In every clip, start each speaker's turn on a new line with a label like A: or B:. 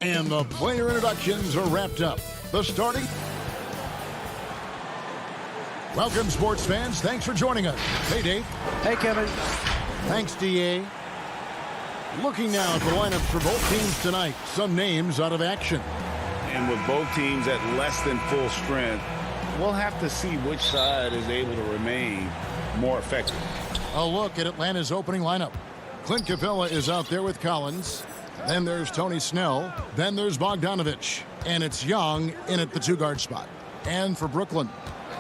A: And the player introductions are wrapped up. The starting... Welcome, sports fans. Thanks for joining us. Hey, Dave.
B: Hey, Kevin.
A: Thanks, D.A. Looking now at the lineups for both teams tonight. Some names out of action.
C: And with both teams at less than full strength, we'll have to see which side is able to remain more effective.
A: A look at Atlanta's opening lineup. Clint Capella is out there with Collins. Then there's Tony Snell. Then there's Bogdanovich. And it's Young in at the two-guard spot. And for Brooklyn,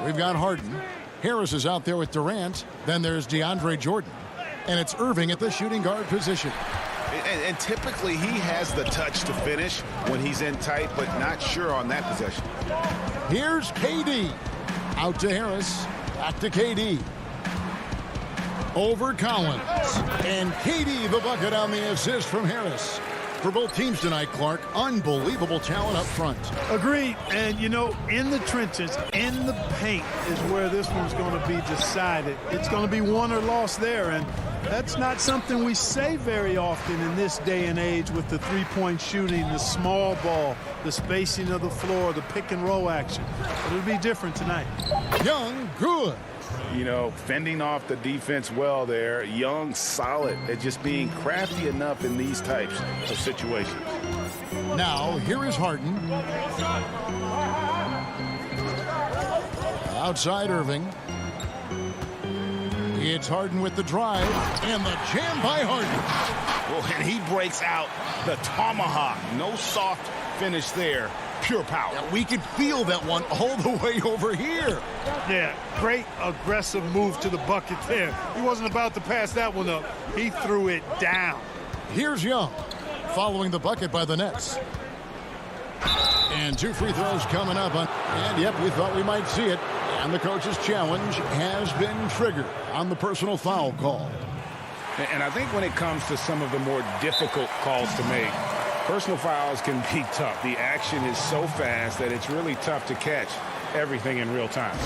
A: we've got Harden. Harris is out there with Durant. Then there's DeAndre Jordan. And it's Irving at the shooting guard position.
C: And typically he has the touch to finish when he's in tight, but not sure on that possession.
A: Here's KD. Out to Harris. Back to KD. Over Collins. And KD the bucket on the assist from Harris. For both teams tonight, Clark, unbelievable talent up front.
D: Agreed. And, you know, in the trenches, in the paint is where this one's going to be decided. It's going to be won or lost there. And that's not something we say very often in this day and age with the three-point shooting, the small ball, the spacing of the floor, the pick-and-roll action. But it'll be different tonight.
A: Young, good.
C: You know, fending off the defense well there. Young, solid at just being crafty enough in these types of situations.
A: Now, here is Harden. Outside Irving. It's Harden with the drive. And the jam by Harden.
C: Well, and he breaks out the tomahawk. No soft finish there. Pure power.
A: Yeah, we could feel that one all the way over here.
D: Yeah, great aggressive move to the bucket there. He wasn't about to pass that one up. He threw it down.
A: Here's Young, following the bucket by the Nets. And two free throws coming up. And, yep, we thought we might see it. And the coach's challenge has been triggered on the personal foul call.
C: And I think when it comes to some of the more difficult calls to make, personal fouls can be tough. The action is so fast that it's really tough to catch everything in real time.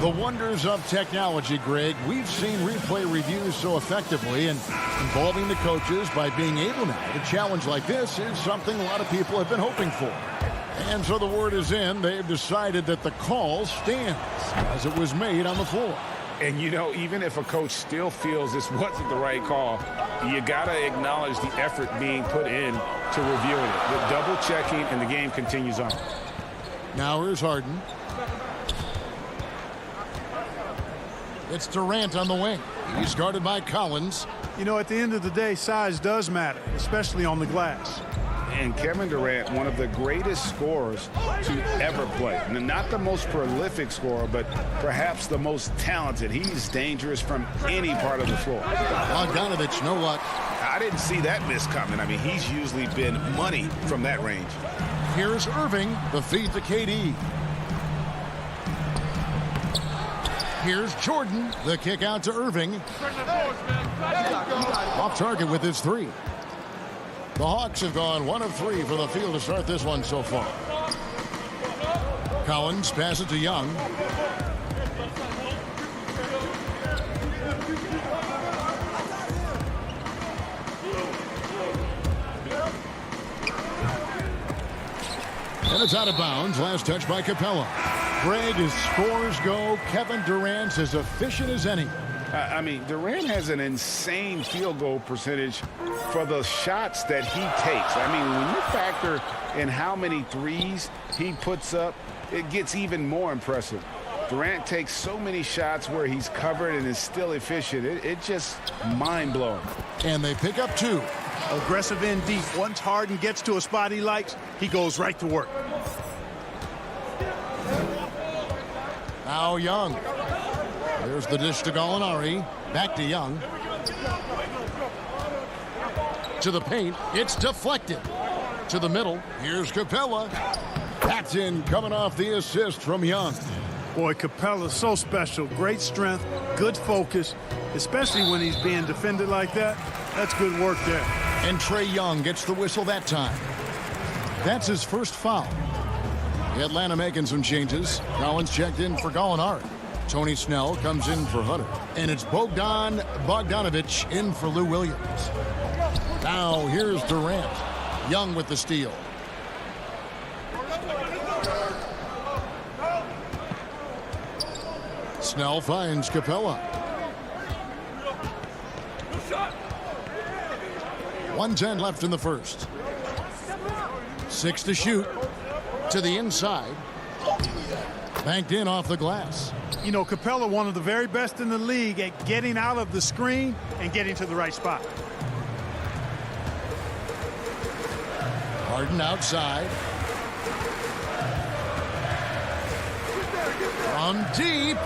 A: The wonders of technology, Greg. We've seen replay reviews so effectively, and involving the coaches by being able now to challenge like this is something a lot of people have been hoping for. And so the word is in. They've decided that the call stands as it was made on the floor.
C: And, you know, even if a coach still feels this wasn't the right call, you got to acknowledge the effort being put in to reviewing it. The double checking, and the game continues on.
A: Now here's Harden. It's Durant on the wing. He's guarded by Collins.
D: You know, at the end of the day, size does matter, especially on the glass.
C: And Kevin Durant, one of the greatest scorers to ever play. Not the most prolific scorer, but perhaps the most talented. He's dangerous from any part of the floor.
A: Bogdanovich, no luck.
C: I didn't see that miss coming. I mean, he's usually been money from that range.
A: Here's Irving, the feed to KD. Here's Jordan, the kick out to Irving. Off target with his three. The Hawks have gone 1 of 3 for the field to start this one so far. Collins passes it to Young. And it's out of bounds. Last touch by Capella. Greg, as scores go, Kevin Durant's as efficient as any.
C: I mean, Durant has an insane field goal percentage for the shots that he takes. I mean, when you factor in how many threes he puts up, it gets even more impressive. Durant takes so many shots where he's covered and is still efficient. It's just mind-blowing.
A: And they pick up 2.
D: Aggressive in deep. Once Harden gets to a spot he likes, he goes right to work.
A: Now Young. There's the dish to Gallinari. Back to Young. To the paint. It's deflected. To the middle. Here's Capella. That's in, coming off the assist from Young.
D: Boy, Capella's so special. Great strength, good focus, especially when he's being defended like that. That's good work there.
A: And Trae Young gets the whistle that time. That's his first foul. Atlanta making some changes. Collins checked in for Gallinari. Tony Snell comes in for Hunter. And it's Bogdanovich in for Lou Williams. Now here's Durant. Young with the steal. Snell finds Capella. 1:10 left in the first. 6 to shoot. To the inside. Banked in off the glass.
D: You know, Capella, one of the very best in the league at getting out of the screen and getting to the right spot.
A: Harden outside. From deep.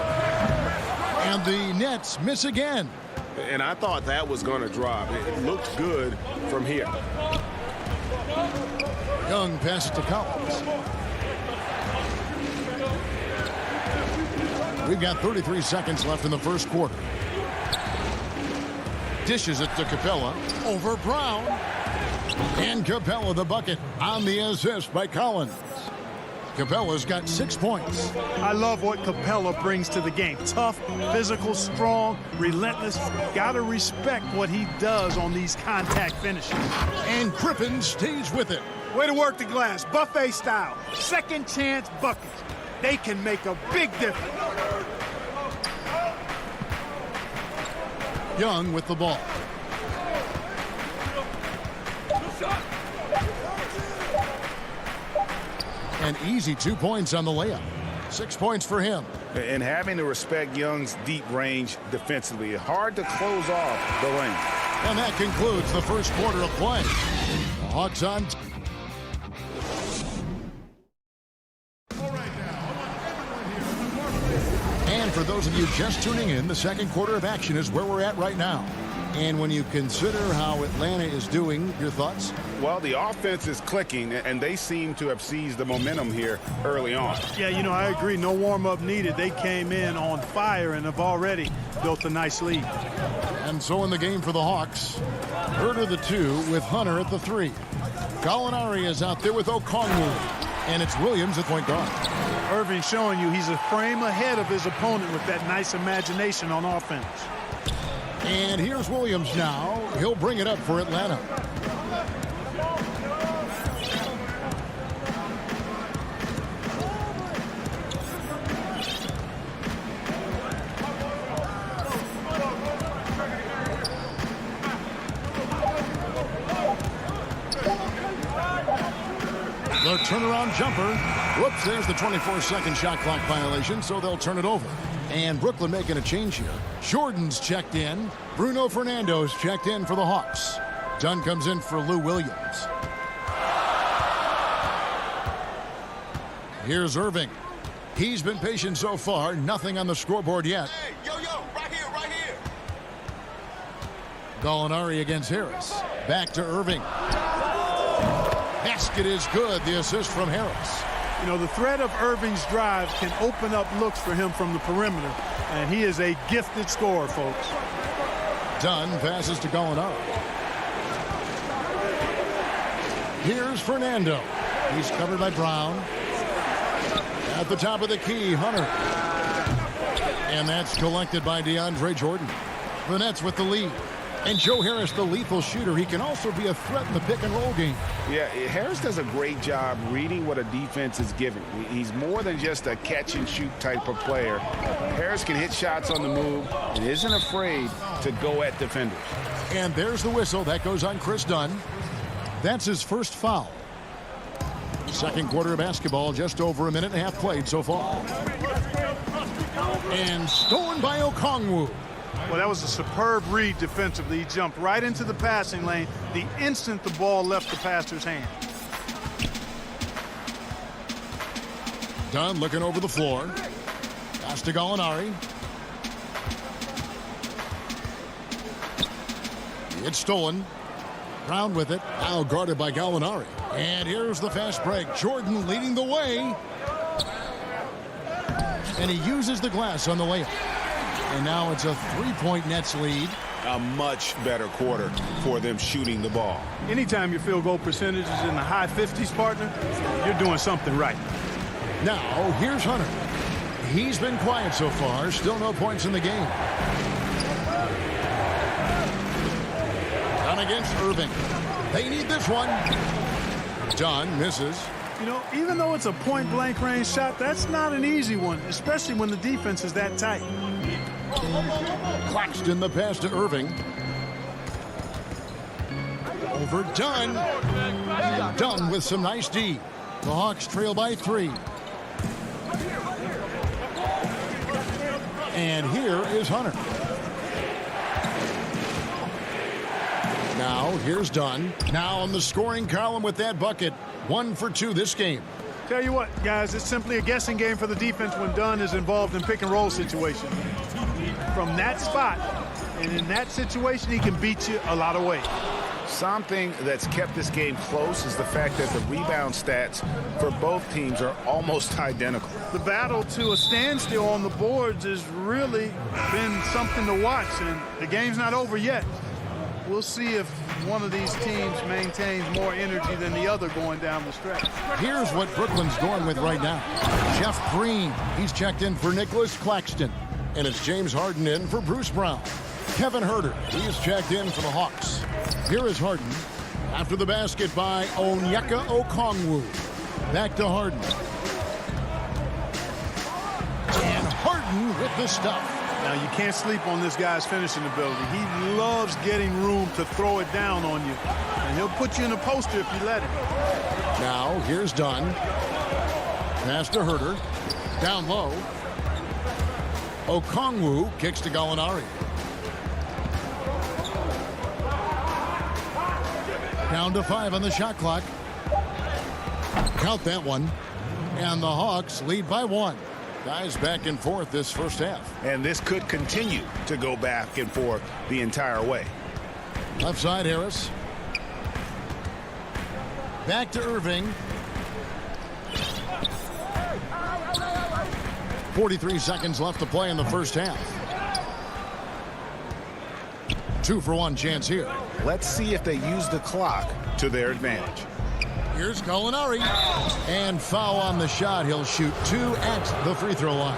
A: And the Nets miss again.
B: And I thought that was going to drop. It looked good from here.
A: Young passes to Collins. We've got 33 seconds left in the first quarter. Dishes it to Capella. Over Brown. And Capella the bucket on the assist by Collins. Capella's got 6 points.
D: I love what Capella brings to the game. Tough, physical, strong, relentless. Got to respect what he does on these contact finishes.
A: And Crippen stays with it.
D: Way to work the glass, buffet style. Second chance buckets. They can make a big difference.
A: Young with the ball. An easy 2 points on the layup. 6 points for him.
C: And having to respect Young's deep range defensively. Hard to close off the lane.
A: And that concludes the first quarter of play. The Hawks on. And for those of you just tuning in, the second quarter of action is where we're at right now. And when you consider how Atlanta is doing, your thoughts?
C: Well, the offense is clicking, and they seem to have seized the momentum here early on.
D: Yeah, you know, I agree. No warm-up needed. They came in on fire and have already built a nice lead.
A: And so in the game for the Hawks, Herter the 2 with Hunter at the 3. Gallinari is out there with Okongwu. And it's Williams at point guard.
D: Irving showing you he's a frame ahead of his opponent with that nice imagination on offense.
A: And here's Williams now. He'll bring it up for Atlanta. The turnaround jumper. Whoops, there's the 24-second shot clock violation, so they'll turn it over. And Brooklyn making a change here. Jordan's checked in. Bruno Fernando's checked in for the Hawks. Dunn comes in for Lou Williams. Here's Irving. He's been patient so far. Nothing on the scoreboard yet.
B: Hey, yo, right here.
A: Gallinari against Harris. Back to Irving. Basket is good. The assist from Harris.
D: You know, the threat of Irving's drive can open up looks for him from the perimeter, and he is a gifted scorer, folks.
A: Dunn passes to Gallinari. Here's Fernando. He's covered by Brown. At the top of the key, Hunter. And that's collected by DeAndre Jordan. The Nets with the lead. And Joe Harris, the lethal shooter, he can also be a threat in the pick-and-roll game.
C: Yeah, Harris does a great job reading what a defense is giving. He's more than just a catch-and-shoot type of player. Harris can hit shots on the move and isn't afraid to go at defenders.
A: And there's the whistle. That goes on Chris Dunn. That's his first foul. Second quarter of basketball, just over a minute and a half played so far. And stolen by Okongwu.
D: Well, that was a superb read defensively. He jumped right into the passing lane the instant the ball left the passer's hand.
A: Dunn looking over the floor. Pass to Gallinari. It's stolen. Brown with it. Now guarded by Gallinari. And here's the fast break. Jordan leading the way. And he uses the glass on the layup. And now it's a three-point Nets lead.
B: A much better quarter for them shooting the ball.
D: Anytime your field goal percentage is in the high 50s, partner, you're doing something right.
A: Now, here's Hunter. He's been quiet so far. Still no points in the game. Dunn against Irving. They need this one. Dunn misses.
D: You know, even though it's a point-blank range shot, that's not an easy one, especially when the defense is that tight.
A: Claxton the pass to Irving. Over Dunn. And Dunn with some nice D. The Hawks trail by 3. And here is Hunter. Now here's Dunn. Now on the scoring column with that bucket. 1 for 2 this game.
D: Tell you what, guys, it's simply a guessing game for the defense when Dunn is involved in pick-and-roll situations. From that spot, and in that situation, he can beat you a lot of ways.
C: Something that's kept this game close is the fact that the rebound stats for both teams are almost identical.
D: The battle to a standstill on the boards has really been something to watch, and the game's not over yet. We'll see if one of these teams maintains more energy than the other going down the stretch.
A: Here's what Brooklyn's going with right now. Jeff Green, he's checked in for Nicholas Claxton. And it's James Harden in for Bruce Brown. Kevin Huerter, he's checked in for the Hawks. Here is Harden after the basket by Onyeka Okongwu. Back to Harden. And Harden with the stuff.
D: Now, you can't sleep on this guy's finishing ability. He loves getting room to throw it down on you. And he'll put you in a poster if you let him.
A: Now, here's Dunn. Pass to Huerter. Down low. Okongwu kicks to Gallinari. Down to 5 on the shot clock. Count that one. And the Hawks lead by 1. Guys back and forth this first half.
C: And this could continue to go back and forth the entire way.
A: Left side, Harris. Back to Irving. 43 seconds left to play in the first half. 2-for-1 chance here.
C: Let's see if they use the clock to their advantage.
A: Here's Gallinari. And foul on the shot. He'll shoot 2 at the free throw line.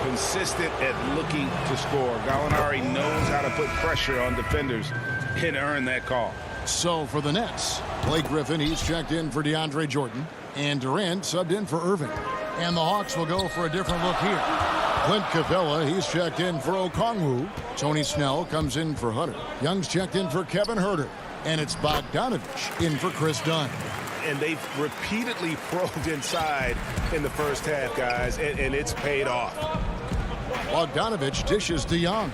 C: Consistent at looking to score. Gallinari knows how to put pressure on defenders and earn that call.
A: So for the Nets, Blake Griffin, he's checked in for DeAndre Jordan. And Durant subbed in for Irving. And the Hawks will go for a different look here. Clint Capella, he's checked in for Okongwu. Tony Snell comes in for Hunter. Young's checked in for Kevin Huerter. And it's Bogdanovich in for Chris Dunn.
C: And they've repeatedly probed inside in the first half, guys, and it's paid off.
A: Bogdanovich dishes to Young.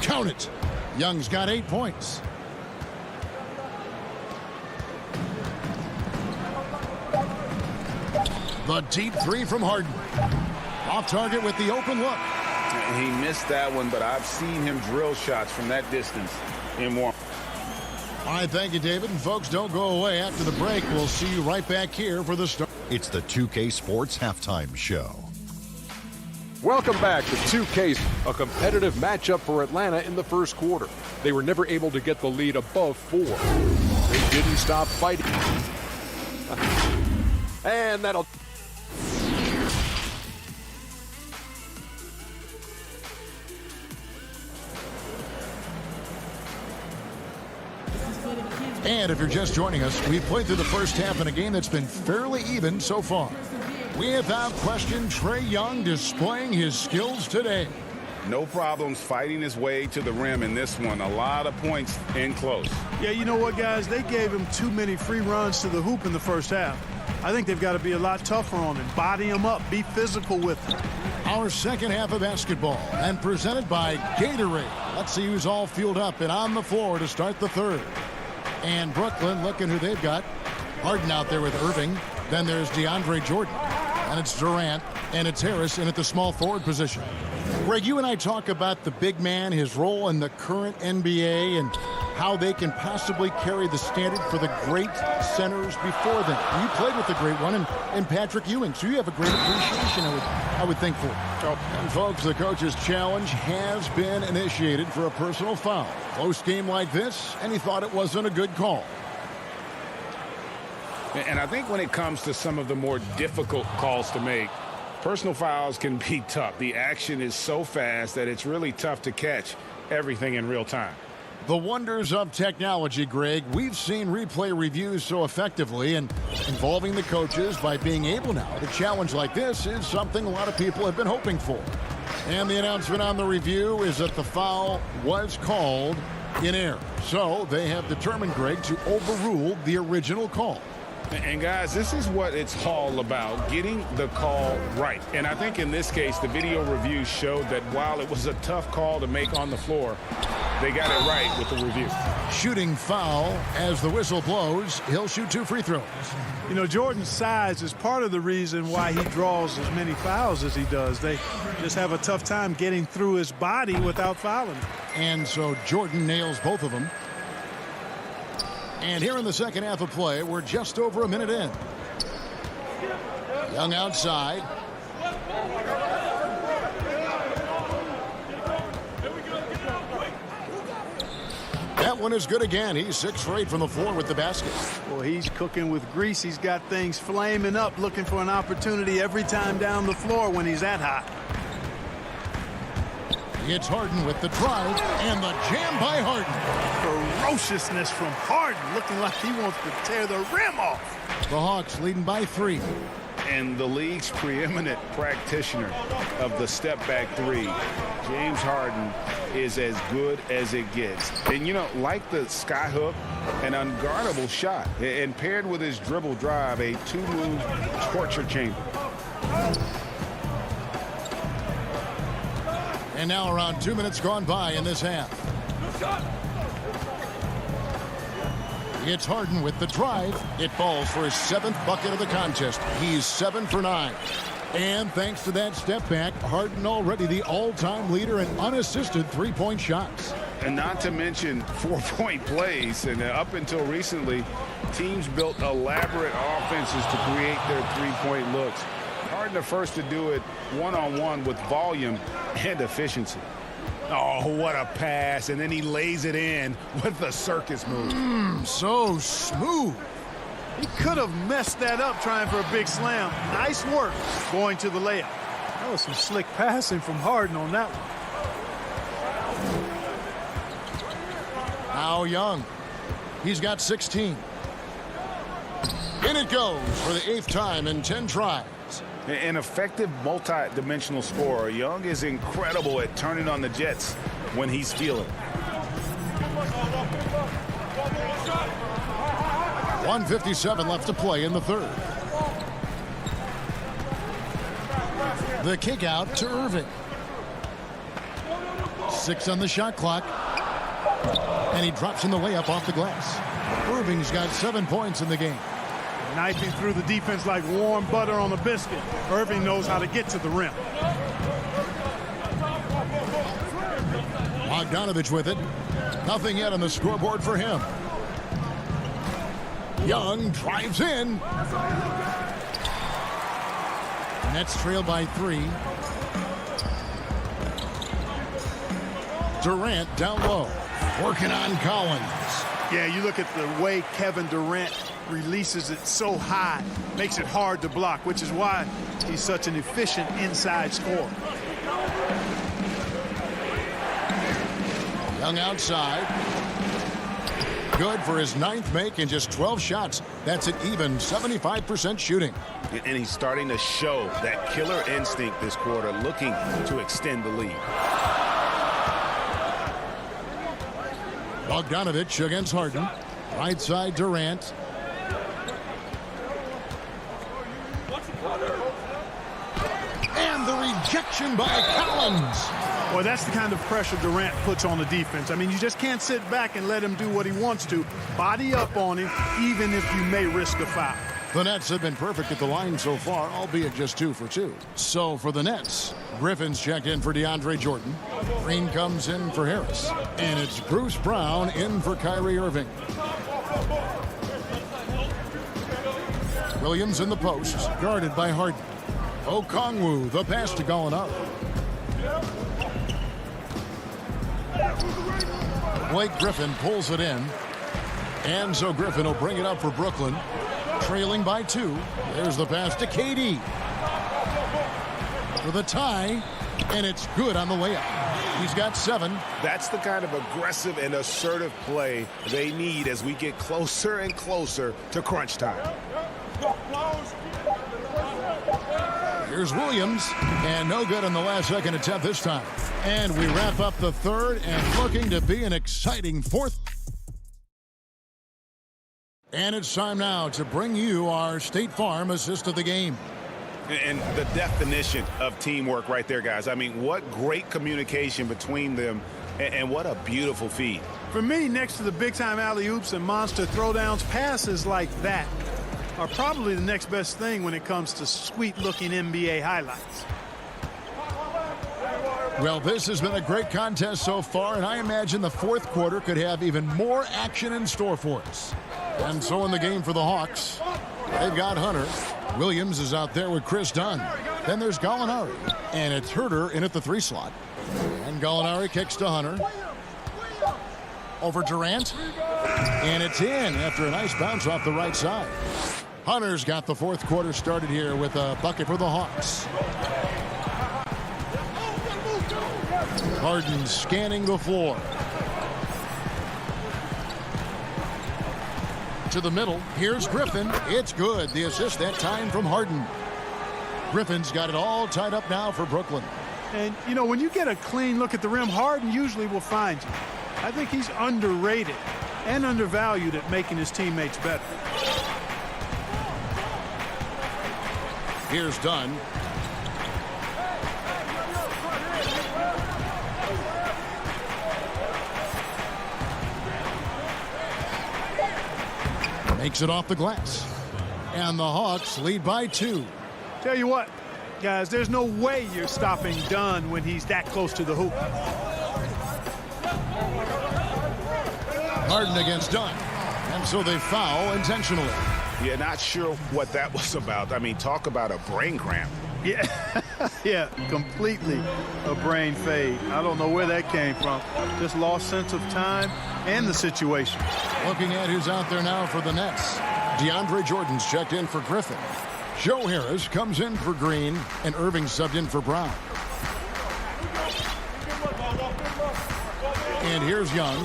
A: Count it. Young's got 8 points. The deep 3 from Harden. Off target with the open look.
C: He missed that one, but I've seen him drill shots from that distance in one.
A: All right, thank you, David. And folks, don't go away. After the break, we'll see you right back here for the start.
E: It's the 2K Sports Halftime Show.
F: Welcome back to 2K, a competitive matchup for Atlanta in the first quarter. They were never able to get the lead above 4. They didn't stop fighting. And that'll...
A: And if you're just joining us, we've played through the first half in a game that's been fairly even so far. Without question, Trae Young displaying his skills today.
C: No problems fighting his way to the rim in this one. A lot of points in close.
D: Yeah, you know what, guys? They gave him too many free runs to the hoop in the first half. I think they've got to be a lot tougher on him. Body him up. Be physical with him.
A: Our second half of basketball and presented by Gatorade. Let's see who's all fueled up and on the floor to start the third. And Brooklyn, looking who they've got. Harden out there with Irving. Then there's DeAndre Jordan. And it's Durant. And it's Harris in at the small forward position. Greg, you and I talk about the big man, his role in the current NBA, and how they can possibly carry the standard for the great centers before them. You played with the great one in Patrick Ewing, so you have a great appreciation, I would think, for it. And folks, the coach's challenge has been initiated for a personal foul. Close game like this, and he thought it wasn't a good call.
C: And I think when it comes to some of the more difficult calls to make, Personal fouls can be tough. The action is so fast that it's really tough to catch everything in real time.
A: The wonders of technology, Greg. We've seen replay reviews so effectively, and involving the coaches by being able now to challenge like this is something a lot of people have been hoping for. And the announcement on the review is that the foul was called in error. So they have determined, Greg, to overrule the original call.
C: And guys, this is what it's all about, getting the call right. And I think in this case, the video review showed that while it was a tough call to make on the floor, they got it right with the review.
A: Shooting foul as the whistle blows. He'll shoot 2 free throws.
D: You know, Jordan's size is part of the reason why he draws as many fouls as he does. They just have a tough time getting through his body without fouling.
A: And so Jordan nails both of them. And here in the second half of play, we're just over a minute in. Young outside. That one is good again. He's 6 for 8 from the floor with the basket.
D: Well, he's cooking with grease. He's got things flaming up, looking for an opportunity every time down the floor when he's that hot.
A: It's Harden with the drive and the jam by Harden.
D: Ferociousness from Harden, looking like he wants to tear the rim off.
A: The Hawks leading by 3.
C: And the league's preeminent practitioner of the step-back 3, James Harden, is as good as it gets. And, you know, like the skyhook, an unguardable shot. And paired with his dribble drive, a 2-move torture chamber.
A: And now around 2 minutes gone by in this half. It's Harden with the drive. It falls for his 7th bucket of the contest. He's 7 for 9. And thanks to that step back, Harden already the all-time leader in unassisted three-point shots.
C: And not to mention 4-point plays. And up until recently, teams built elaborate offenses to create their three-point looks. Harden the first to do it one-on-one with volume and efficiency. Oh, what a pass. And then he lays it in with the circus move.
A: So smooth.
D: He could have messed that up trying for a big slam. Nice work going to the layup. That was some slick passing from Harden on that one.
A: Now Young. He's got 16. In it goes for the 8th time in 10 tries.
C: An effective multi-dimensional scorer. Young is incredible at turning on the Jets when he's feeling.
A: 1:57 left to play in the third. The kick out to Irving. 6 on the shot clock. And he drops in the layup off the glass. Irving's got 7 points in the game.
D: Knifing through the defense like warm butter on a biscuit. Irving knows how to get to the rim.
A: Bogdanovich with it. Nothing yet on the scoreboard for him. Young drives in. Nets trail by 3. Durant down low. Working on Collins.
D: Yeah, you look at the way Kevin Durant releases it so high, makes it hard to block, which is why he's such an efficient inside scorer.
A: Young outside. Good for his 9th make and just 12 shots. That's an even 75% shooting.
C: And he's starting to show that killer instinct this quarter, looking to extend the lead.
A: Bogdanovich against Harden. Right side Durant. And the rejection by Collins.
D: Well, that's the kind of pressure Durant puts on the defense. I mean, you just can't sit back and let him do what he wants to. Body up on him, even if you may risk a foul.
A: The Nets have been perfect at the line so far, albeit just 2 for 2. So for the Nets, Griffin's checked in for DeAndre Jordan. Green comes in for Harris. And it's Bruce Brown in for Kyrie Irving. Williams in the post, guarded by Harden. Okongwu, the pass to Gallinari. Blake Griffin pulls it in. And so Griffin will bring it up for Brooklyn. Trailing by 2. There's the pass to KD. for the tie, and it's good on the layup. He's got 7.
B: That's the kind of aggressive and assertive play they need as we get closer and closer to crunch time.
A: Here's Williams, and no good on the last second attempt this time. And we wrap up the third, and looking to be an exciting fourth. And it's time now to bring you our State Farm assist of the game.
C: And the definition of teamwork right there, guys. I mean, what great communication between them, and what a beautiful feed.
D: For me, next to the big-time alley-oops and monster throwdowns, passes like that are probably the next best thing when it comes to sweet-looking NBA highlights.
A: Well, this has been a great contest so far, and I imagine the fourth quarter could have even more action in store for us. And so in the game for the Hawks, they've got Hunter. Williams is out there with Chris Dunn. Then there's Gallinari, and it's Herter in at the 3 slot. And Gallinari kicks to Hunter. Over Durant, and it's in after a nice bounce off the right side. Hunter's got the fourth quarter started here with a bucket for the Hawks. Harden scanning the floor. To the middle. Here's Griffin. It's good. The assist that time from Harden. Griffin's got it all tied up now for Brooklyn.
D: And, you know, when you get a clean look at the rim, Harden usually will find you. I think he's underrated and undervalued at making his teammates better.
A: Here's Dunn. Makes it off the glass. And the Hawks lead by 2.
D: Tell you what, guys, there's no way you're stopping Dunn when he's that close to the hoop.
A: Harden against Dunn. And so they foul intentionally.
C: Yeah, not sure what that was about. I mean, talk about a brain cramp.
D: Yeah, yeah, completely a brain fade. I don't know where that came from. Just lost sense of time and the situation.
A: Looking at who's out there now for the Nets. DeAndre Jordan's checked in for Griffin. Joe Harris comes in for Green, and Irving subbed in for Brown. And here's Young.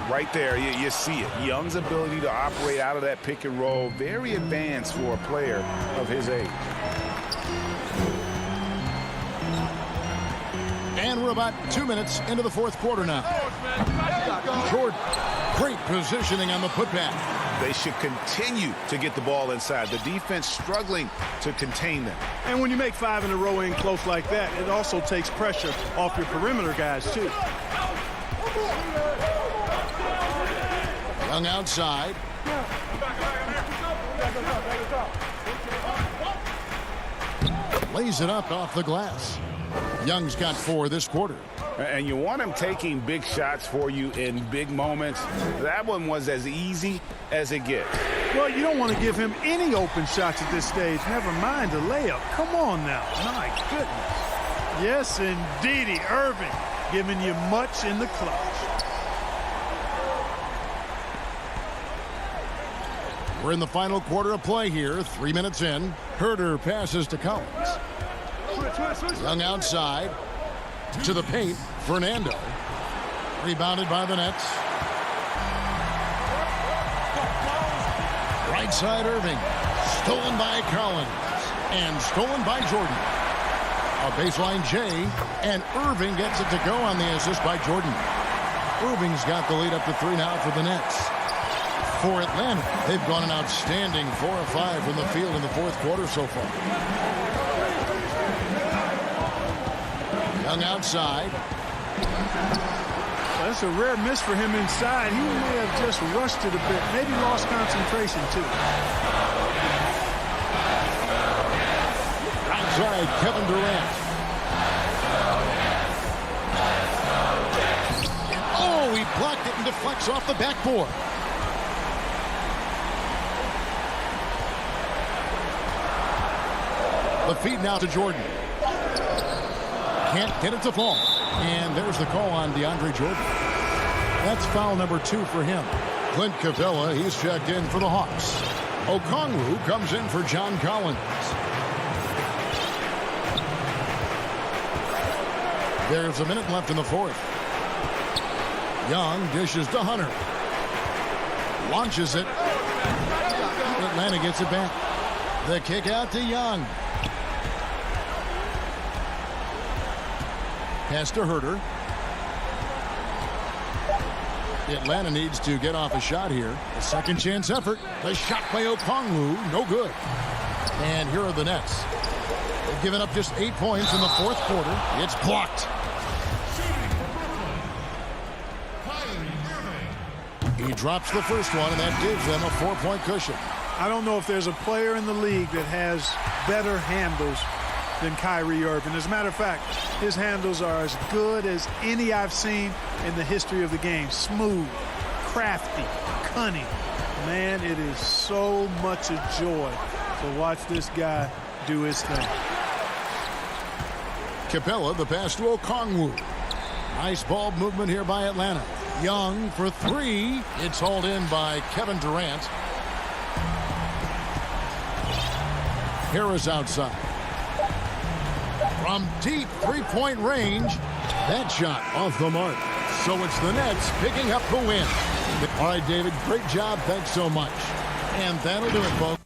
C: Right there, you see it. Young's ability to operate out of that pick and roll, very advanced for a player of his age.
A: And we're about 2 minutes into the fourth quarter now. Jordan, great positioning on the putback.
C: They should continue to get the ball inside. The defense struggling to contain them.
D: And when you make 5 in a row in close like that, it also takes pressure off your perimeter guys, too.
A: Young outside. Lays it up off the glass. Young's got 4 this quarter.
C: And you want him taking big shots for you in big moments. That one was as easy as it gets.
D: Well, you don't want to give him any open shots at this stage. Never mind a layup. Come on now. My goodness. Yes, indeedy. Irving giving you much in the clutch.
A: We're in the final quarter of play here. 3 minutes in. Herter passes to Collins. Young outside. To the paint. Fernando. Rebounded by the Nets. Right side Irving. Stolen by Collins. And stolen by Jordan. A baseline J. And Irving gets it to go on the assist by Jordan. Irving's got the lead up to 3 now for the Nets. For Atlanta, they've gone an outstanding 4 of 5 from the field in the fourth quarter so far. Young outside.
D: That's a rare miss for him inside. He may have just rushed it a bit. Maybe lost concentration, too.
A: Outside, Kevin Durant. Oh, he blocked it and deflects off the backboard. The feed now to Jordan. Can't get it to fall. And there's the call on DeAndre Jordan. That's foul number 2 for him. Clint Capella, he's checked in for the Hawks. Okongwu comes in for John Collins. There's a minute left in the fourth. Young dishes to Hunter. Launches it. Atlanta gets it back. The kick out to Young. Pass to Herter. Atlanta needs to get off a shot here. A second chance effort. The shot by Okongwu, no good. And here are the Nets. They've given up just 8 points in the fourth quarter. It's blocked. He drops the first one, and that gives them a 4-point cushion.
D: I don't know if there's a player in the league that has better handles than Kyrie Irving. As a matter of fact, his handles are as good as any I've seen in the history of the game. Smooth, crafty, cunning. Man, it is so much a joy to watch this guy do his thing.
A: Capella, the pass to Okongwu. Nice ball movement here by Atlanta. Young for three. It's hauled in by Kevin Durant. Harris outside. From deep three-point range. That shot off the mark. So it's the Nets picking up the win. All right, David, great job. Thanks so much. And that'll do it, folks.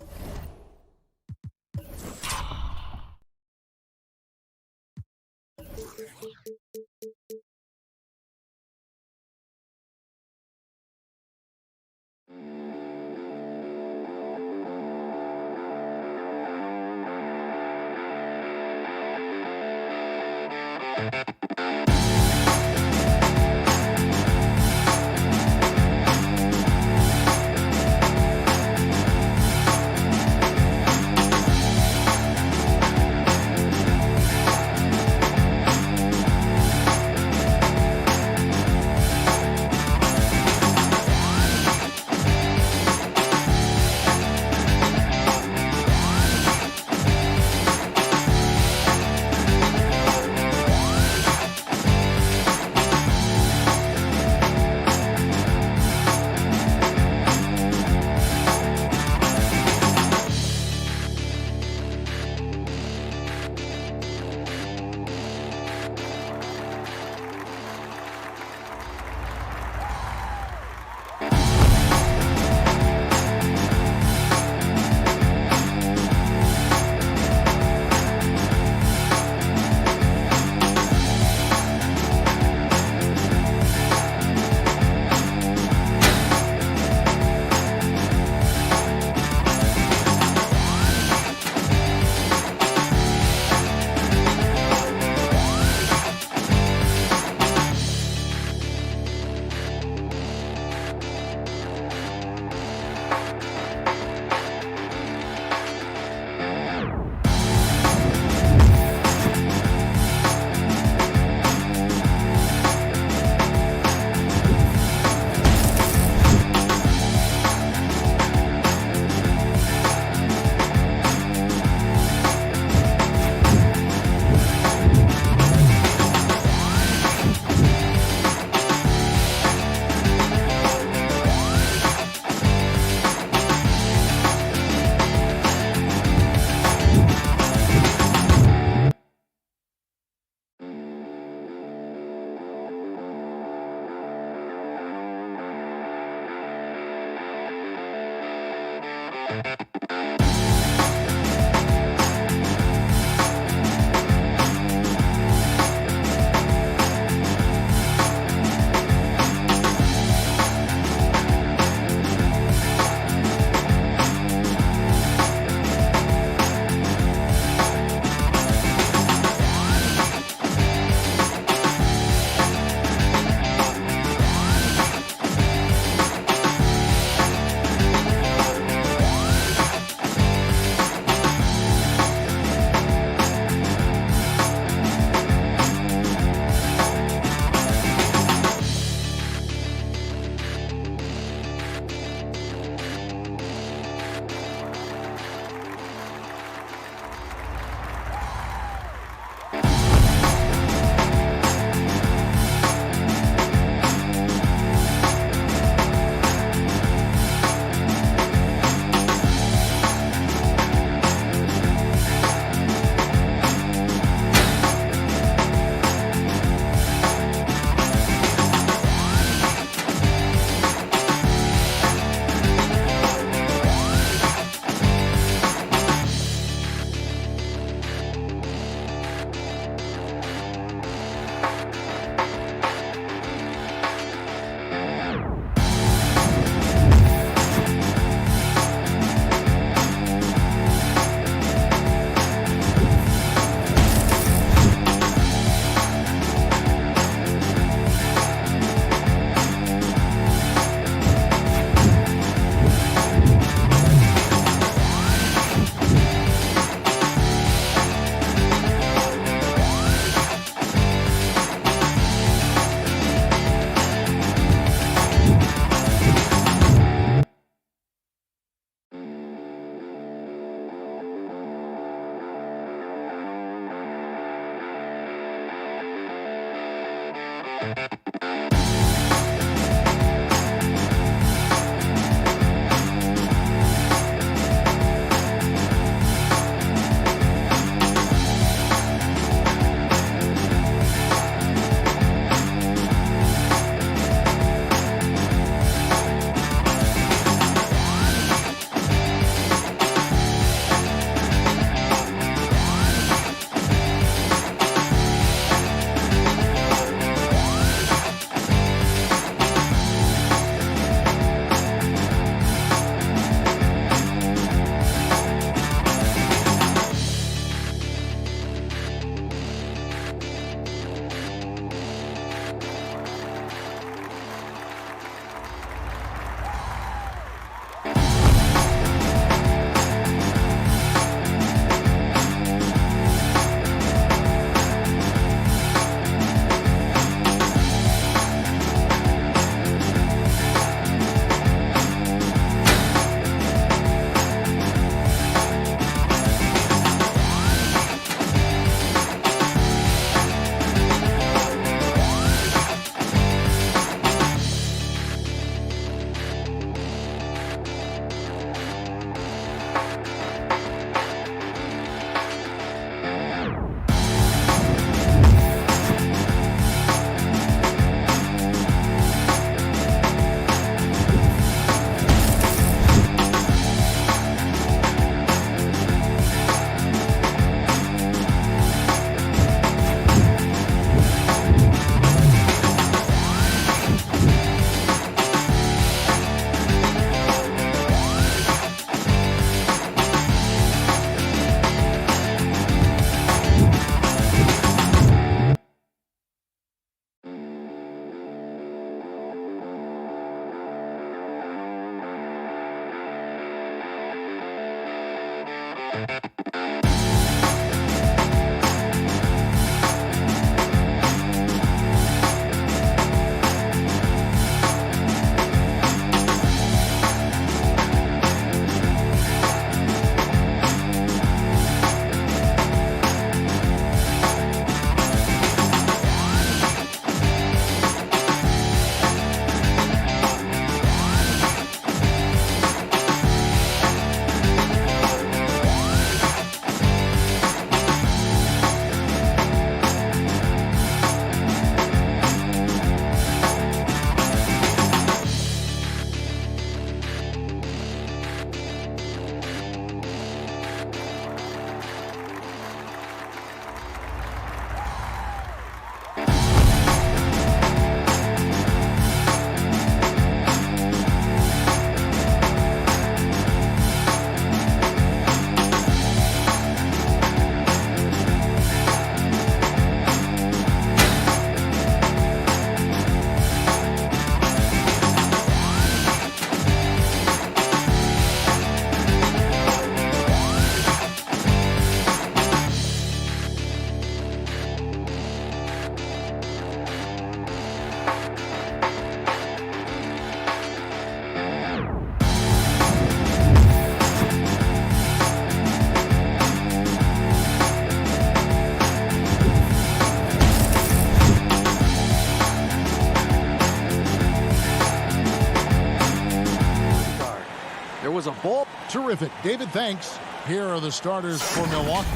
A: was a ball. Terrific. David, thanks. Here are the starters for Milwaukee.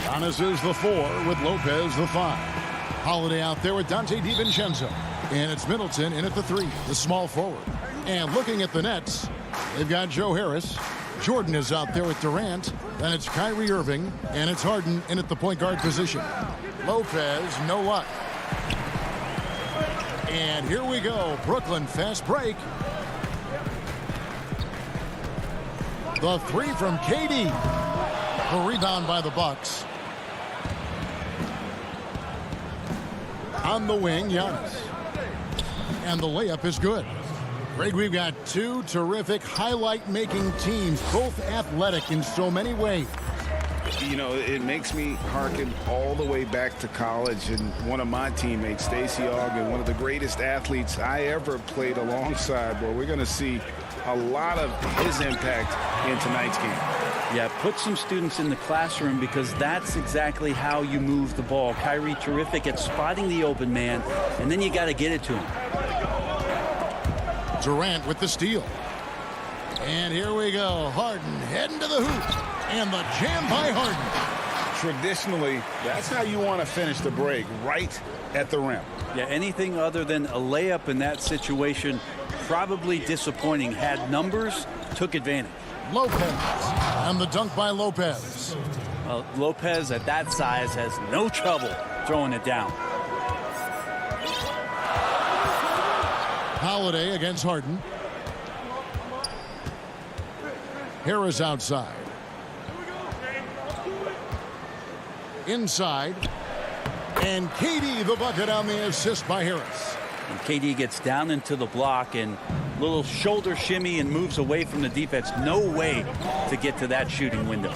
A: Giannis is the 4 with Lopez the 5. Holiday out there with Dante DiVincenzo. And it's Middleton in at the 3, the small forward. And looking at the Nets, they've got Joe Harris. Jordan is out there with Durant. Then it's Kyrie Irving. And it's Harden in at the point guard position. Lopez, no luck. And here we go. Brooklyn fast break. The 3 from KD. The rebound by the Bucks. On the wing, Giannis. And the layup is good. Greg, we've got 2 terrific highlight-making teams, both athletic in so many ways.
C: You know, it makes me hearken all the way back to college, and one of my teammates, Stacey Ogden, one of the greatest athletes I ever played alongside. Well, we're going to see a lot of his impact in tonight's game.
G: Yeah, put some students in the classroom, because that's exactly how you move the ball. Kyrie terrific at spotting the open man, and then you got to get it to him.
A: Durant with the steal. And here we go. Harden heading to the hoop. And the jam by Harden.
C: Traditionally, that's how you want to finish the break, right at the rim.
G: Yeah, anything other than a layup in that situation, probably disappointing. Had numbers, took advantage.
A: Lopez. And the dunk by Lopez.
G: Well, Lopez at that size has no trouble throwing it down.
A: Holiday against Harden. Harris outside. Inside. And KD the bucket on the assist by Harris.
G: And KD gets down into the block and little shoulder shimmy and moves away from the defense. No way to get to that shooting window.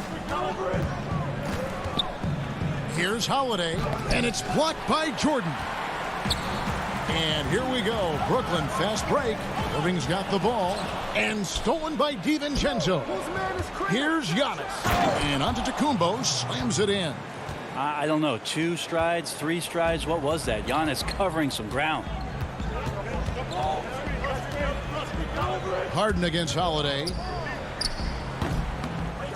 A: Here's Holiday, and it's blocked by Jordan. And here we go. Brooklyn fast break. Irving's got the ball. And stolen by DiVincenzo. Here's Giannis. And Antetokounmpo slams it in.
G: I don't know. 2 strides, 3 strides. What was that? Giannis covering some ground.
A: Harden against Holiday.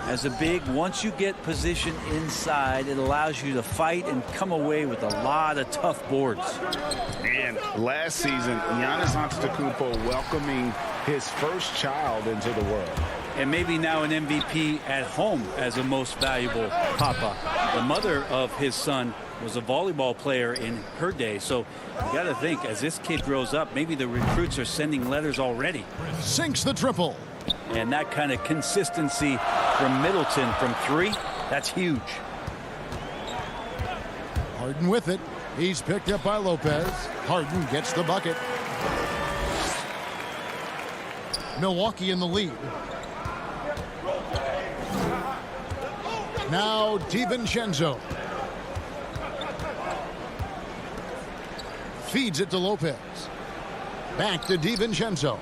G: As a big, once you get position inside, it allows you to fight and come away with a lot of tough boards.
C: And last season, Giannis Antetokounmpo welcoming his first child into the world.
G: And maybe now an MVP at home as a most valuable papa. The mother of his son was a volleyball player in her day. So you got to think, as this kid grows up, maybe the recruits are sending letters already.
A: Sinks the triple.
G: And that kind of consistency from Middleton from 3, that's huge.
A: Harden with it. He's picked up by Lopez. Harden gets the bucket. Milwaukee in the lead. Now DiVincenzo. Feeds it to Lopez. Back to DiVincenzo.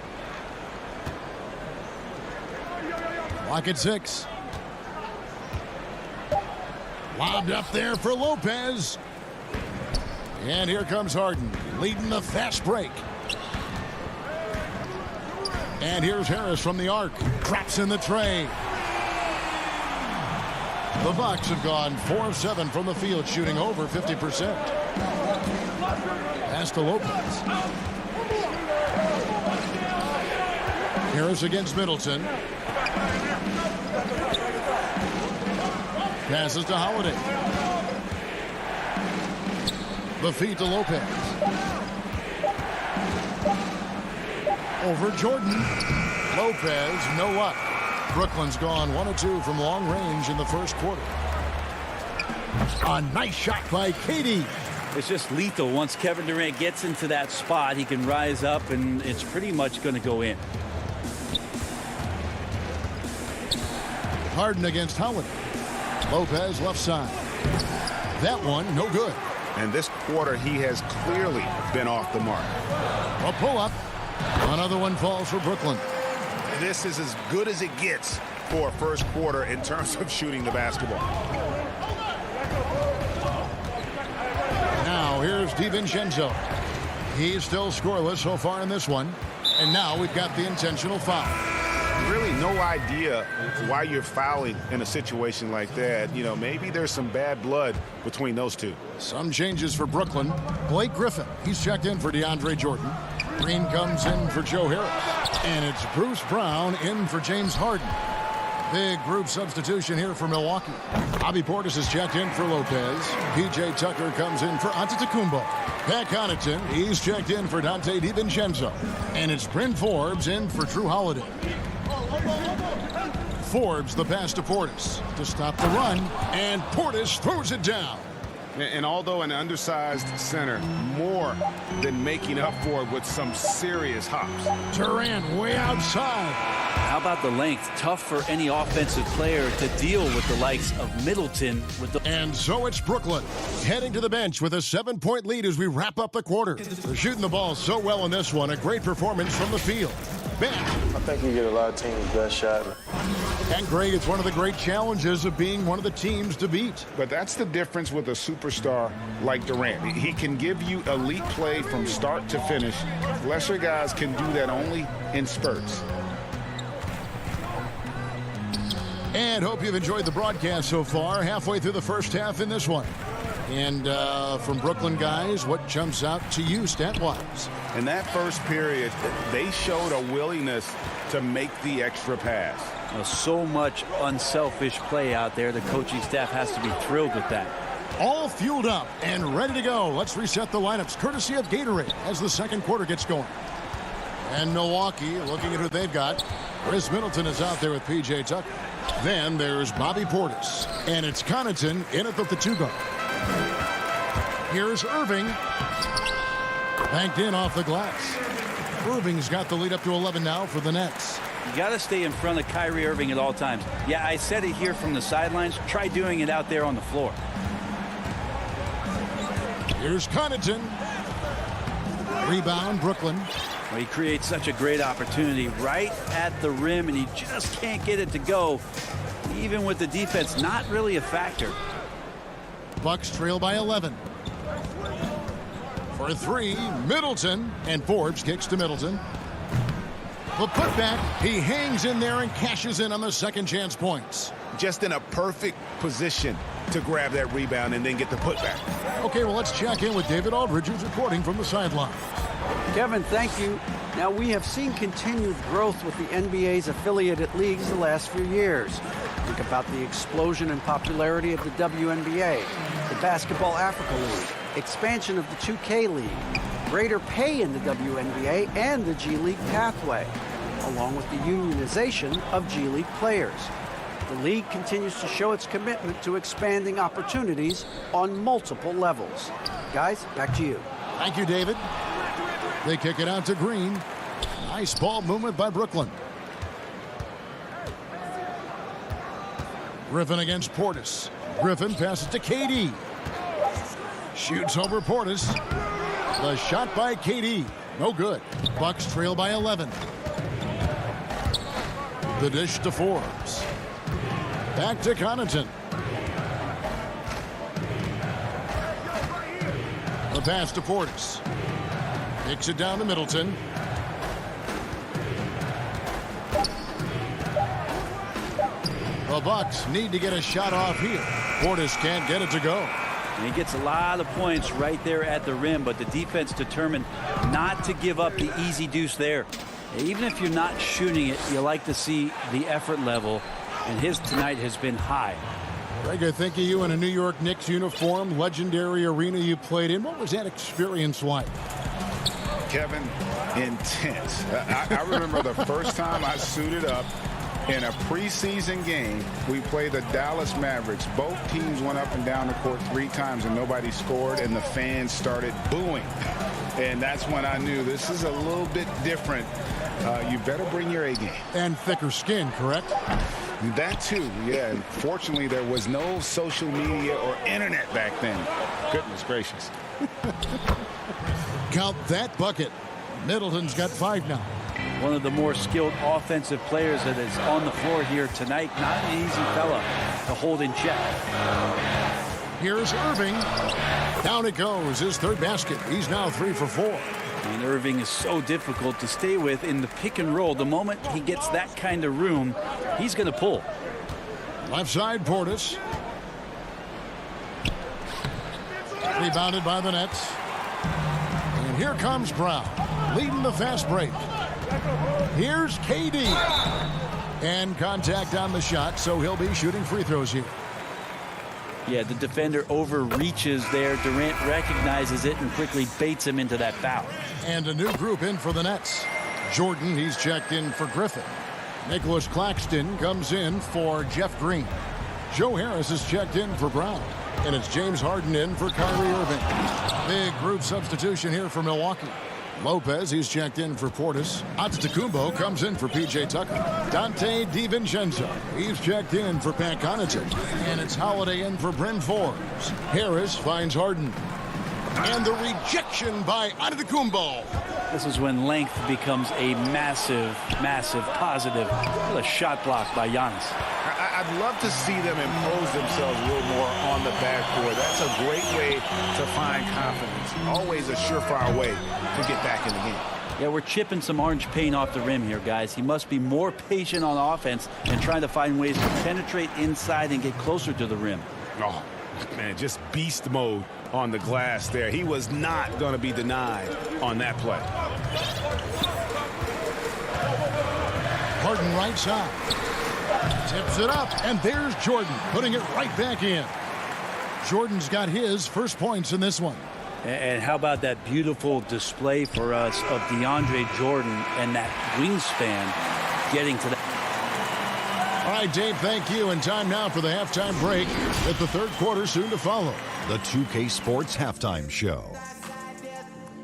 A: Clock at 6. Lobbed up there for Lopez. And here comes Harden, leading the fast break. And here's Harris from the arc. Traps in the tray. The Bucks have gone 4 of 7 from the field, shooting over 50%. Pass to Lopez. Harris against Middleton. Passes to Holiday. The feed to Lopez. Over Jordan. Lopez, no luck. Brooklyn's gone 1 of 2 from long range in the first quarter. A nice shot by KD.
G: It's just lethal. Once Kevin Durant gets into that spot, he can rise up, and it's pretty much going to go in.
A: Harden against Holiday. Lopez left side. That one, no good.
B: And this quarter, he has clearly been off the mark.
A: A pull-up. Another one falls for Brooklyn.
B: This is as good as it gets for a first quarter in terms of shooting the basketball.
A: Now here's DiVincenzo. He's still scoreless so far in this one. And now we've got the intentional foul.
B: Really no idea why you're fouling in a situation like that. You know, maybe there's some bad blood between those two.
A: Some changes for Brooklyn. Blake Griffin, he's checked in for DeAndre Jordan. Green comes in for Joe Harris. And it's Bruce Brown in for James Harden. Big group substitution here for Milwaukee. Bobby Portis is checked in for Lopez. P.J. Tucker comes in for Antetokounmpo. Pat Connaughton, he's checked in for Dante DiVincenzo. And it's Bryn Forbes in for Drew Holiday. Forbes the pass to Portis to stop the run. And Portis throws it down.
C: And although an undersized center, more than making up for it with some serious hops.
A: Durant way outside.
G: How about the length? Tough for any offensive player to deal with the likes of Middleton.
A: And so it's Brooklyn heading to the bench with a 7-point lead as we wrap up the quarter. They're shooting the ball so well in this one. A great performance from the field. Ben.
H: I think you get a lot of teams' best shot.
A: And Greg, it's one of the great challenges of being one of the teams to beat.
C: But that's the difference with a superstar like Durant. He can give you elite play from start to finish. Lesser guys can do that only in spurts.
A: And hope you've enjoyed the broadcast so far. Halfway through the first half in this one. And from Brooklyn guys, what jumps out to you stat-wise?
C: In that first period, they showed a willingness to make the extra pass.
G: So much unselfish play out there. The coaching staff has to be thrilled with that.
A: All fueled up and ready to go. Let's reset the lineups courtesy of Gatorade as the second quarter gets going. And Milwaukee looking at who they've got. Chris Middleton is out there with P.J. Tucker. Then there's Bobby Portis. And it's Connaughton in at the 2 guard. Here's Irving. Banked in off the glass. Irving's got the lead up to 11 now for the Nets.
G: You got to stay in front of Kyrie Irving at all times. Yeah, I said it here from the sidelines. Try doing it out there on the floor.
A: Here's Connaughton. Rebound, Brooklyn.
G: Well, he creates such a great opportunity right at the rim, and he just can't get it to go. Even with the defense, not really a factor.
A: Bucks trail by 11. For 3, Middleton. And Forbes kicks to Middleton. The putback, he hangs in there and cashes in on the second chance points.
B: Just in a perfect position to grab that rebound and then get the putback.
A: Okay, well, let's check in with David Aldridge, who's reporting from the sideline.
H: Kevin, thank you. Now, we have seen continued growth with the NBA's affiliated leagues the last few years. Think about the explosion in popularity of the WNBA, the Basketball Africa League, expansion of the 2K League, greater pay in the WNBA and the G League pathway, along with the unionization of G League players. The league continues to show its commitment to expanding opportunities on multiple levels. Guys, back to you.
A: Thank you, David. They kick it out to Green. Nice ball movement by Brooklyn. Griffin against Portis. Griffin passes to KD. Shoots over Portis. The shot by KD. No good. Bucks trail by 11. The dish to Forbes. Back to Connaughton. The pass to Portis. Kicks it down to Middleton. The Bucks need to get a shot off here. Portis can't get it to go.
G: And he gets a lot of points right there at the rim, but the defense determined not to give up the easy deuce there. Even if you're not shooting it, you like to see the effort level, and his tonight has been high.
A: Greg, I think of you in a New York Knicks uniform, legendary arena you played in. What was that experience like?
C: Kevin, intense. I remember the first time I suited up in a preseason game. We played the Dallas Mavericks. Both teams went up and down the court 3 times and nobody scored, and the fans started booing. And that's when I knew this is a little bit different. You better bring your A game.
A: And thicker skin, correct?
C: That too, yeah. And fortunately, there was no social media or internet back then. Goodness gracious.
A: Count that bucket. Middleton's got 5 now.
G: One of the more skilled offensive players that is on the floor here tonight. Not an easy fella to hold in check.
A: Here's Irving. Down it goes. His 3rd basket. He's now 3 for 4.
G: And Irving is so difficult to stay with in the pick and roll. The moment he gets that kind of room, he's going to pull.
A: Left side, Portis. Rebounded by the Nets. And here comes Brown, leading the fast break. Here's KD. And contact on the shot, so he'll be shooting free throws here.
G: Yeah, the defender overreaches there. Durant recognizes it and quickly baits him into that foul.
A: And a new group in for the Nets. Jordan, he's checked in for Griffin. Nicholas Claxton comes in for Jeff Green. Joe Harris is checked in for Brown. And it's James Harden in for Kyrie Irving. Big group substitution here for Milwaukee. Lopez, he's checked in for Portis. Antetokounmpo comes in for P.J. Tucker. Dante DiVincenzo, he's checked in for Pat Connaughton. And it's Holiday in for Bryn Forbes. Harris finds Harden. And the rejection by Antetokounmpo.
G: This is when length becomes a massive, massive positive. What a shot block by Giannis.
B: I'd love to see them impose themselves a little more on the backboard. That's a great way to find confidence. Always a surefire way to get back in the game.
G: Yeah, we're chipping some orange paint off the rim here, guys. He must be more patient on offense and trying to find ways to penetrate inside and get closer to the rim.
B: Oh, man, just beast mode on the glass there. He was not going to be denied on that play.
A: Harden right side. Tips it up, and there's Jordan putting it right back in. Jordan's got his first points in this one.
G: And how about that beautiful display for us of DeAndre Jordan and that wingspan getting to that.
A: All right, Dave, thank you. And time now for the halftime break with the third quarter soon to follow.
E: The 2K Sports Halftime Show.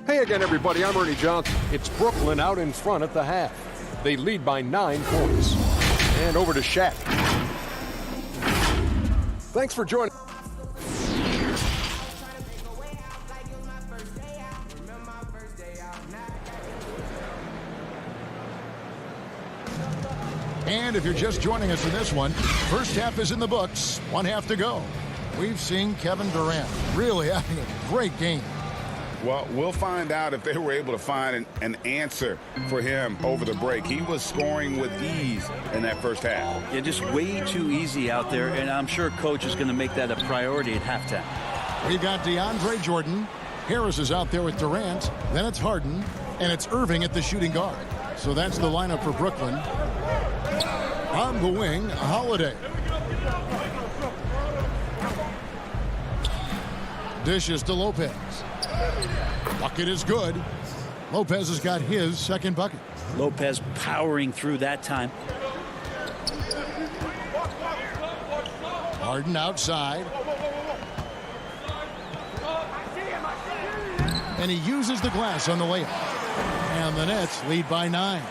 F: Hey again, everybody. I'm Ernie Johnson. It's Brooklyn out in front at the half. They lead by 9 points. And over to Shaq. Thanks for joining.
A: And if you're just joining us in this one, first half is in the books. 1 half to go. We've seen Kevin Durant really having a great game.
B: Well, we'll find out if they were able to find an answer for him over the break. He was scoring with ease in that first half.
G: Yeah, just way too easy out there, and I'm sure coach is going to make that a priority at halftime.
A: We've got DeAndre Jordan. Harris is out there with Durant. Then it's Harden, and it's Irving at the shooting guard. So that's the lineup for Brooklyn. On the wing, Holiday. Dishes to Lopez. Bucket is good. Lopez has got his second bucket.
G: Lopez powering through that time.
A: Harden outside. And he uses the glass on the layup. And the Nets lead by 9.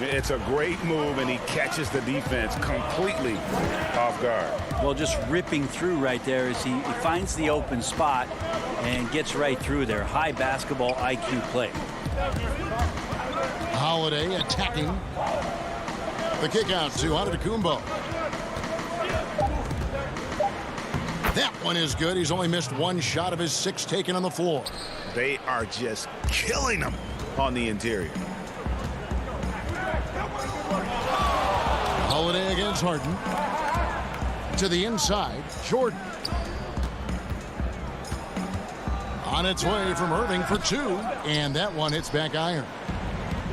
B: It's a great move, and he catches the defense completely off guard.
G: Well, just ripping through right there as he finds the open spot and gets right through there. High basketball IQ play.
A: Holiday attacking. The kick out to Antetokounmpo. That one is good. He's only missed 1 shot of his 6 taken on the floor.
B: They are just killing him on the interior.
A: Holiday against Harden. To the inside, Jordan. On its way from Irving for 2. And that one hits back iron.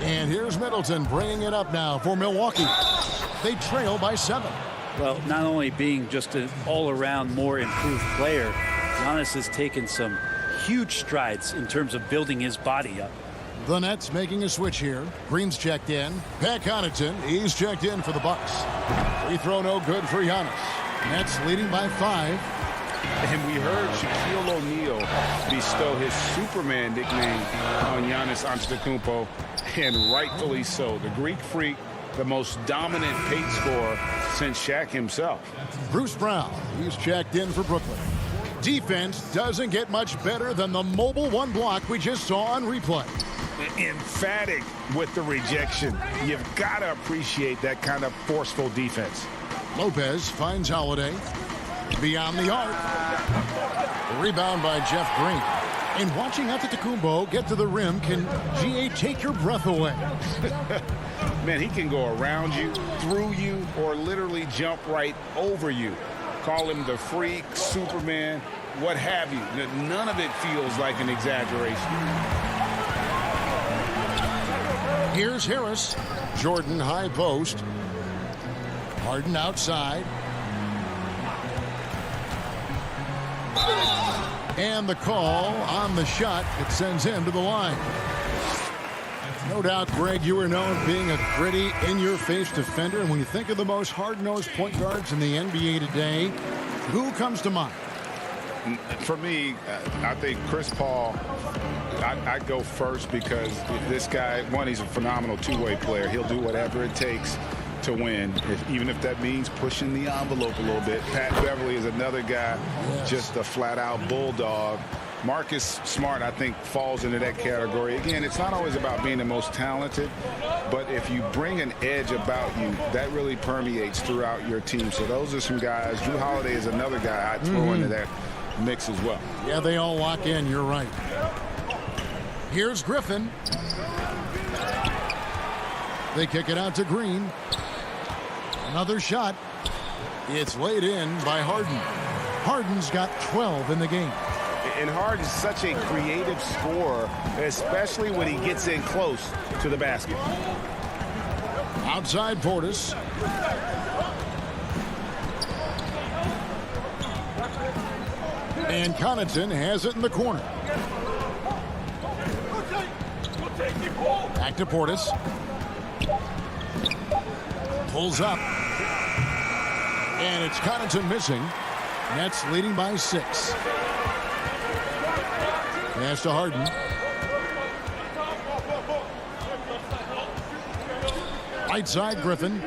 A: And here's Middleton bringing it up now for Milwaukee. They trail by 7.
G: Well, not only being just an all-around more improved player, Giannis has taken some huge strides in terms of building his body up.
A: The Nets making a switch here. Green's checked in. Pat Connaughton, he's checked in for the Bucks. Free throw no good for Giannis. Nets leading by 5.
C: And we heard Shaquille O'Neal bestow his Superman nickname on Giannis Antetokounmpo, and rightfully so. The Greek Freak, the most dominant paint scorer since Shaq himself.
A: Bruce Brown, he's checked in for Brooklyn. Defense doesn't get much better than the mobile 1 block we just saw on replay.
B: Emphatic with the rejection. You've got to appreciate that kind of forceful defense.
A: Lopez finds Holiday. Beyond the arc. Rebound by Jeff Green. And watching Antetokounmpo get to the rim can, GA, take your breath away.
C: Man, he can go around you, through you, or literally jump right over you. Call him the freak, Superman, what have you. None of it feels like an exaggeration.
A: Here's Harris. Jordan high post. Harden outside. And the call on the shot that sends him to the line. No doubt, Greg, you are known for being a gritty, in-your-face defender. And when you think of the most hard-nosed point guards in the NBA today, who comes to mind?
C: For me, I think Chris Paul, I'd go first because this guy, one, he's a phenomenal two-way player. He'll do whatever it takes to win, even if that means pushing the envelope a little bit. Pat Beverly is another guy, just a flat-out bulldog. Marcus Smart, I think, falls into that category. Again, it's not always about being the most talented, but if you bring an edge about you, that really permeates throughout your team. So those are some guys. Drew Holiday is another guy I'd throw into that mix as well.
A: Yeah, they all lock in. You're right. Here's Griffin. They kick it out to Green. Another shot. It's laid in by Harden. Harden's got 12 in the game.
C: And Harden's such a creative scorer, especially when he gets in close to the basket.
A: Outside Portis. And Connaughton has it in the corner. Back to Portis. Pulls up. And it's Connaughton missing. Nets leading by 6. Pass to Harden. Right side, Griffin.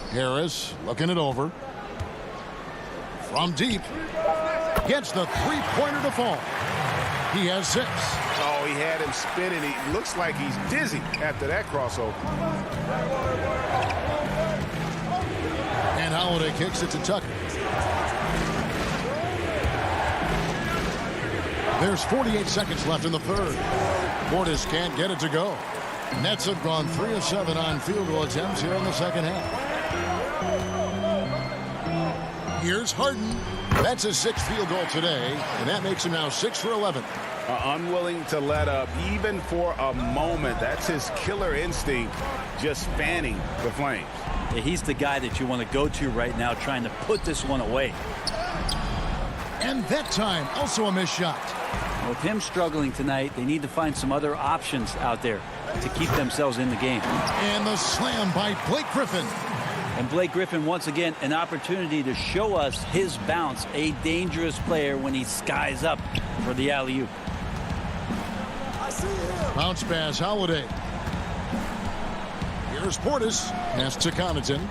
A: Harris looking it over. From deep. Gets the three-pointer to fall. He has 6.
C: Oh, he had him spinning. He looks like he's dizzy after that crossover.
A: And Holiday kicks it to Tucker. There's 48 seconds left in the third. Portis can't get it to go. Nets have gone 3 of 7 on field goal attempts here in the second half. Here's Harden. That's his 6th field goal today, and that makes him now 6 for 11.
C: Unwilling to let up even for a moment. That's his killer instinct, just fanning the flames.
G: Yeah, he's the guy that you want to go to right now, trying to put this one away.
A: And that time, also a missed shot.
G: With him struggling tonight, they need to find some other options out there to keep themselves in the game.
A: And the slam by Blake Griffin.
G: And Blake Griffin, once again, an opportunity to show us his bounce. A dangerous player when he skies up for the alley-oop.
A: Bounce pass, Holiday. Here's Portis. Pass to Connaughton.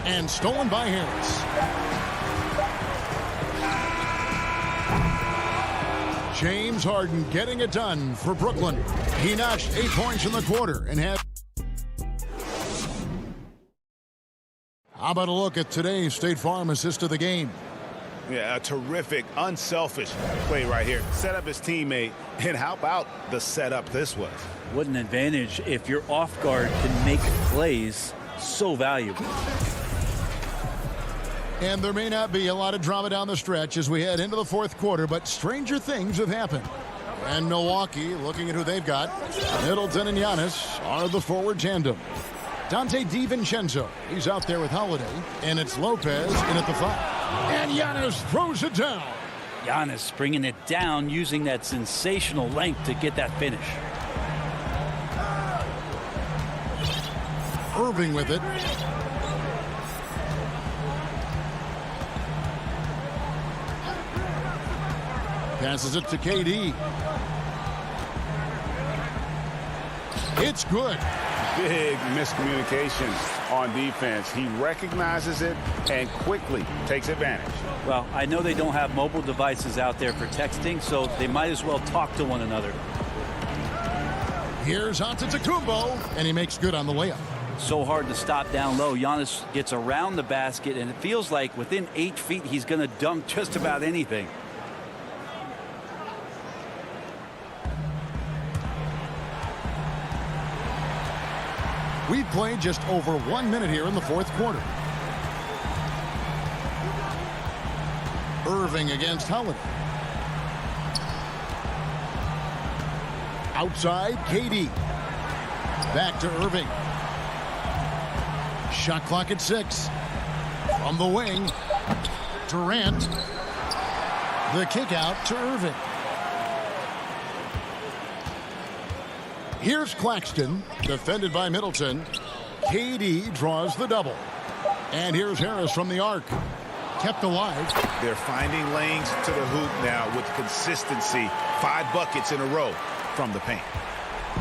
A: And stolen by Harris. James Harden getting it done for Brooklyn. He notched 8 points in the quarter and had... How about a look at today's State Farm assist of the game?
C: Yeah, a terrific, unselfish play right here. Set up his teammate, and how about the setup this was?
G: What an advantage if your off guard can make plays so valuable.
A: And there may not be a lot of drama down the stretch as we head into the fourth quarter, but stranger things have happened. And Milwaukee, looking at who they've got, Middleton and Giannis are the forward tandem. Dante DiVincenzo, he's out there with Holiday, and it's Lopez in at the 5. And Giannis throws it down.
G: Giannis bringing it down, using that sensational length to get that finish.
A: Irving with it. Passes it to KD. It's good.
C: Big miscommunication on defense. He recognizes it and quickly takes advantage.
G: Well, I know they don't have mobile devices out there for texting, so they might as well talk to one another.
A: Here's Antetokounmpo, and he makes good on the layup.
G: So hard to stop down low. Giannis gets around the basket, and it feels like within 8 feet he's going to dunk just about anything.
A: We've played just over 1 minute here in the fourth quarter. Irving against Holiday. Outside, KD. Back to Irving. Shot clock at 6. From the wing, Durant. The kick out to Irving. Here's Claxton, defended by Middleton. KD draws the double. And here's Harris from the arc. Kept alive.
C: They're finding lanes to the hoop now with consistency. 5 buckets in a row from the paint.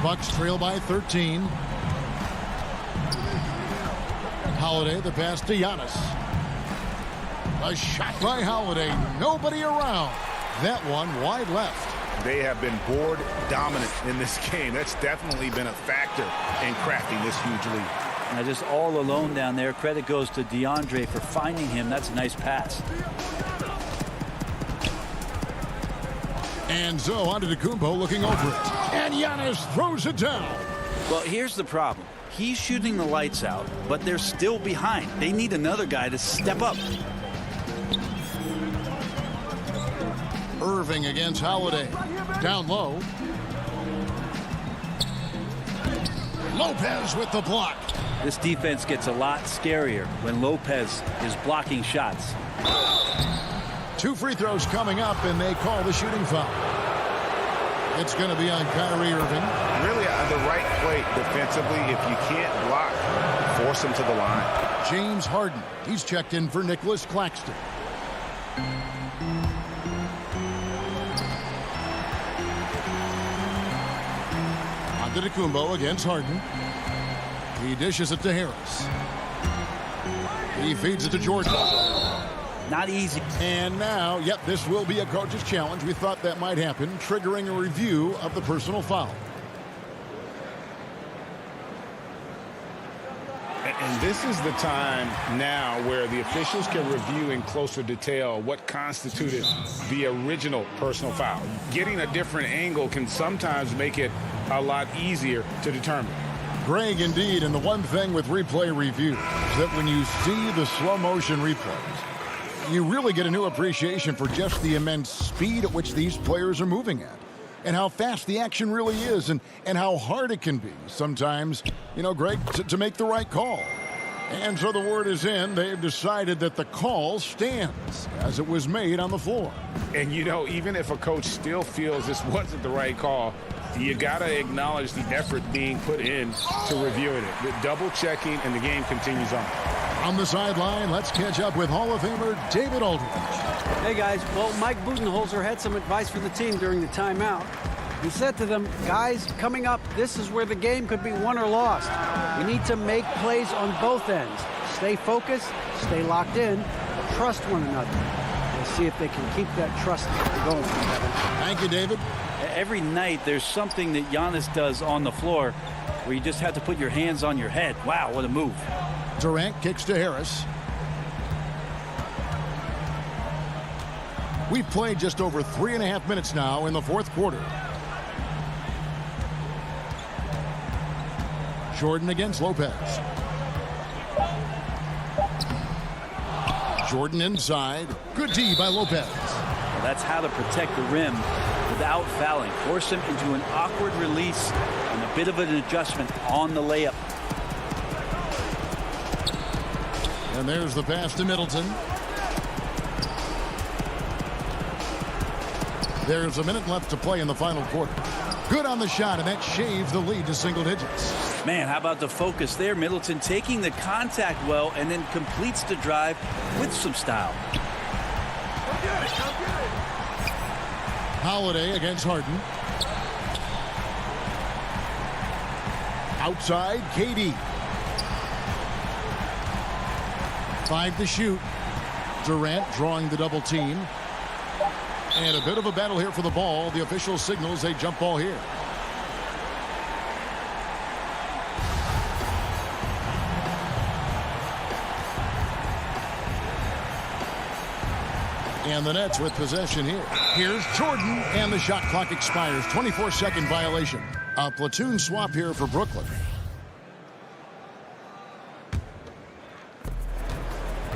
A: Bucks trail by 13. Holiday, the pass to Giannis. A shot by Holiday. Nobody around. That one wide left.
C: They have been board dominant in this game. That's definitely been a factor in crafting this huge lead.
G: Now just all alone down there. Credit goes to DeAndre for finding him. That's a nice pass.
A: And so Antetokounmpo looking over it. And Giannis throws it down.
G: Well, here's the problem. He's shooting the lights out, but they're still behind. They need another guy to step up.
A: Irving against Holiday. Down low. Lopez with the block.
G: This defense gets a lot scarier when Lopez is blocking shots.
A: 2 free throws coming up, and they call the shooting foul. It's going to be on Kyrie Irving.
C: Really the right play defensively. If you can't block, force him to the line.
A: James Harden. He's checked in for Nicholas Claxton. Antetokounmpo against Harden. He dishes it to Harris. He feeds it to Jordan.
G: Not easy.
A: And now, yep, this will be a coach's challenge. We thought that might happen, triggering a review of the personal foul.
C: And this is the time now where the officials can review in closer detail what constituted the original personal foul. Getting a different angle can sometimes make it a lot easier to determine.
A: Greg, indeed, and the one thing with replay review is that when you see the slow motion replays, you really get a new appreciation for just the immense speed at which these players are moving at, and how fast the action really is, and how hard it can be sometimes, you know, Greg, to make the right call. And so the word is in. They've decided that the call stands as it was made on the floor.
C: And, you know, even if a coach still feels this wasn't the right call, you got to acknowledge the effort being put in to reviewing it. The double checking, and the game continues on.
A: On the sideline, let's catch up with Hall of Famer David Aldridge.
H: Hey, guys. Well, Mike Budenholzer had some advice for the team during the timeout. He said to them, guys, coming up, this is where the game could be won or lost. We need to make plays on both ends. Stay focused, stay locked in, trust one another. We'll see if they can keep that trust going.
A: Thank you, David.
G: Every night there's something that Giannis does on the floor where you just have to put your hands on your head. Wow, what a move.
A: Durant kicks to Harris. We've played just over 3.5 minutes now in the fourth quarter. Jordan against Lopez. Jordan inside. Good D by Lopez.
G: Well, that's how to protect the rim without fouling. Force him into an awkward release and a bit of an adjustment on the layup.
A: And there's the pass to Middleton. There's a minute left to play in the final quarter. Good on the shot, and that shaves the lead to single digits.
G: Man, how about the focus there? Middleton taking the contact well and then completes the drive with some style.
A: Holiday against Harden. Outside, KD. 5 to shoot. Durant drawing the double team. And a bit of a battle here for the ball. The official signals a jump ball here. And the Nets with possession here. Here's Jordan, and the shot clock expires. 24-second violation. A platoon swap here for Brooklyn.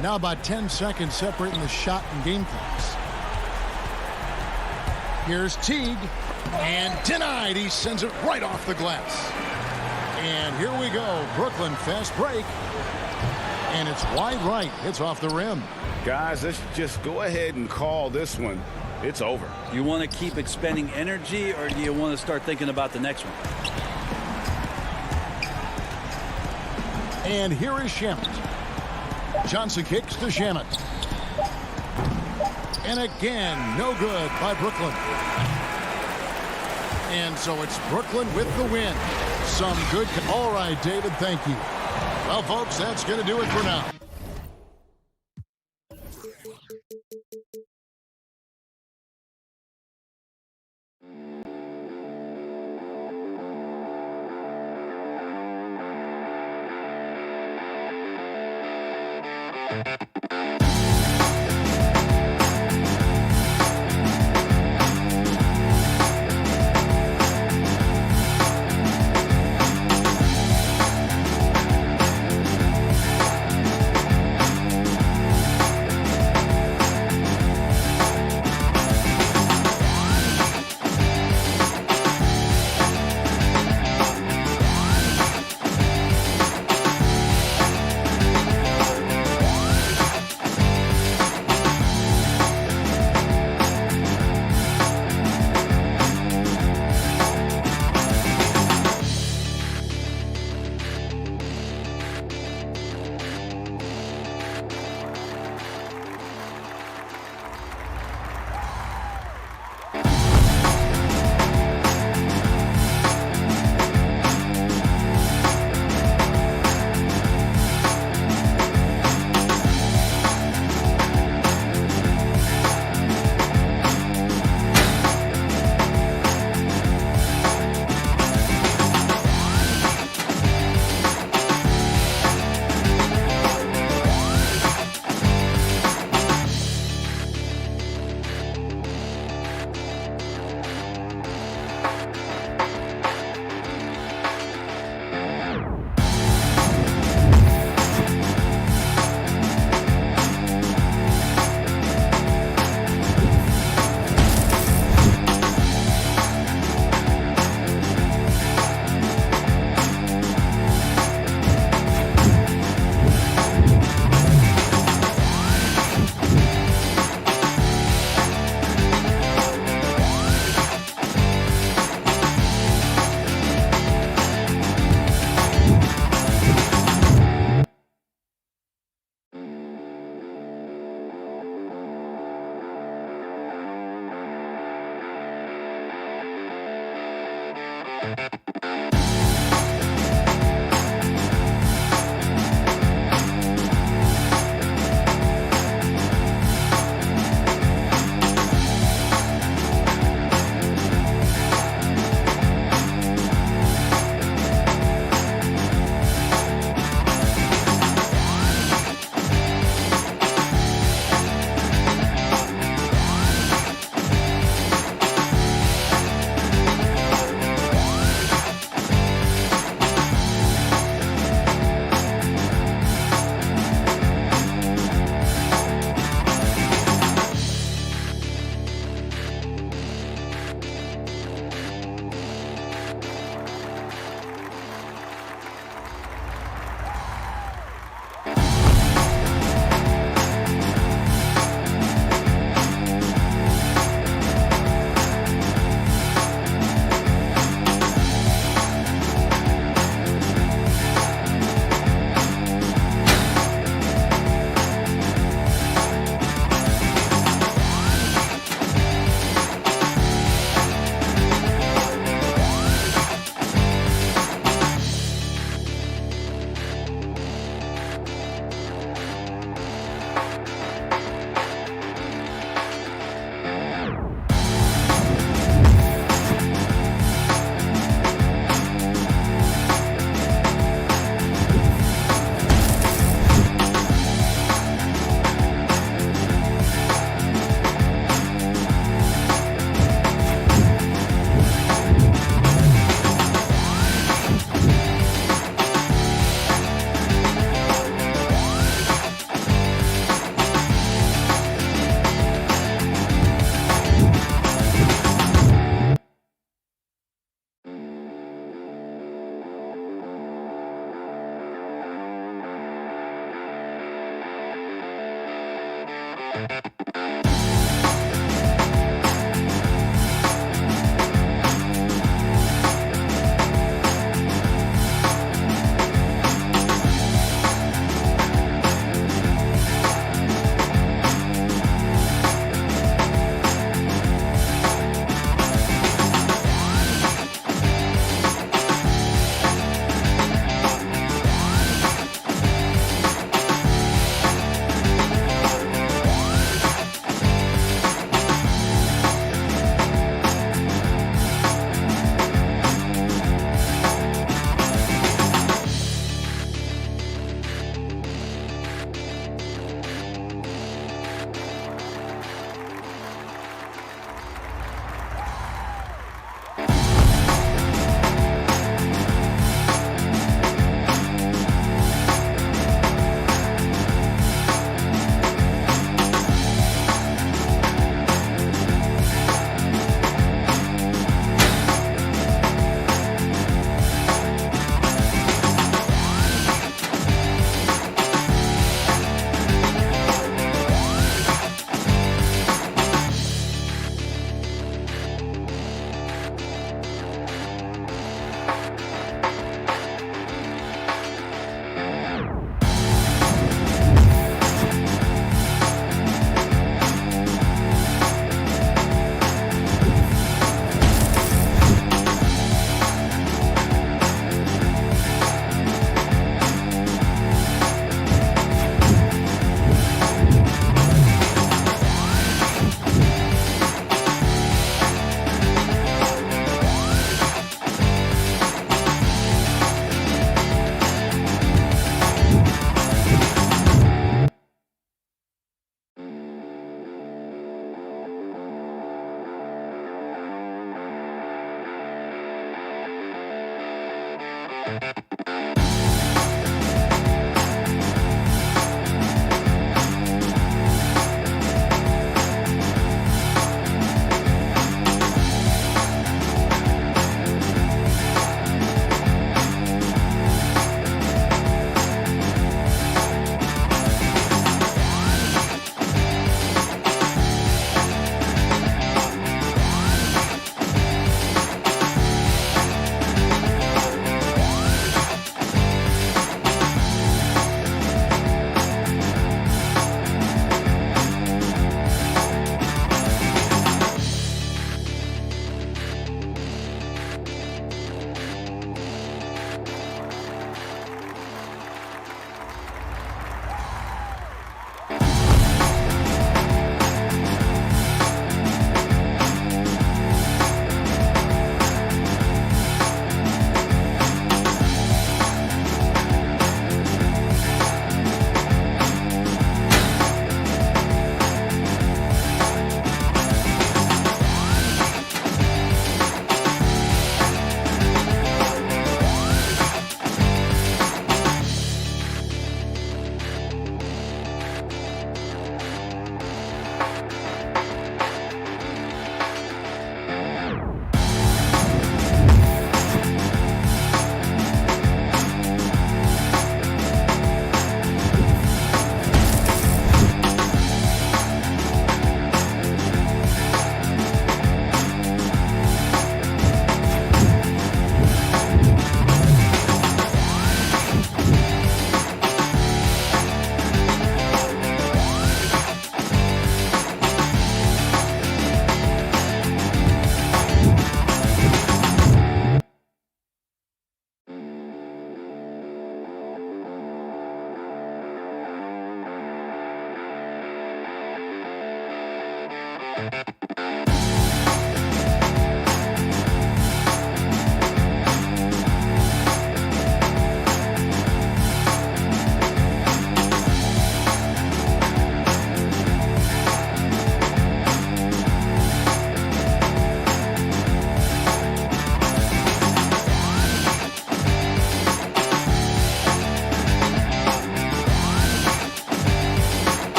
A: Now about 10 seconds separating the shot and game clocks. Here's Teague, and denied. He sends it right off the glass. And here we go. Brooklyn fast break. And it's wide right. It's off the rim.
C: Guys, let's just go ahead and call this one. It's over.
G: Do you want to keep expending energy, or do you want to start thinking about the next one?
A: And here is Shamet. Johnson kicks to Shamet. And again, no good by Brooklyn. And so it's Brooklyn with the win. Some good. All right, David, thank you. Well, folks, that's going to do it for now.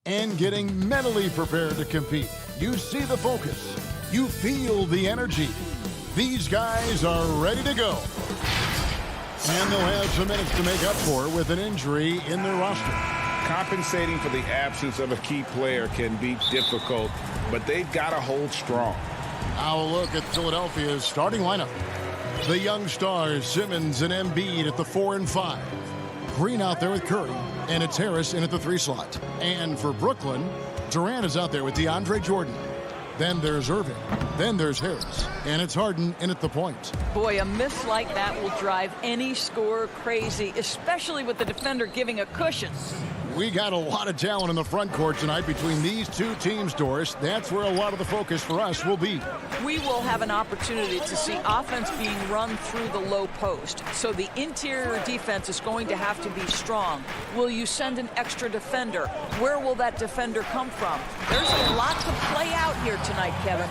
A: and getting mentally prepared to compete. You see the focus. You feel the energy. These guys are ready to go. And they'll have some minutes to make up for with an injury in their roster.
C: Compensating for the absence of a key player can be difficult, but they've got to hold strong.
A: Now a look at Philadelphia's starting lineup. The young stars, Simmons and Embiid at the 4 and 5. Green out there with Curry, and it's Harris in at the 3 slot. And for Brooklyn, Durant is out there with DeAndre Jordan. Then there's Irving. Then there's Harris. And it's Harden in at the point.
I: Boy, a miss like that will drive any scorer crazy, especially with the defender giving a cushion.
A: We got a lot of talent in the front court tonight between these two teams, Doris. That's where a lot of the focus for us will be.
I: We will have an opportunity to see offense being run through the low post. So the interior defense is going to have to be strong. Will you send an extra defender? Where will that defender come from? There's a lot to play out here tonight, Kevin.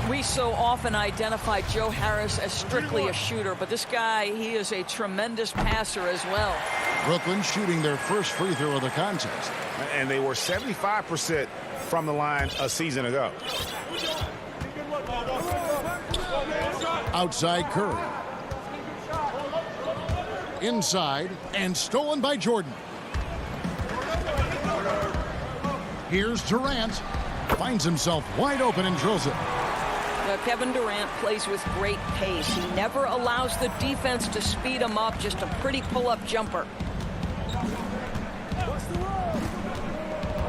I: We so often identify Joe Harris as strictly a shooter, but this guy, he is a tremendous passer as well.
A: Brooklyn shooting their first free throw of the contest.
C: And they were 75% from the line a season ago.
A: Outside Curry. Inside and stolen by Jordan. Here's Durant. Finds himself wide open and drills it.
I: Kevin Durant plays with great pace. He never allows the defense to speed him up. Just a pretty pull-up jumper.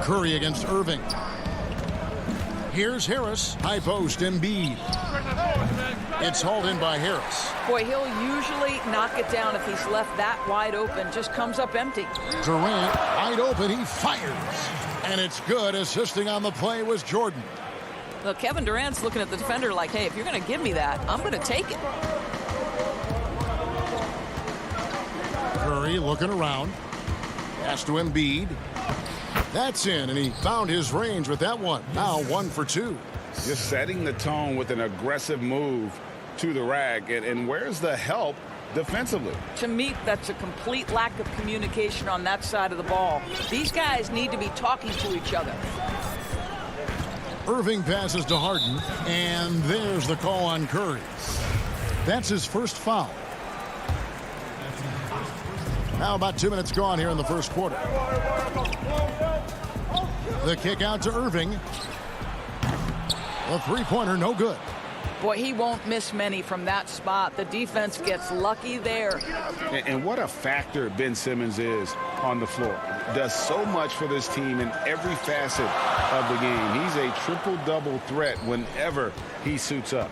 A: Curry against Irving. Here's Harris. High post, Embiid. It's hauled in by Harris.
I: Boy, he'll usually knock it down if he's left that wide open. Just comes up empty.
A: Durant, wide open, he fires. And it's good. Assisting on the play was Jordan.
I: Well, Kevin Durant's looking at the defender like, hey, if you're going to give me that, I'm going to take it.
A: Curry looking around. Pass to Embiid. That's in, and he found his range with that one. Now 1 for 2.
C: Just setting the tone with an aggressive move to the rack. And where's the help defensively?
I: To me, that's a complete lack of communication on that side of the ball. These guys need to be talking to each other.
A: Irving passes to Harden, and there's the call on Curry. That's his first foul. Now about 2 minutes gone here in the first quarter. The kick out to Irving. The three-pointer, no good.
I: Boy, he won't miss many from that spot. The defense gets lucky there.
C: And what a factor Ben Simmons is on the floor. Does so much for this team in every facet of the game. He's a triple-double threat whenever he suits up.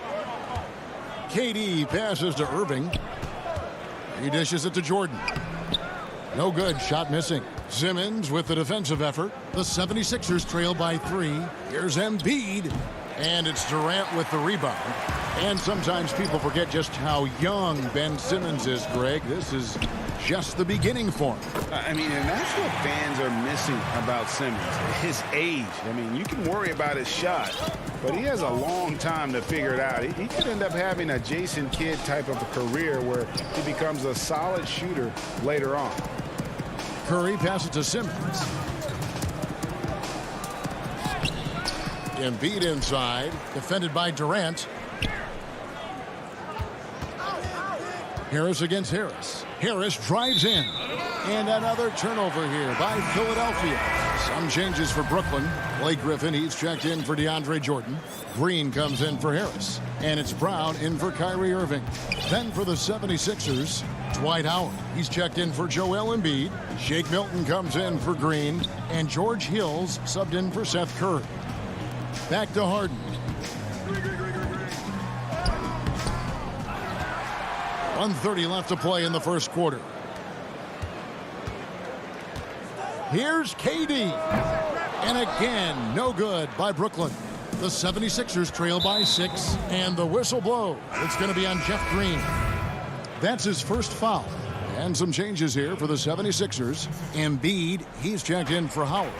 A: KD passes to Irving. He dishes it to Jordan. No good. Shot missing. Simmons with the defensive effort. The 76ers trail by 3. Here's Embiid. And it's Durant with the rebound. And sometimes people forget just how young Ben Simmons is, Greg. This is just the beginning for him.
C: I mean, and that's what fans are missing about Simmons. His age. I mean, you can worry about his shot, but he has a long time to figure it out. He could end up having a Jason Kidd type of a career where he becomes a solid shooter later on.
A: Curry passes to Simmons. Embiid inside, defended by Durant. Harris against Harris. Harris drives in. And another turnover here by Philadelphia. Some changes for Brooklyn. Blake Griffin, he's checked in for DeAndre Jordan. Green comes in for Harris. And it's Brown in for Kyrie Irving. Then for the 76ers, Dwight Howard. He's checked in for Joel Embiid. Shake Milton comes in for Green. And George Hill's subbed in for Seth Curry. Back to Harden. .130 left to play in the first quarter. Here's KD. And again, no good by Brooklyn. The 76ers trail by 6, and the whistle blows. It's going to be on Jeff Green. That's his first foul. And some changes here for the 76ers. Embiid, he's checked in for Howard.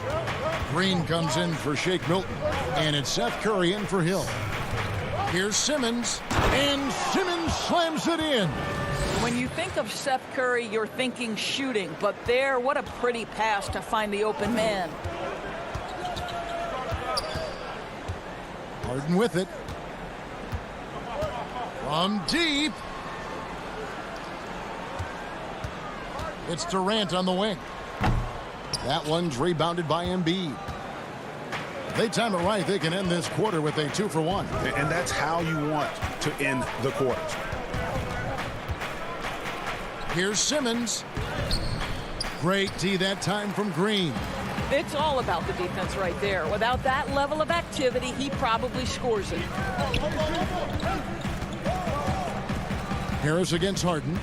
A: Green comes in for Shake Milton. And it's Seth Curry in for Hill. Here's Simmons. And Simmons slams it in.
I: When you think of Seth Curry, you're thinking shooting. But there, what a pretty pass to find the open man.
A: Harden with it. From deep. It's Durant on the wing. That one's rebounded by Embiid. They time it right. They can end this quarter with a 2-for-1.
C: And that's how you want to end the quarters.
A: Here's Simmons. Great D that time from Green.
I: It's all about the defense right there. Without that level of activity, he probably scores it.
A: Harris against Harden.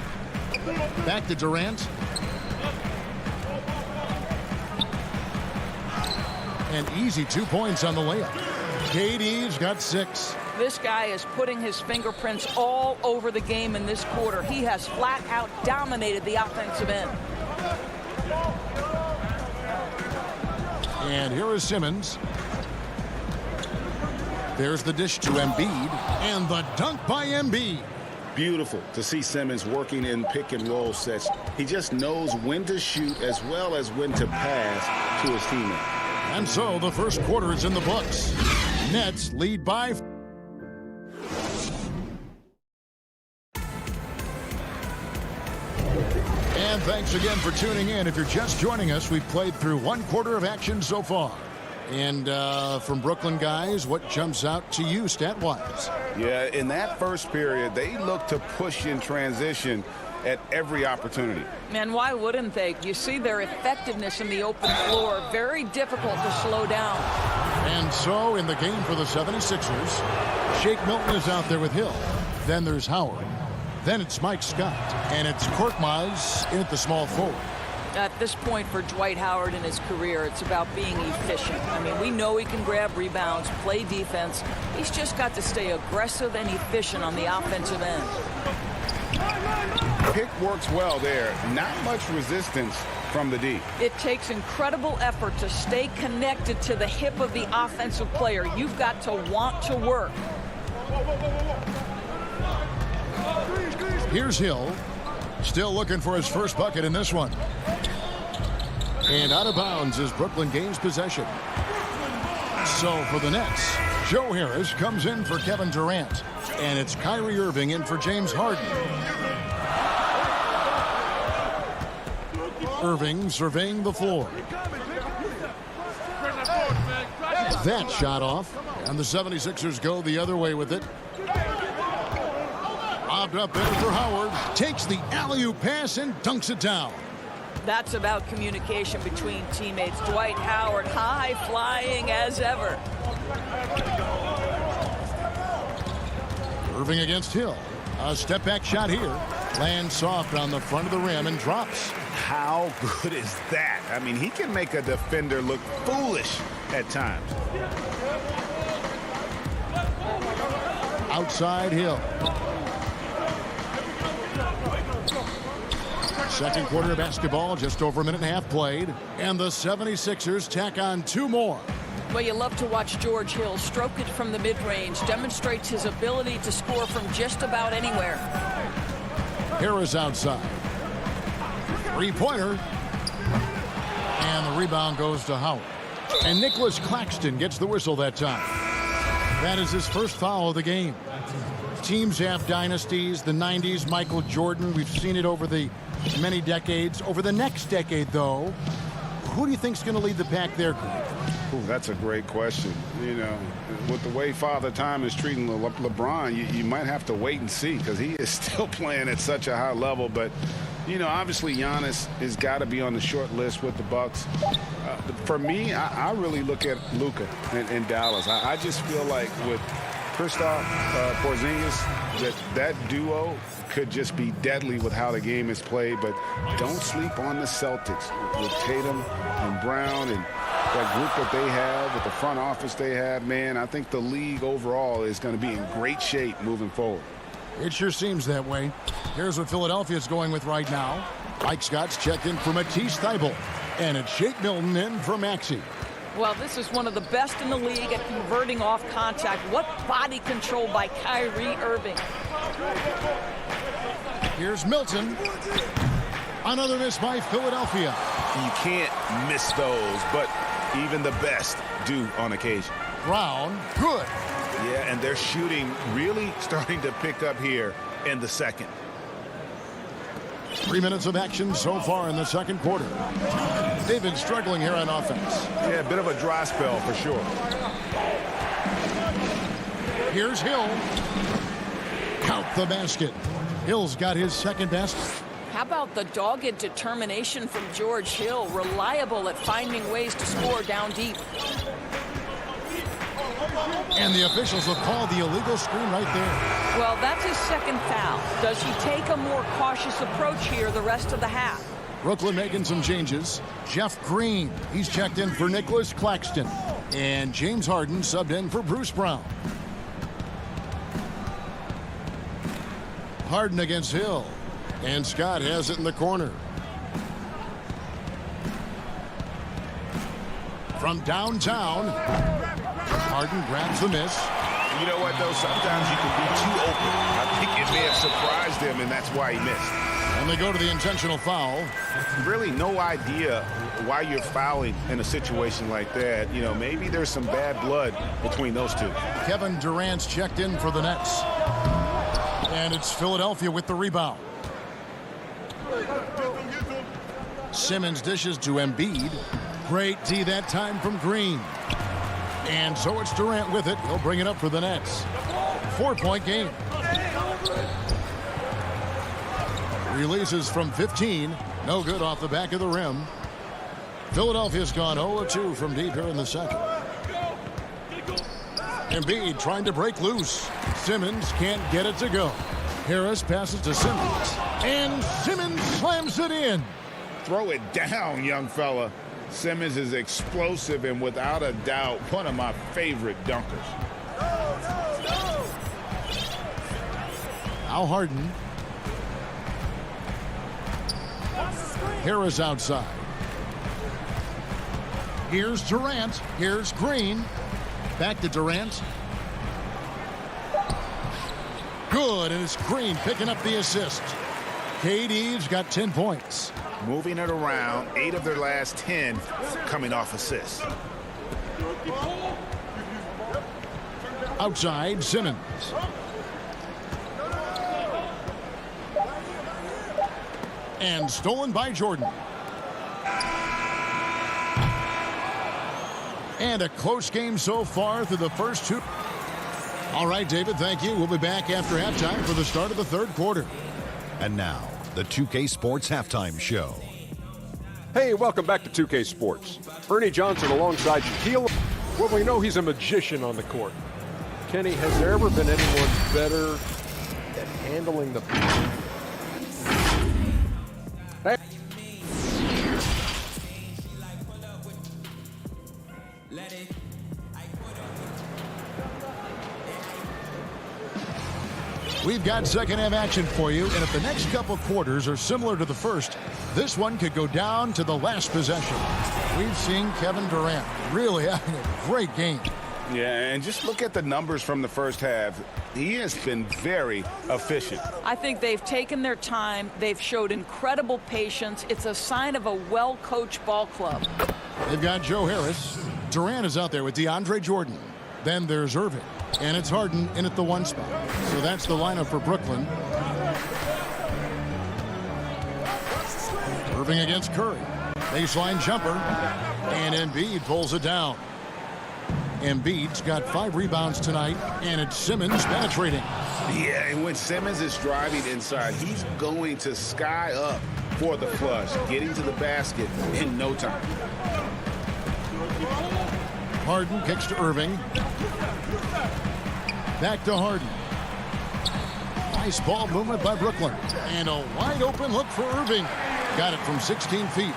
A: Back to Durant. An easy 2 points on the layup. KD's got 6.
I: This guy is putting his fingerprints all over the game in this quarter. He has flat out dominated the offensive end.
A: And here is Simmons. There's the dish to Embiid. And the dunk by Embiid.
C: Beautiful to see Simmons working in pick and roll sets. He just knows when to shoot as well as when to pass to his teammate.
A: And so the first quarter is in the books. Nets lead by. And thanks again for tuning in. If you're just joining us, we've played through 1 quarter of action so far. And from Brooklyn guys, what jumps out to you stat-wise?
C: Yeah, in that first period, they looked to push in transition at every opportunity.
I: And why wouldn't they? You see their effectiveness in the open floor. Very difficult to slow down.
A: And so in the game for the 76ers, Shake Milton is out there with Hill. Then there's Howard. Then it's Mike Scott. And it's Korkmaz in at the small forward.
I: At this point for Dwight Howard in his career, it's about being efficient. I mean, we know he can grab rebounds, play defense. He's just got to stay aggressive and efficient on the offensive end.
C: Pick works well there. Not much resistance from the D.
I: It takes incredible effort to stay connected to the hip of the offensive player. You've got to want to work.
A: Here's Hill. Still looking for his first bucket in this one. And out of bounds is Brooklyn gains possession. So for the Nets, Joe Harris comes in for Kevin Durant. And it's Kyrie Irving in for James Harden. Irving surveying the floor. That shot off. And the 76ers go the other way with it. Lobbed up there for Howard. Takes the alley-oop pass and dunks it down.
I: That's about communication between teammates. Dwight Howard, high flying as ever.
A: Irving against Hill. A step-back shot here. Lands soft on the front of the rim and drops.
C: How good is that? I mean, he can make a defender look foolish at times.
A: Outside Hill. Second quarter of basketball, just over a minute and a half played. And the 76ers tack on 2 more.
I: Well, you love to watch George Hill stroke it from the mid-range. Demonstrates his ability to score from just about anywhere.
A: Harris outside. 3-pointer. And the rebound goes to Howard. And Nicholas Claxton gets the whistle that time. That is his first foul of the game. Teams have dynasties. The 90s, Michael Jordan. We've seen it over the many decades. Over the next decade, though, who do you think is going to lead the pack there, Greg?
C: Ooh, that's a great question. You know, with the way Father Time is treating LeBron, you might have to wait and see because he is still playing at such a high level. But, you know, obviously Giannis has got to be on the short list with the Bucks. For me, I really look at Luka in Dallas. I just feel like with Kristaps Porzingis, that duo could just be deadly with how the game is played. But don't sleep on the Celtics with Tatum and Brown and that group that they have, with the front office they have. Man, I think the league overall is going to be in great shape moving forward.
A: It sure seems that way. Here's what Philadelphia is going with right now. Mike Scott's checked in for Matisse Thybulle. And it's Shake Milton in for Maxey.
I: Well, this is one of the best in the league at converting off contact. What body control by Kyrie Irving.
A: Here's Milton. Another miss by Philadelphia.
C: You can't miss those, but even the best do on occasion.
A: Brown, good.
C: Yeah, and they're shooting really starting to pick up here in the second.
A: 3 minutes of action so far in the second quarter. They've been struggling here on offense.
C: Yeah, a bit of a dry spell for sure.
A: Here's Hill. Count the basket. Hill's got his second basket.
I: How about the dogged determination from George Hill, reliable at finding ways to score down deep.
A: And the officials have called the illegal screen right there.
I: Well, that's his second foul. Does he take a more cautious approach here the rest of the half?
A: Brooklyn making some changes. Jeff Green, he's checked in for Nicholas Claxton. And James Harden subbed in for Bruce Brown. Harden against Hill. And Scott has it in the corner. From downtown, Harden grabs the miss.
C: You know what, though? Sometimes you can be too open. I think it may have surprised him, and that's why he missed.
A: And they go to the intentional foul.
C: Really no idea why you're fouling in a situation like that. You know, maybe there's some bad blood between those two.
A: Kevin Durant's checked in for the Nets. And it's Philadelphia with the rebound. Simmons dishes to Embiid. Great D that time from Green. And so it's Durant with it. He'll bring it up for the Nets. 4-point game. Releases from 15. No good off the back of the rim. Philadelphia's gone 0-2 from deep here in the second. Embiid trying to break loose. Simmons can't get it to go. Harris passes to Simmons. And Simmons slams it in.
C: Throw it down, young fella. Simmons is explosive and without a doubt one of my favorite dunkers.
A: Al Harden. Harris outside. Here's Durant. Here's Green. Back to Durant. Good, and it's Green picking up the assist. KD's got 10 points.
C: Moving it around, 8 of their last 10 coming off assists.
A: Outside, Simmons. And stolen by Jordan. And a close game so far through the first two. All right, David, thank you. We'll be back after halftime for the start of the third quarter.
E: And now, the 2K Sports Halftime Show.
F: Hey, welcome back to 2K Sports. Ernie Johnson alongside Shaquille. Well, we know he's a magician on the court. Kenny, has there ever been anyone better at handling the... Hey.
A: We've got second half action for you, and if the next couple quarters are similar to the first, this one could go down to the last possession. We've seen Kevin Durant really having a great game.
C: Yeah, and just look at the numbers from the first half. He has been very efficient.
I: I think they've taken their time. They've showed incredible patience. It's a sign of a well-coached ball club.
A: They've got Joe Harris. Durant is out there with DeAndre Jordan. Then there's Irving. And it's Harden in at the 1 spot. So that's the lineup for Brooklyn. Irving against Curry. Baseline jumper. And Embiid pulls it down. Embiid's got 5 rebounds tonight. And it's Simmons penetrating.
C: Yeah, and when Simmons is driving inside, he's going to sky up for the flush, getting to the basket in no time.
A: Harden kicks to Irving. Back to Harden. Nice ball movement by Brooklyn. And a wide open look for Irving. Got it from 16 feet.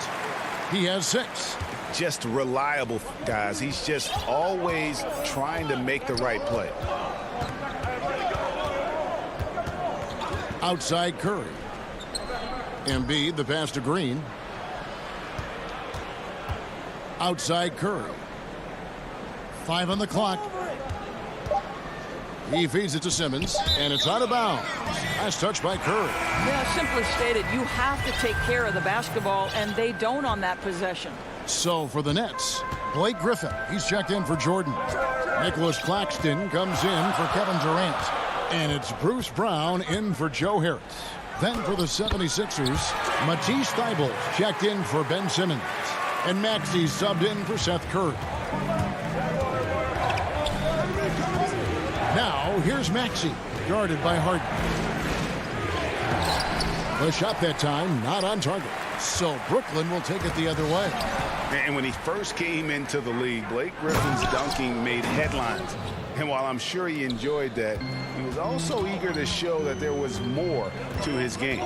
A: He has 6.
C: Just reliable, guys. He's just always trying to make the right play.
A: Outside Curry. Embiid, the pass to Green. Outside Curry. 5 on the clock. He feeds it to Simmons, and it's out of bounds. Nice touch by Curry.
I: Yeah, simply stated, you have to take care of the basketball, and they don't on that possession.
A: So for the Nets, Blake Griffin, he's checked in for Jordan. Nicholas Claxton comes in for Kevin Durant. And it's Bruce Brown in for Joe Harris. Then for the 76ers, Matisse Thybulle checked in for Ben Simmons. And Maxey subbed in for Seth Curry. Now, here's Maxey, guarded by Harden. The shot that time, not on target. So Brooklyn will take it the other way.
C: And when he first came into the league, Blake Griffin's dunking made headlines. And while I'm sure he enjoyed that, he was also eager to show that there was more to his game.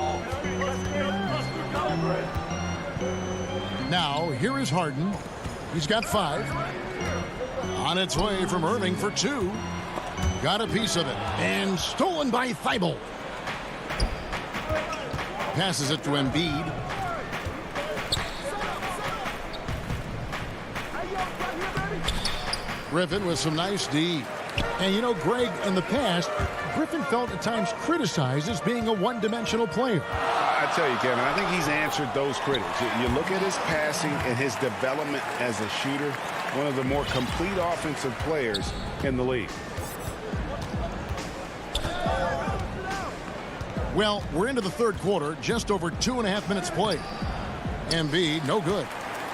A: Now, here is Harden. He's got 5. On its way from Irving for 2. Got a piece of it. And stolen by Thibault. Passes it to Embiid. Griffin with some nice D. And you know, Greg, in the past, Griffin felt at times criticized as being a one-dimensional player.
C: I tell you, Kevin, I think he's answered those critics. You look at his passing and his development as a shooter, one of the more complete offensive players in the league.
A: Well, we're into the third quarter, just over 2.5 minutes played. Embiid, no good.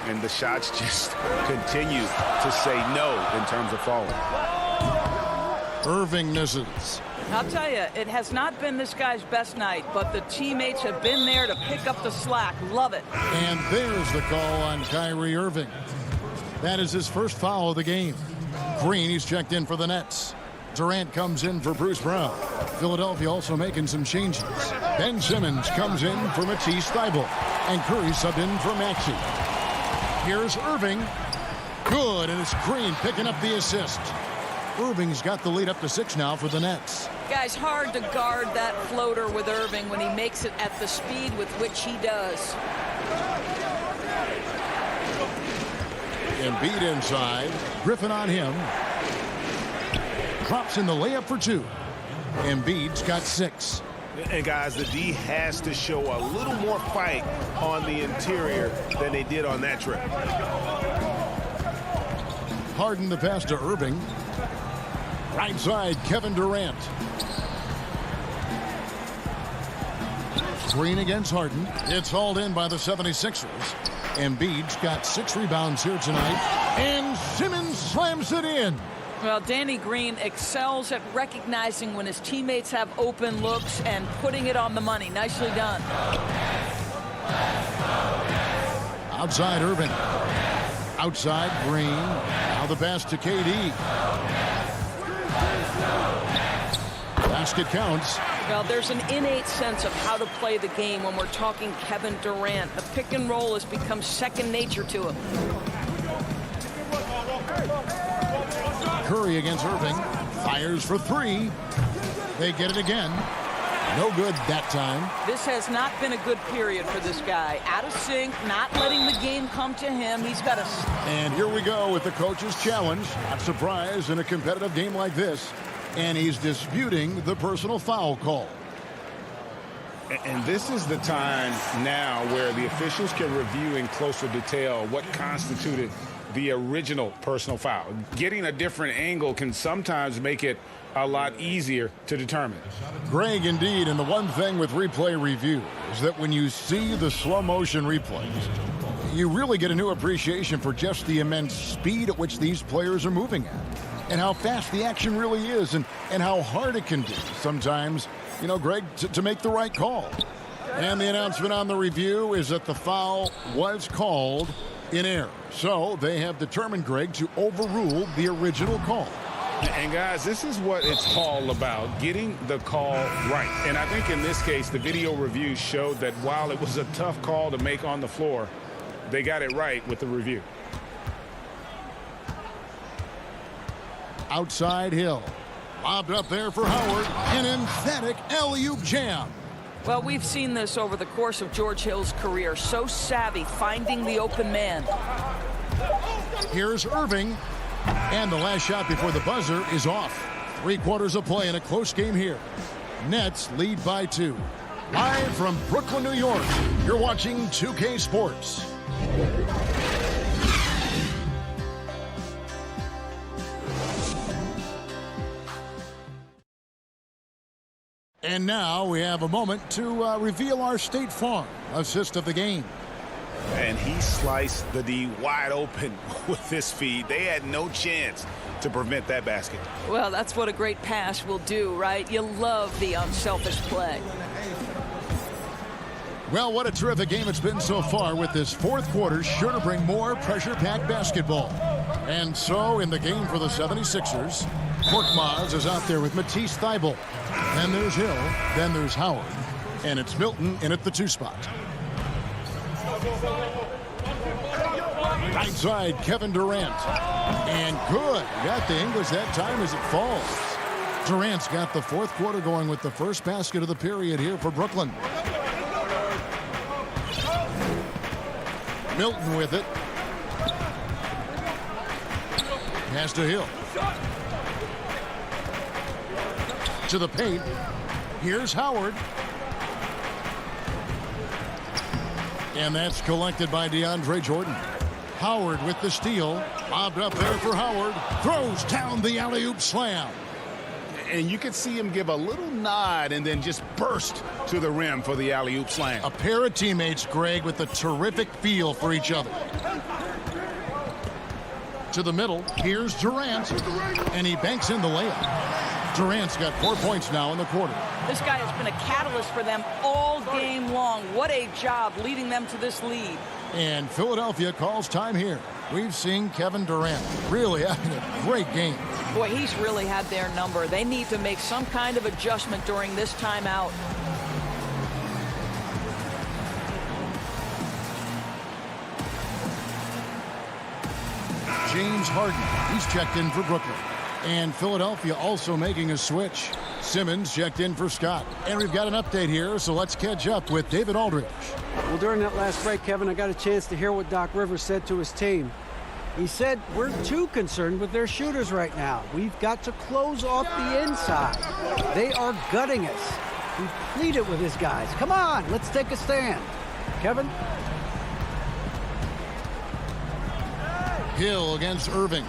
C: And the shots just continue to say no in terms of falling.
A: Irving misses.
I: I'll tell you, it has not been this guy's best night, but the teammates have been there to pick up the slack. Love it.
A: And there's the call on Kyrie Irving. That is his first foul of the game. Green, he's checked in for the Nets. Durant comes in for Bruce Brown. Philadelphia also making some changes. Ben Simmons comes in for Matisse Thybulle. And Curry subbed in for Maxey. Here's Irving. Good, and it's Green picking up the assist. Irving's got the lead up to 6 now for the Nets.
I: Guys, hard to guard that floater with Irving when he makes it at the speed with which he does.
A: Embiid inside. Griffin on him. Drops in the layup for 2. Embiid's got 6.
C: And guys, the D has to show a little more fight on the interior than they did on that trip.
A: Harden the pass to Irving. Right side, Kevin Durant. Green against Harden. It's hauled in by the 76ers. Embiid's got 6 rebounds here tonight. And Simmons slams it in.
I: Well, Danny Green excels at recognizing when his teammates have open looks and putting it on the money. Nicely done.
A: Outside Irving. Outside Green. Now the pass to KD. Basket counts.
I: Well, there's an innate sense of how to play the game when we're talking Kevin Durant. The pick and roll has become second nature to him.
A: Curry against Irving. Fires for 3. They get it again. No good that time.
I: This has not been a good period for this guy. Out of sync, not letting the game come to him. He's got a...
A: And here we go with the coach's challenge. Not surprised in a competitive game like this. And he's disputing the personal foul call.
C: And this is the time now where the officials can review in closer detail what constituted the original personal foul. Getting a different angle can sometimes make it a lot easier to determine.
A: Greg, indeed, and the one thing with replay review is that when you see the slow motion replays, you really get a new appreciation for just the immense speed at which these players are moving at, and how fast the action really is, and how hard it can be sometimes, you know, Greg, to make the right call. And the announcement on the review is that the foul was called in error. So they have determined, Greg, to overrule the original call.
C: And guys, this is what it's all about, getting the call right. And I think in this case, the video review showed that while it was a tough call to make on the floor, they got it right with the review.
A: Outside Hill. Lobbed up there for Howard. An emphatic alley-oop jam.
I: Well, we've seen this over the course of George Hill's career. So savvy, finding the open man.
A: Here's Irving. And the last shot before the buzzer is off. 3 quarters of play in a close game here. Nets lead by 2. Live from Brooklyn, New York, you're watching 2K Sports. And now we have a moment to reveal our State Farm assist of the game.
C: And he sliced the D wide open with this feed. They had no chance to prevent that basket.
I: Well, that's what a great pass will do, right? You love the unselfish play.
A: Well, what a terrific game it's been so far, with this fourth quarter sure to bring more pressure-packed basketball. And so in the game for the 76ers, Korkmaz is out there with Matisse Thybulle. Then there's Hill, then there's Howard, and it's Milton in at the 2 spot. Right side, Kevin Durant. And good. Got the English that time as it falls. Durant's got the fourth quarter going with the first basket of the period here for Brooklyn. Milton with it. Pass to Hill. To the paint. Here's Howard. And that's collected by DeAndre Jordan. Howard with the steal. Lobbed up there for Howard. Throws down the alley-oop slam.
C: And you could see him give a little nod and then just burst to the rim for the alley-oop slam.
A: A pair of teammates, Greg, with a terrific feel for each other. To the middle. Here's Durant. And he banks in the layup. Durant's got 4 points now in the quarter.
I: This guy has been a catalyst for them all game long. What a job leading them to this lead.
A: And Philadelphia calls time here. We've seen Kevin Durant really having a great game.
I: Boy, he's really had their number. They need to make some kind of adjustment during this timeout.
A: James Harden, he's checked in for Brooklyn. And Philadelphia also making a switch. Simmons checked in for Scott. And we've got an update here, so let's catch up with David Aldridge.
H: Well, during that last break, Kevin, I got a chance to hear what Doc Rivers said to his team. He said, we're too concerned with their shooters right now. We've got to close off the inside. They are gutting us. He pleaded with his guys. Come on, let's take a stand. Kevin?
A: Hill against Irving.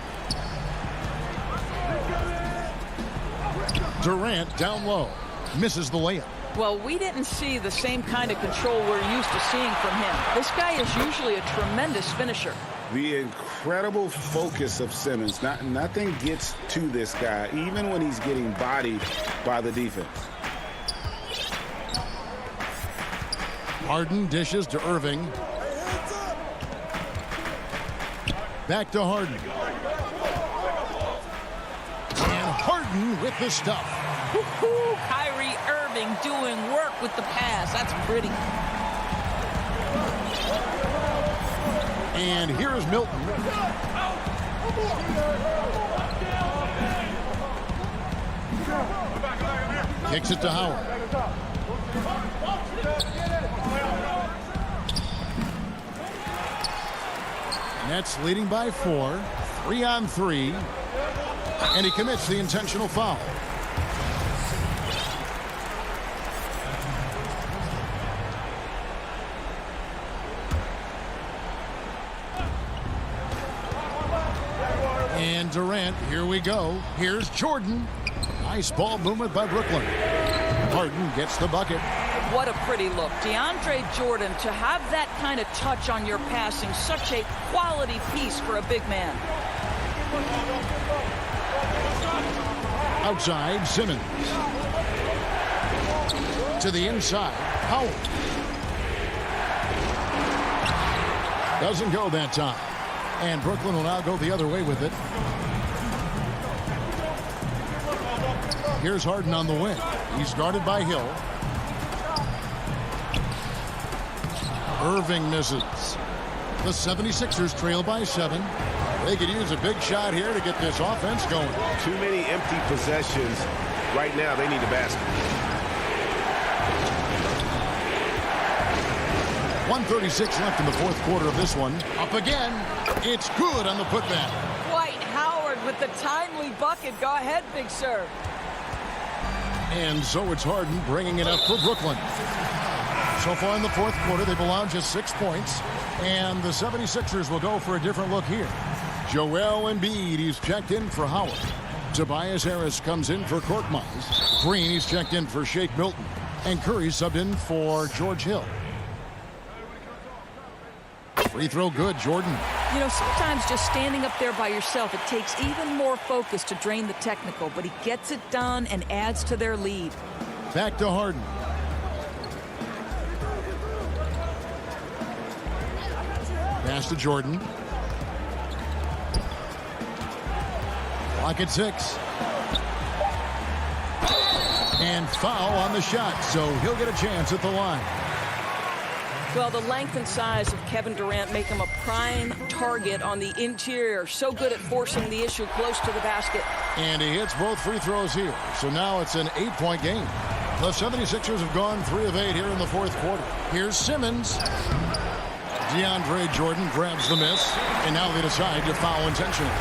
A: Durant down low. Misses the layup.
I: Well, we didn't see the same kind of control we're used to seeing from him. This guy is usually a tremendous finisher.
C: The incredible focus of Simmons. Nothing gets to this guy, even when he's getting bodied by the defense.
A: Harden dishes to Irving. Back to Harden. And Harden with the stuff.
I: Woo-hoo! Kyrie Irving doing work with the pass. That's pretty.
A: And here's Milton. Kicks it to Howard. Nets leading by 4. 3-on-3. And he commits the intentional foul. And Durant, here we go. Here's Jordan. Nice ball movement by Brooklyn. Harden gets the bucket.
I: What a pretty look. DeAndre Jordan, to have that kind of touch on your passing, such a quality piece for a big man.
A: Outside, Simmons. To the inside, Howard. Doesn't go that time. And Brooklyn will now go the other way with it. Here's Harden on the wing. He's guarded by Hill. Irving misses. The 76ers trail by 7. They could use a big shot here to get this offense going.
C: Too many empty possessions. Right now, they need a basket.
A: 1:36 left in the fourth quarter of this one. Up again. It's good on the putback.
I: Dwight Howard with the timely bucket. Go ahead, big serve.
A: And so it's Harden bringing it up for Brooklyn. So far in the fourth quarter, they've allowed just 6 points. And the 76ers will go for a different look here. Joel Embiid, he's checked in for Howard. Tobias Harris comes in for Korkmaz. Green, he's checked in for Shake Milton. And Curry subbed in for George Hill. Free throw good, Jordan.
I: You know, sometimes just standing up there by yourself, it takes even more focus to drain the technical, but he gets it done and adds to their lead.
A: Back to Harden. Pass to Jordan. Clock at 6. And foul on the shot, so he'll get a chance at the line.
I: Well, the length and size of Kevin Durant make him a prime target on the interior. So good at forcing the issue close to the basket.
A: And he hits both free throws here. So now it's an 8-point game. The 76ers have gone 3 of 8 here in the fourth quarter. Here's Simmons. DeAndre Jordan grabs the miss. And now they decide to foul intentionally.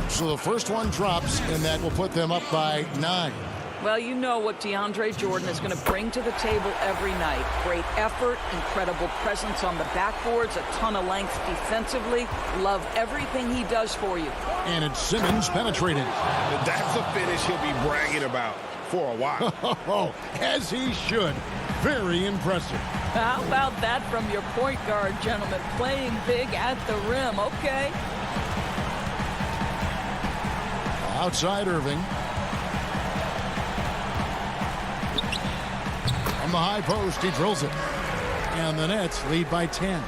A: So the first one drops, and that will put them up by 9.
I: Well, you know what DeAndre Jordan is going to bring to the table every night. Great effort, incredible presence on the backboards, a ton of length defensively. Love everything he does for you.
A: And it's Simmons penetrating.
C: That's a finish he'll be bragging about for a while.
A: As he should. Very impressive.
I: How about that from your point guard, gentlemen? Playing big at the rim. Okay.
A: Outside Irving. On the high post, he drills it. And the Nets lead by 10.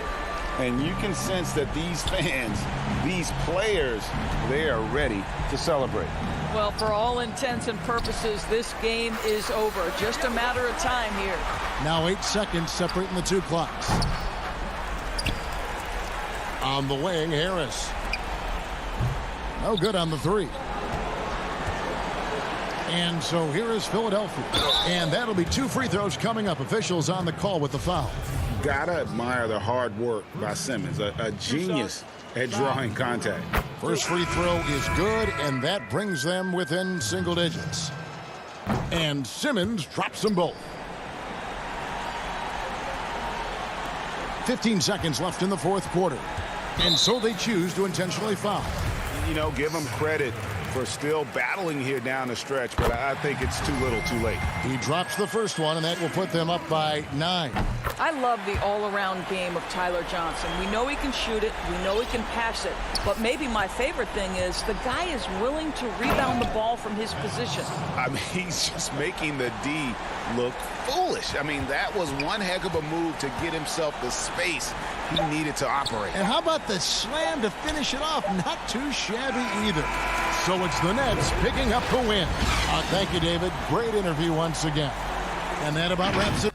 C: And you can sense that these fans, these players, they are ready to celebrate.
I: Well, for all intents and purposes, this game is over. Just a matter of time here.
A: Now 8 seconds separating the two clocks. On the wing, Harris. No good on the 3. And so here is Philadelphia. And that'll be 2 free throws coming up. Officials on the call with the foul.
C: Gotta admire the hard work by Simmons, a genius at drawing contact.
A: First free throw is good, and that brings them within single digits. And Simmons drops them both. 15 seconds left in the fourth quarter. And so they choose to intentionally foul.
C: You know, give them credit for still battling here down the stretch, but I think it's too little too late.
A: He drops the first one, and that will put them up by 9.
I: I love the all-around game of Tyler Johnson. We know he can shoot it. We know he can pass it. But maybe my favorite thing is the guy is willing to rebound the ball from his position.
C: I mean, he's just making the D look foolish. I mean, that was one heck of a move to get himself the space he needed to operate.
A: And how about the slam to finish it off? Not too shabby either. So it's the Nets picking up the win. Thank you, David. Great interview once again. And that about wraps it.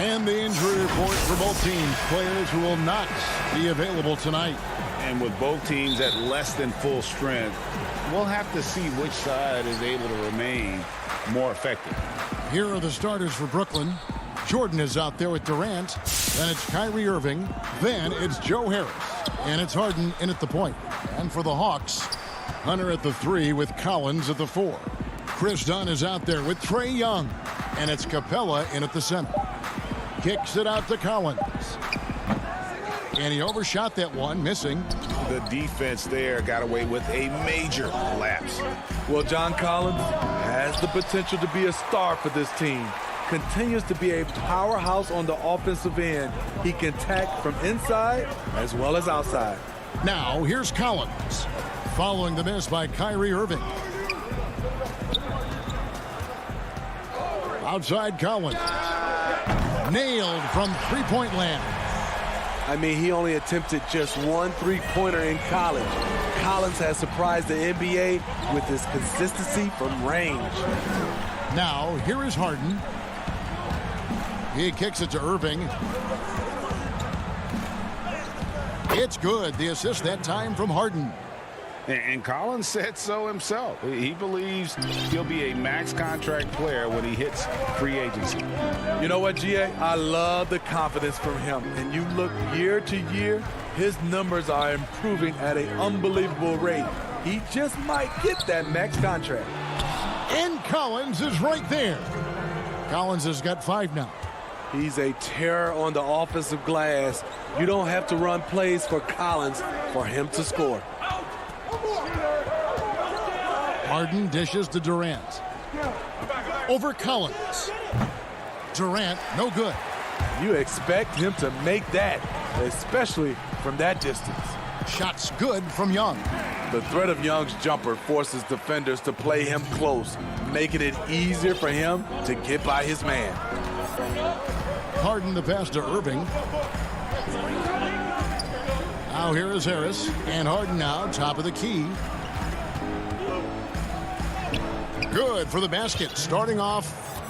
A: And the injury report for both teams. Players who will not be available tonight.
C: And with both teams at less than full strength, we'll have to see which side is able to remain more effective.
A: Here are the starters for Brooklyn. Jordan is out there with Durant. Then it's Kyrie Irving. Then it's Joe Harris. And it's Harden in at the point. And for the Hawks, Hunter at the 3 with Collins at the 4. Chris Dunn is out there with Trae Young. And it's Capella in at the center. Kicks it out to Collins. And he overshot that one, missing.
C: The defense there got away with a major lapse.
J: Well, John Collins has the potential to be a star for this team. Continues to be a powerhouse on the offensive end. He can attack from inside as well as outside.
A: Now, here's Collins. Following the miss by Kyrie Irving. Outside Collins. Nailed from three-point land.
J: I mean, he only attempted just one three-pointer in college. Collins has surprised the NBA with his consistency from range.
A: Now, here is Harden. He kicks it to Irving. It's good. The assist that time from Harden.
C: And Collins said so himself. He believes he'll be a max contract player when he hits free agency.
J: You know what, GA? I love the confidence from him. And you look year to year, his numbers are improving at an unbelievable rate. He just might get that max contract.
A: And Collins is right there. Collins has got 5 now.
J: He's a terror on the offensive glass. You don't have to run plays for Collins for him to score.
A: Harden dishes to Durant. Over Collins. Durant, no good.
J: You expect him to make that, especially from that distance.
A: Shots good from Young.
J: The threat of Young's jumper forces defenders to play him close, making it easier for him to get by his man.
A: Harden the pass to Irving. Now here is Harris. And Harden now, top of the key. Good for the basket. Starting off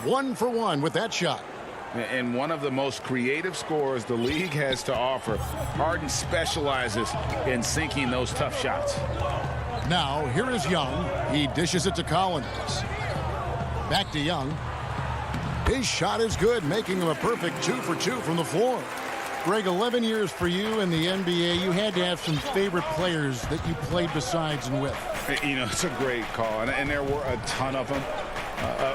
A: 1 for 1 with that shot.
C: And one of the most creative scorers the league has to offer. Harden specializes in sinking those tough shots.
A: Now, here is Young. He dishes it to Collins. Back to Young. His shot is good, making him a perfect 2 for 2 from the floor. Greg, 11 years for you in the NBA. You had to have some favorite players that you played besides and with.
C: You know, it's a great call, and there were a ton of them.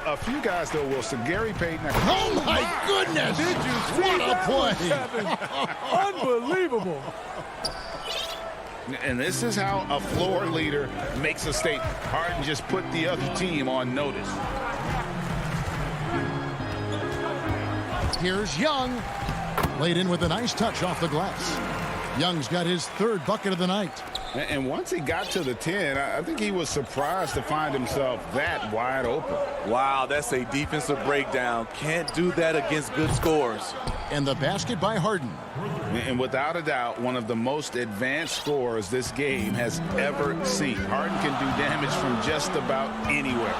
C: A few guys, though, Wilson. Gary Payton.
A: Oh, my goodness!
J: Did you see
A: what a
J: play? Unbelievable.
C: And this is how a floor leader makes a statement. Harden just put the other team on notice.
A: Here's Young. Laid in with a nice touch off the glass. Young's got his 3rd bucket of the night.
C: And once he got to the 10, I think he was surprised to find himself that wide open.
J: Wow, that's a defensive breakdown. Can't do that against good scorers.
A: And the basket by Harden.
C: And without a doubt, one of the most advanced scorers this game has ever seen. Harden can do damage from just about anywhere.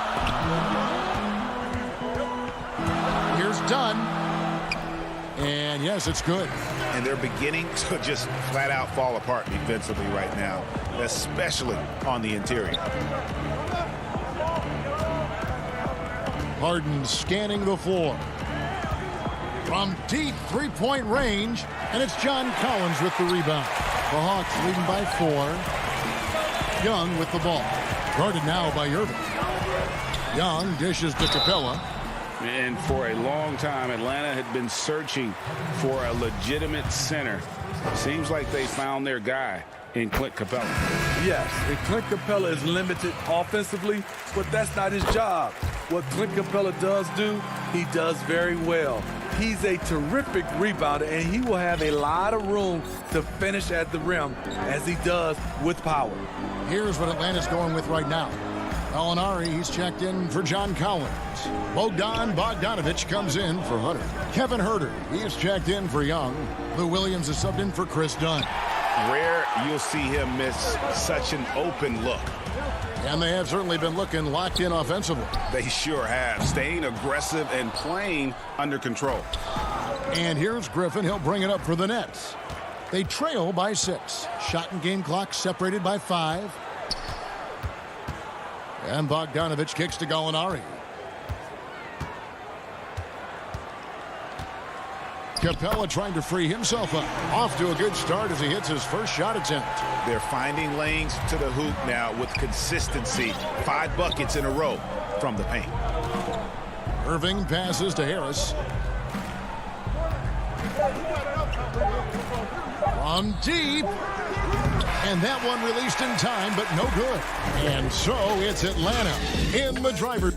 A: Here's Dunn. And yes, it's good.
C: And they're beginning to just flat out fall apart defensively right now, especially on the interior.
A: Harden scanning the floor. From deep three-point range, and it's John Collins with the rebound. The Hawks leading by 4. Young with the ball. Guarded now by Irving. Young dishes to Capella.
C: And for a long time, Atlanta had been searching for a legitimate center. Seems like they found their guy in Clint Capella.
J: Yes, and Clint Capella is limited offensively, but that's not his job. What Clint Capella does do, he does very well. He's a terrific rebounder, and he will have a lot of room to finish at the rim, as he does with power.
A: Here's what Atlanta's going with right now. Gallinari, he's checked in for John Collins. Bogdanovich comes in for Hunter. Kevin Huerter, he's checked in for Young. Lou Williams is subbed in for Chris Dunn.
C: Rare you'll see him miss such an open look.
A: And they have certainly been looking locked in offensively.
C: They sure have, staying aggressive and playing under control.
A: And here's Griffin. He'll bring it up for the Nets. They trail by 6. Shot and game clock separated by 5. And Bogdanovich kicks to Gallinari. Capella trying to free himself up. Off to a good start as he hits his first shot attempt.
B: They're finding lanes to the hoop now with consistency. 5 buckets in a row from the paint.
A: Irving passes to Harris. From deep. And that one released in time, but no good. And so it's Atlanta in the driver's.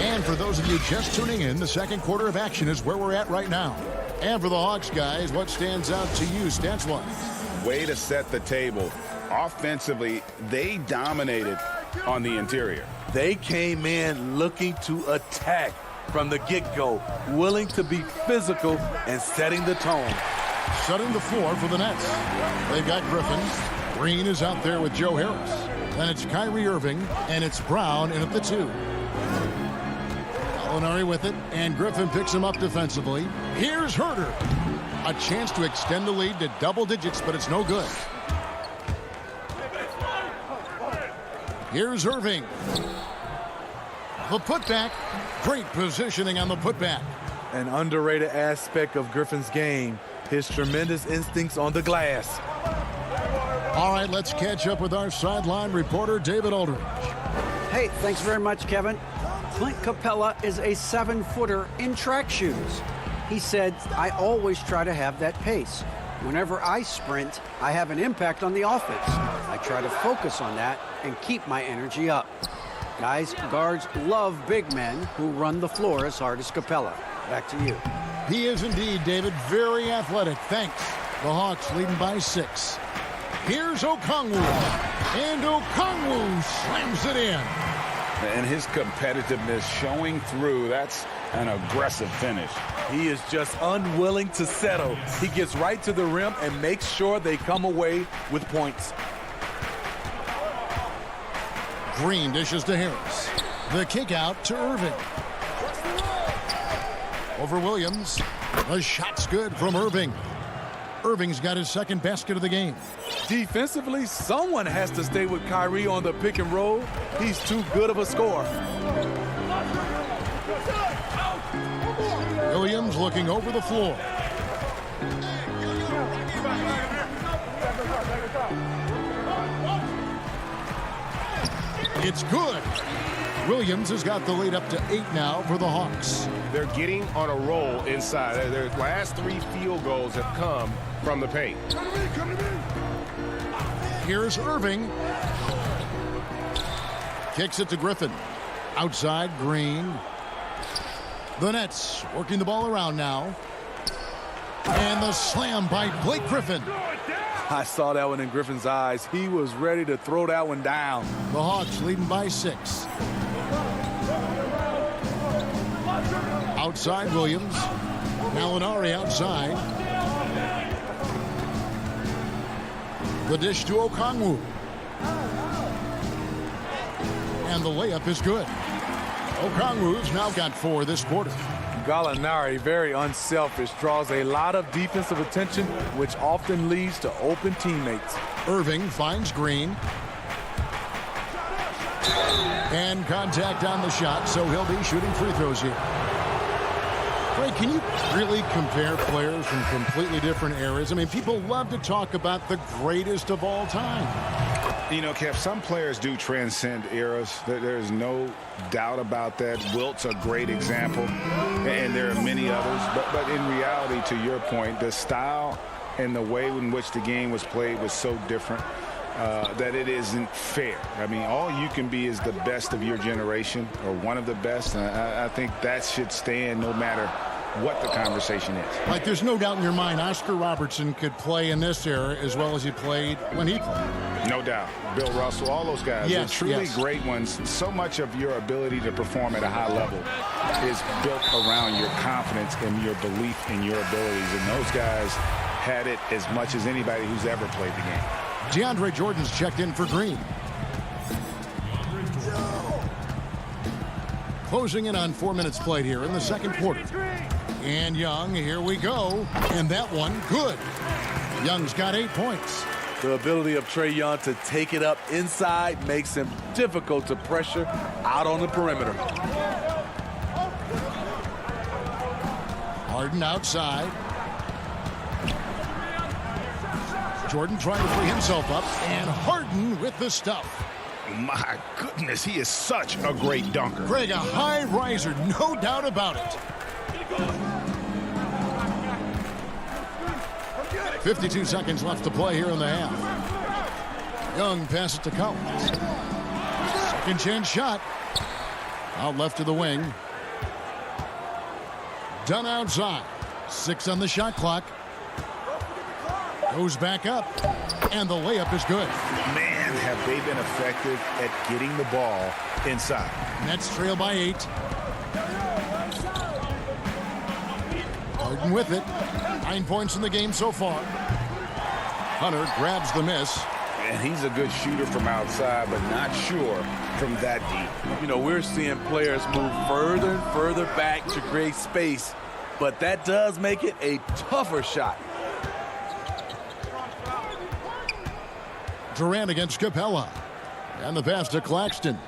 A: And for those of you just tuning in, the second quarter of action is where we're at right now. And for the Hawks, guys, what stands out to you stats-wise?
C: Way to set the table. Offensively, they dominated on the interior.
J: They came in looking to attack from the get-go, willing to be physical and setting the tone.
A: Shutting the floor for the Nets. They've got Griffin. Green is out there with Joe Harris. Then it's Kyrie Irving, and it's Brown in at the 2. Gallinari with it, and Griffin picks him up defensively. Here's Herter. A chance to extend the lead to double digits, but it's no good. Here's Irving. The putback. Great positioning on the putback.
J: An underrated aspect of Griffin's game, his tremendous instincts on the glass.
A: All right, let's catch up with our sideline reporter, David Aldridge.
H: Hey, thanks very much, Kevin. Clint Capella is a 7-footer in track shoes. He said, I always try to have that pace. Whenever I sprint, I have an impact on the offense. I try to focus on that and keep my energy up. Guys, guards love big men who run the floor as hard as Capella. Back to you.
A: He is indeed, David, very athletic. Thanks. The Hawks leading by 6. Here's Okongwu. And Okongwu slams it in.
C: And his competitiveness showing through. That's an aggressive finish.
J: He is just unwilling to settle. He gets right to the rim and makes sure they come away with points.
A: Green dishes to Harris. The kick out to Irving. Over Williams. The shot's good from Irving. Irving's got his second basket of the game.
J: Defensively, someone has to stay with Kyrie on the pick and roll. He's too good of a scorer.
A: Williams looking over the floor. It's good. Williams has got the lead up to 8 now for the Hawks.
K: They're getting on a roll inside. Their last 3 field goals have come from the paint.
A: Here's Irving. Kicks it to Griffin. Outside, Green. The Nets working the ball around now. And the slam by Blake Griffin.
J: I saw that one in Griffin's eyes. He was ready to throw that one down.
A: The Hawks leading by 6. Outside, Williams. Gallinari outside. The dish to Okongwu. And the layup is good. Okongwu's now got 4 this quarter.
J: Gallinari, very unselfish, draws a lot of defensive attention, which often leads to open teammates.
A: Irving finds Green. And contact on the shot, so he'll be shooting free throws here. Ray, can you really compare players from completely different eras? I mean, people love to talk about the greatest of all time.
C: You know, Kev, some players do transcend eras. There's no doubt about that. Wilt's a great example, and there are many others. But in reality, to your point, the style and the way in which the game was played was so different that it isn't fair. I mean, all you can be is the best of your generation or one of the best. And I think that should stand no matter what the conversation is.
A: Like, there's no doubt in your mind Oscar Robertson could play in this era as well as he played when he played.
C: No doubt. Bill Russell, all those guys are truly great ones. So much of your ability to perform at a high level is built around your confidence and your belief in your abilities. And those guys had it as much as anybody who's ever played the game.
A: DeAndre Jordan's checked in for Green. Closing in on 4 minutes played here in the second quarter. And Young, here we go. And that one, good. Young's got 8 points.
J: The ability of Trae Young to take it up inside makes him difficult to pressure out on the perimeter.
A: Harden outside. Jordan trying to free himself up. And Harden with the stuff.
C: My goodness, he is such a great dunker.
A: Greg, a high riser, no doubt about it. 52 seconds left to play here in the half. Young passes to Collins. Second chance shot. Out left to the wing. Done outside. 6 on the shot clock. Goes back up. And the layup is good.
C: Man, have they been effective at getting the ball inside.
A: Nets trail by 8. Harden with it. 9 points in the game so far. Hunter grabs the miss.
C: And he's a good shooter from outside, but not sure from that deep.
J: You know, we're seeing players move further and further back to create space, but that does make it a tougher shot.
A: Durant against Capella. And the pass to Claxton.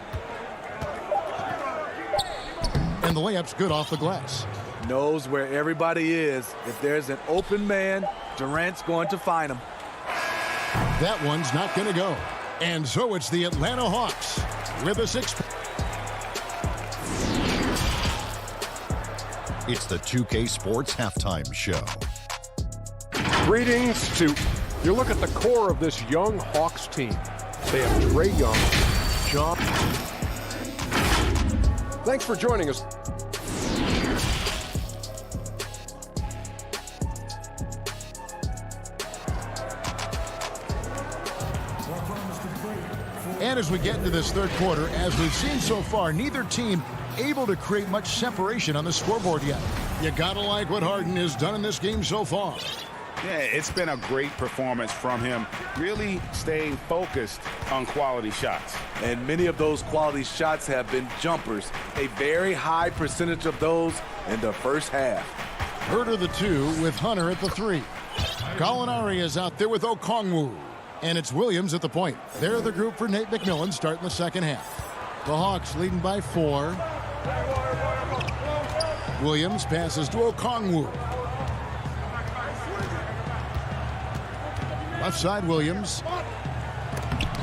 A: And the layup's good off the glass.
J: Knows where everybody is. If there's an open man, Durant's going to find him.
A: That one's not going to go. And so it's the Atlanta Hawks with a 6.
E: It's the 2K Sports Halftime Show.
F: Greetings to you. Look at the core of this young Hawks team. They have Trae Young, John. Thanks for joining us.
A: And as we get into this third quarter, as we've seen so far, neither team able to create much separation on the scoreboard yet. You gotta like what Harden has done in this game so far.
C: Yeah, it's been a great performance from him, really staying focused on quality shots.
J: And many of those quality shots have been jumpers. A very high percentage of those in the first half.
A: Herter the 2 with Hunter at the 3. Gallinari is out there with Okongwu. And it's Williams at the point. They're the group for Nate McMillan starting the second half. The Hawks leading by 4. Williams passes to Okongwu. Left side Williams.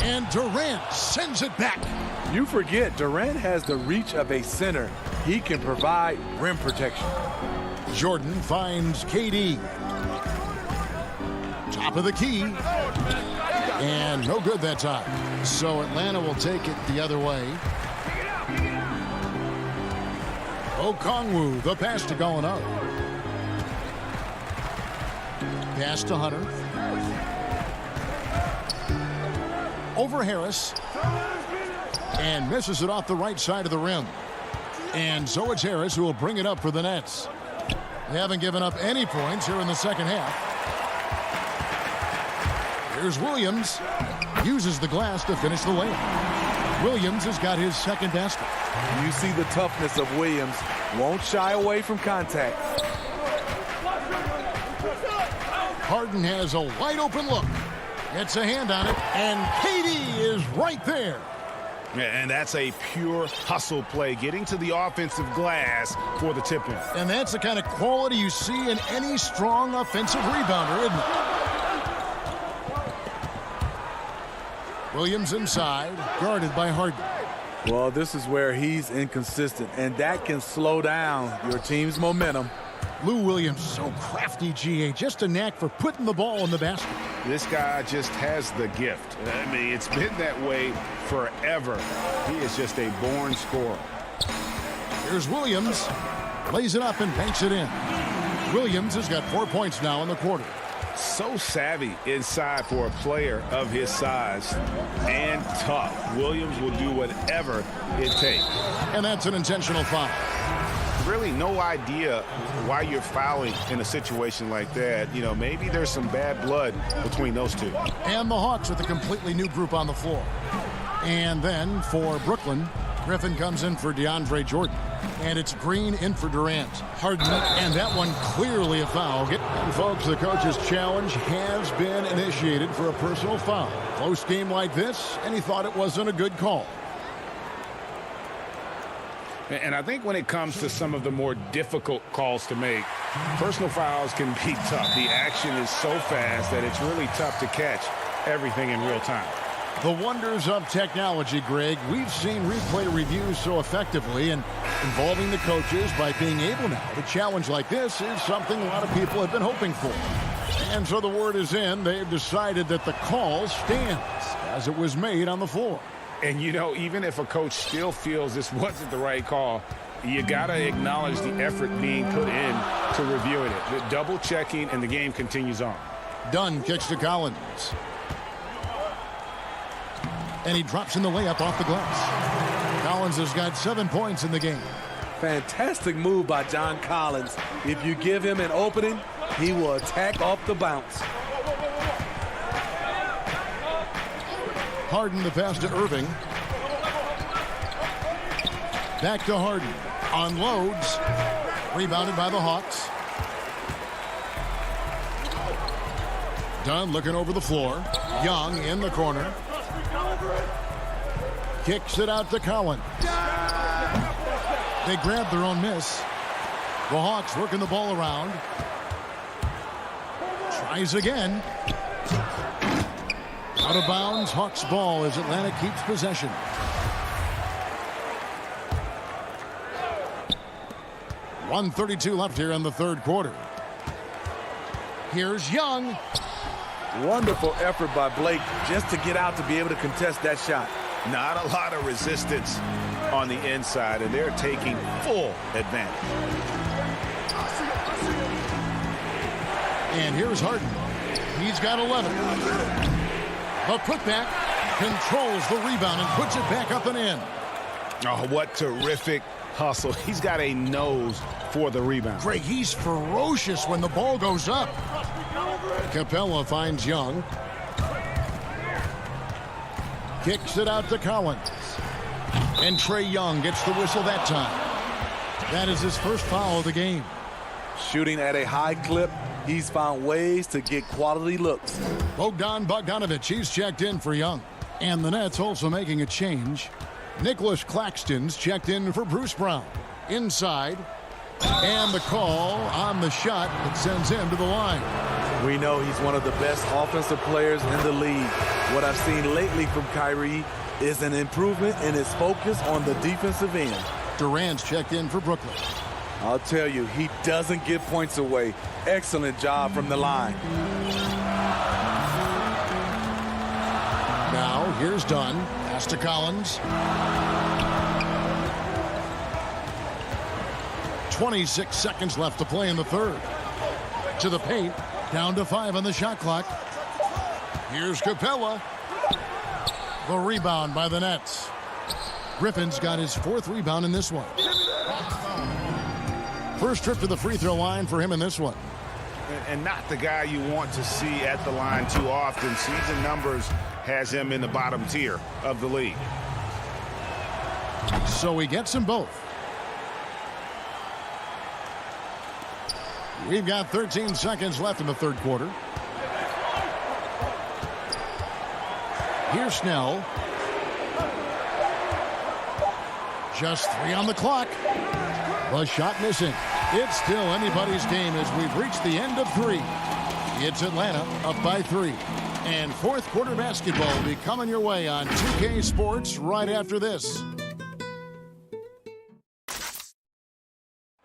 A: And Durant sends it back.
J: You forget, Durant has the reach of a center. He can provide rim protection.
A: Jordan finds KD. Top of the key. And no good that time. So Atlanta will take it the other way. Okongwu, the pass to Gallinari. Pass to Hunter. Over Harris. And misses it off the right side of the rim. And so it's Harris who will bring it up for the Nets. They haven't given up any points here in the second half. Here's Williams. Uses the glass to finish the layup. Williams has got his second basket.
J: You see the toughness of Williams. Won't shy away from contact.
A: Harden has a wide open look. Gets a hand on it. And KD is right there.
C: And that's a pure hustle play, getting to the offensive glass for the tip-in.
A: And that's the kind of quality you see in any strong offensive rebounder, isn't it? Williams inside, guarded by Harden.
J: Well, this is where he's inconsistent, and that can slow down your team's momentum.
A: Lou Williams, so crafty, GA. Just a knack for putting the ball in the basket.
C: This guy just has the gift. I mean, it's been that way forever. He is just a born scorer.
A: Here's Williams. Lays it up and banks it in. Williams has got 4 points now in the quarter.
C: So savvy inside for a player of his size and tough. Williams will do whatever it takes.
A: And that's an intentional foul.
C: Really no idea why you're fouling in a situation like that. You know, maybe there's some bad blood between those two.
A: And the Hawks with a completely new group on the floor. And then for Brooklyn, Griffin comes in for DeAndre Jordan. And it's Green in for Durant. Harden, and that one clearly a foul. And folks, the coach's challenge has been initiated for a personal foul. Close game like this, and he thought it wasn't a good call.
C: And I think when it comes to some of the more difficult calls to make, personal fouls can be tough. The action is so fast that it's really tough to catch everything in real time.
A: The wonders of technology, Greg. We've seen replay reviews so effectively, and involving the coaches by being able now to challenge like this is something a lot of people have been hoping for. And so the word is in. They've decided that the call stands as it was made on the floor.
C: And, you know, even if a coach still feels this wasn't the right call, you got to acknowledge the effort being put in to reviewing it. The double checking, and the game continues on.
A: Dunn kicks to Collins. And he drops in the layup off the glass. Collins has got 7 points in the game.
J: Fantastic move by John Collins. If you give him an opening, he will attack off the bounce.
A: Harden the pass to Irving. Back to Harden. Unloads. Rebounded by the Hawks. Dunn looking over the floor. Young in the corner. Kicks it out to Collins. They grab their own miss. The Hawks working the ball around. Tries again. Out of bounds, Hawks ball as Atlanta keeps possession. .132 left here in the third quarter. Here's Young.
J: Wonderful effort by Blake just to get out to be able to contest that shot.
B: Not a lot of resistance on the inside, and they're taking full advantage.
A: And here's Harden. He's got 11. A putback controls the rebound and puts it back up and in.
C: Oh, what terrific hustle. He's got a nose for the rebound.
A: Greg, he's ferocious when the ball goes up. Capella finds Young. Kicks it out to Collins. And Trae Young gets the whistle that time. That is his first foul of the game.
J: Shooting at a high clip, he's found ways to get quality looks.
A: Bogdanovich, he's checked in for Young. And the Nets also making a change. Nicholas Claxton's checked in for Bruce Brown. Inside. And the call on the shot that sends him to the line.
J: We know he's one of the best offensive players in the league. What I've seen lately from Kyrie is an improvement in his focus on the defensive end.
A: Durant's checked in for Brooklyn.
J: I'll tell you, he doesn't give points away. Excellent job from the line.
A: Now, here's Dunn. Pass to Collins. 26 seconds left to play in the third. To the paint. Down to 5 on the shot clock. Here's Capella. The rebound by the Nets. Griffin's got his 4th rebound in this one. First trip to the free throw line for him in this one.
C: And not the guy you want to see at the line too often. Season numbers has him in the bottom tier of the league.
A: So he gets them both. We've got 13 seconds left in the third quarter. Here's Snell. Just 3 on the clock. The shot missing. It's still anybody's game as we've reached the end of 3. It's Atlanta up by 3. And fourth quarter basketball will be coming your way on 2K Sports right after this.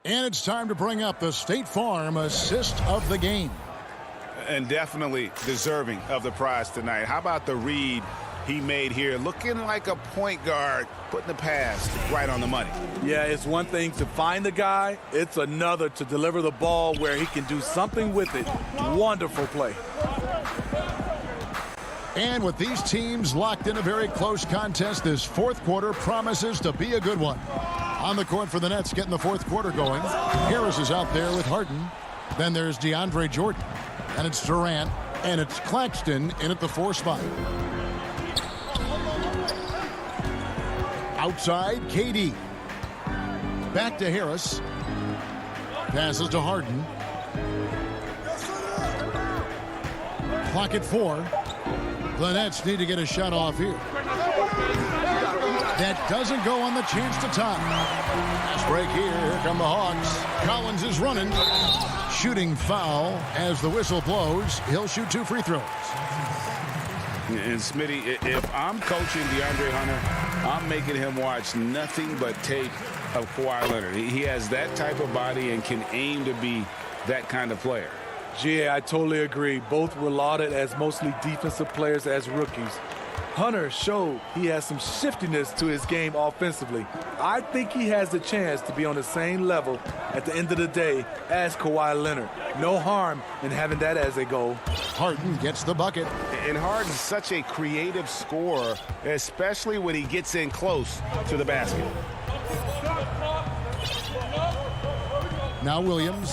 A: And it's time to bring up the State Farm assist of the game.
C: And definitely deserving of the prize tonight. How about the read he made here? Looking like a point guard, putting the pass right on the money.
J: Yeah, it's one thing to find the guy. It's another to deliver the ball where he can do something with it. Wonderful play.
A: And with these teams locked in a very close contest, this fourth quarter promises to be a good one. On the court for the Nets, getting the fourth quarter going. Harris is out there with Harden. Then there's DeAndre Jordan. And it's Durant. And it's Claxton in at the 4 spot. Outside, KD. Back to Harris. Passes to Harden. Clock at 4. The Nets need to get a shot off here. That doesn't go on the chance to tie. Fast break here. Here come the Hawks. Collins is running. Shooting foul as the whistle blows. He'll shoot 2 free throws.
C: And Smitty, if I'm coaching DeAndre Hunter, I'm making him watch nothing but tape of Kawhi Leonard. He has that type of body and can aim to be that kind of player.
J: I totally agree. Both were lauded as mostly defensive players as rookies. Hunter showed he has some shiftiness to his game offensively. I think he has the chance to be on the same level at the end of the day as Kawhi Leonard. No harm in having that as a goal.
A: Harden gets the bucket.
C: And Harden's such a creative scorer, especially when he gets in close to the basket.
A: Now Williams.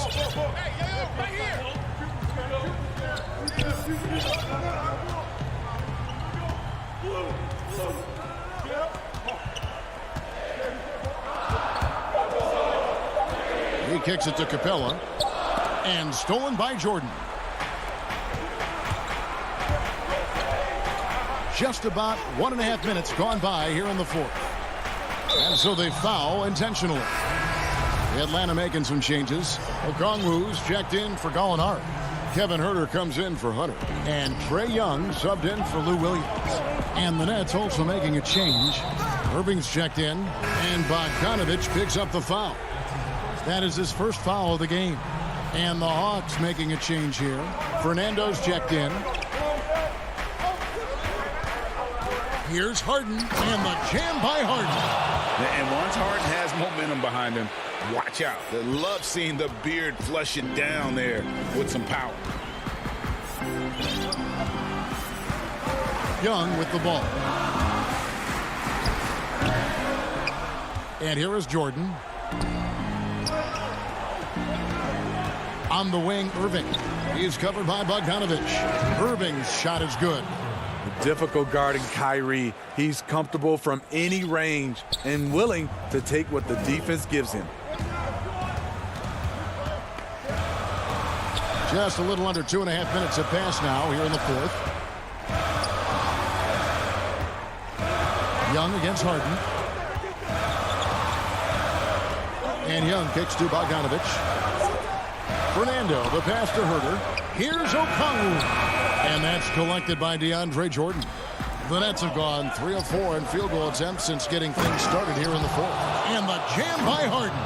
A: He kicks it to Capella. And stolen by Jordan. Just about 1.5 minutes gone by here in the fourth. And so they foul intentionally. Atlanta making some changes. Okongwu's checked in for Gallinari. Kevin Huerter comes in for Hunter. And Trae Young subbed in for Lou Williams. And the Nets also making a change. Irving's checked in. And Bogdanovich picks up the foul. That is his first foul of the game. And the Hawks making a change here. Fernando's checked in. Here's Harden. And the jam by Harden.
C: And once Harden has momentum behind him, watch out. I love seeing the beard flush it down there with some power.
A: Young with the ball. And here is Jordan. On the wing, Irving. He's covered by Bogdanovich. Irving's shot is good.
J: Difficult guarding Kyrie. He's comfortable from any range and willing to take what the defense gives him.
A: Just a little under 2.5 minutes have passed now here in the fourth. Young against Harden. And Young kicks to Bogdanovich. Fernando, the pass to Huerter. Here's Okongwu. And that's collected by DeAndre Jordan. The Nets have gone 3 of 4 in field goal attempts since getting things started here in the fourth. And the jam by Harden.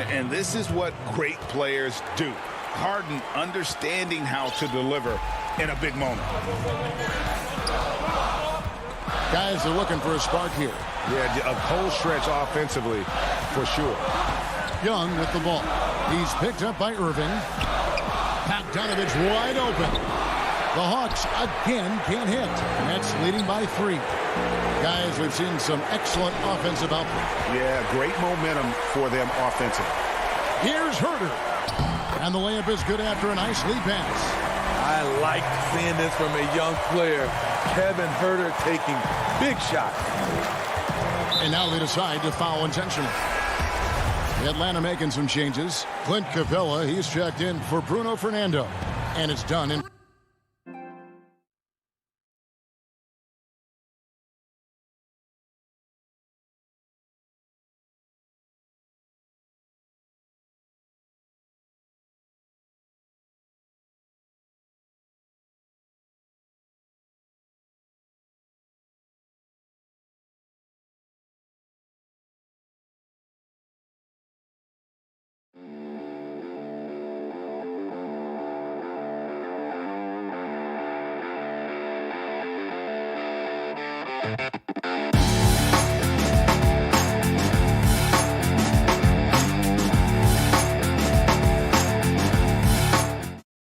C: And this is what great players do. Harden understanding how to deliver in a big moment.
A: Guys are looking for a spark here.
K: Yeah, a cold stretch offensively, for sure.
A: Young with the ball. He's picked up by Irving. Bogdanovich wide open. The Hawks again can't hit. Nets leading by 3. Guys, we've seen some excellent offensive output.
C: Yeah, great momentum for them offensively.
A: Here's Huerter. And the layup is good after a nice lead pass.
J: I like seeing this from a young player. Kevin Huerter taking big shots.
A: And now they decide to foul intentionally. Atlanta making some changes. Clint Capella, he's checked in for Bruno Fernando. And it's done in...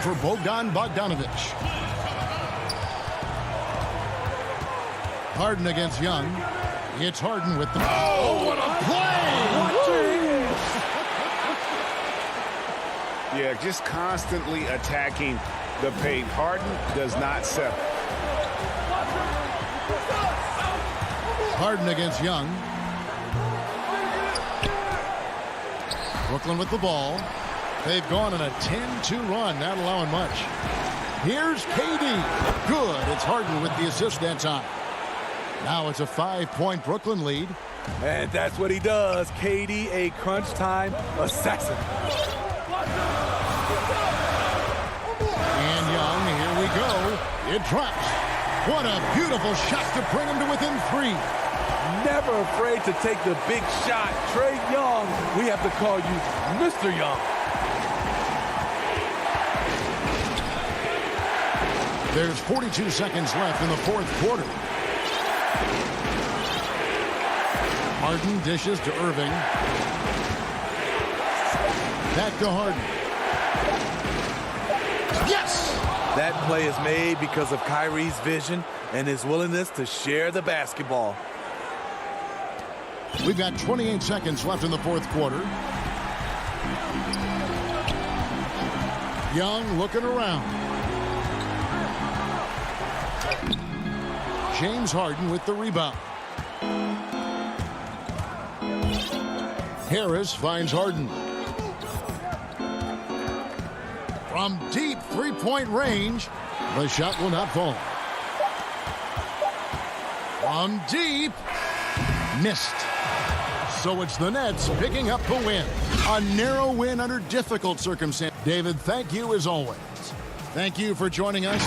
A: For Bogdanovich. Harden against Young. It's Harden with the... Oh, what a play!
C: Yeah, just constantly attacking the paint. Harden does not settle.
A: Harden against Young. Brooklyn with the ball. They've gone on a 10-2 run, not allowing much. Here's KD. Good. It's Harden with the assist that time. Now it's a 5-point Brooklyn lead.
J: And that's what he does. KD, a crunch time assassin.
A: And Young, here we go. It drops. What a beautiful shot to bring him to within 3.
J: Never afraid to take the big shot. Trae Young, we have to call you Mr. Young.
A: There's 42 seconds left in the fourth quarter. Harden dishes to Irving. Back to Harden. Yes!
J: That play is made because of Kyrie's vision and his willingness to share the basketball.
A: We've got 28 seconds left in the fourth quarter. Young looking around. James Harden with the rebound. Harris finds Harden. From deep three-point range, the shot will not fall. From deep, missed. So it's the Nets picking up the win. A narrow win under difficult circumstances. David, thank you as always. Thank you for joining us.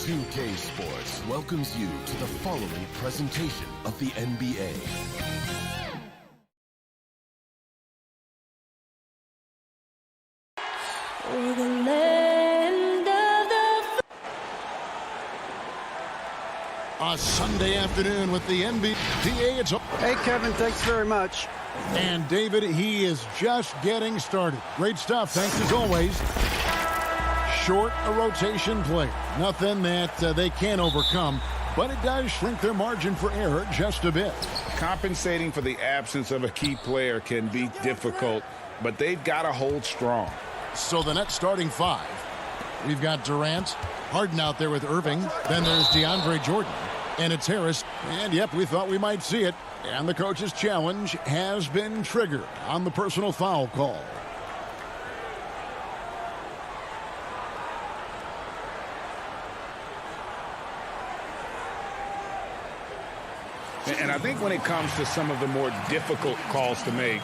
L: 2K Sports welcomes you to the following presentation of the NBA.
M: For the land of the...
A: A Sunday afternoon with the NBA. It's
H: Hey, Kevin, thanks very much.
A: And David, he is just getting started. Great stuff. Thanks as always. Short a rotation player. Nothing that they can't overcome, but it does shrink their margin for error just a bit.
C: Compensating for the absence of a key player can be difficult, but they've got to hold strong.
A: So the Nets starting five. We've got Durant, Harden out there with Irving. Then there's DeAndre Jordan. And it's Harris. And, yep, we thought we might see it. And the coach's challenge has been triggered on the personal foul call.
C: And I think when it comes to some of the more difficult calls to make,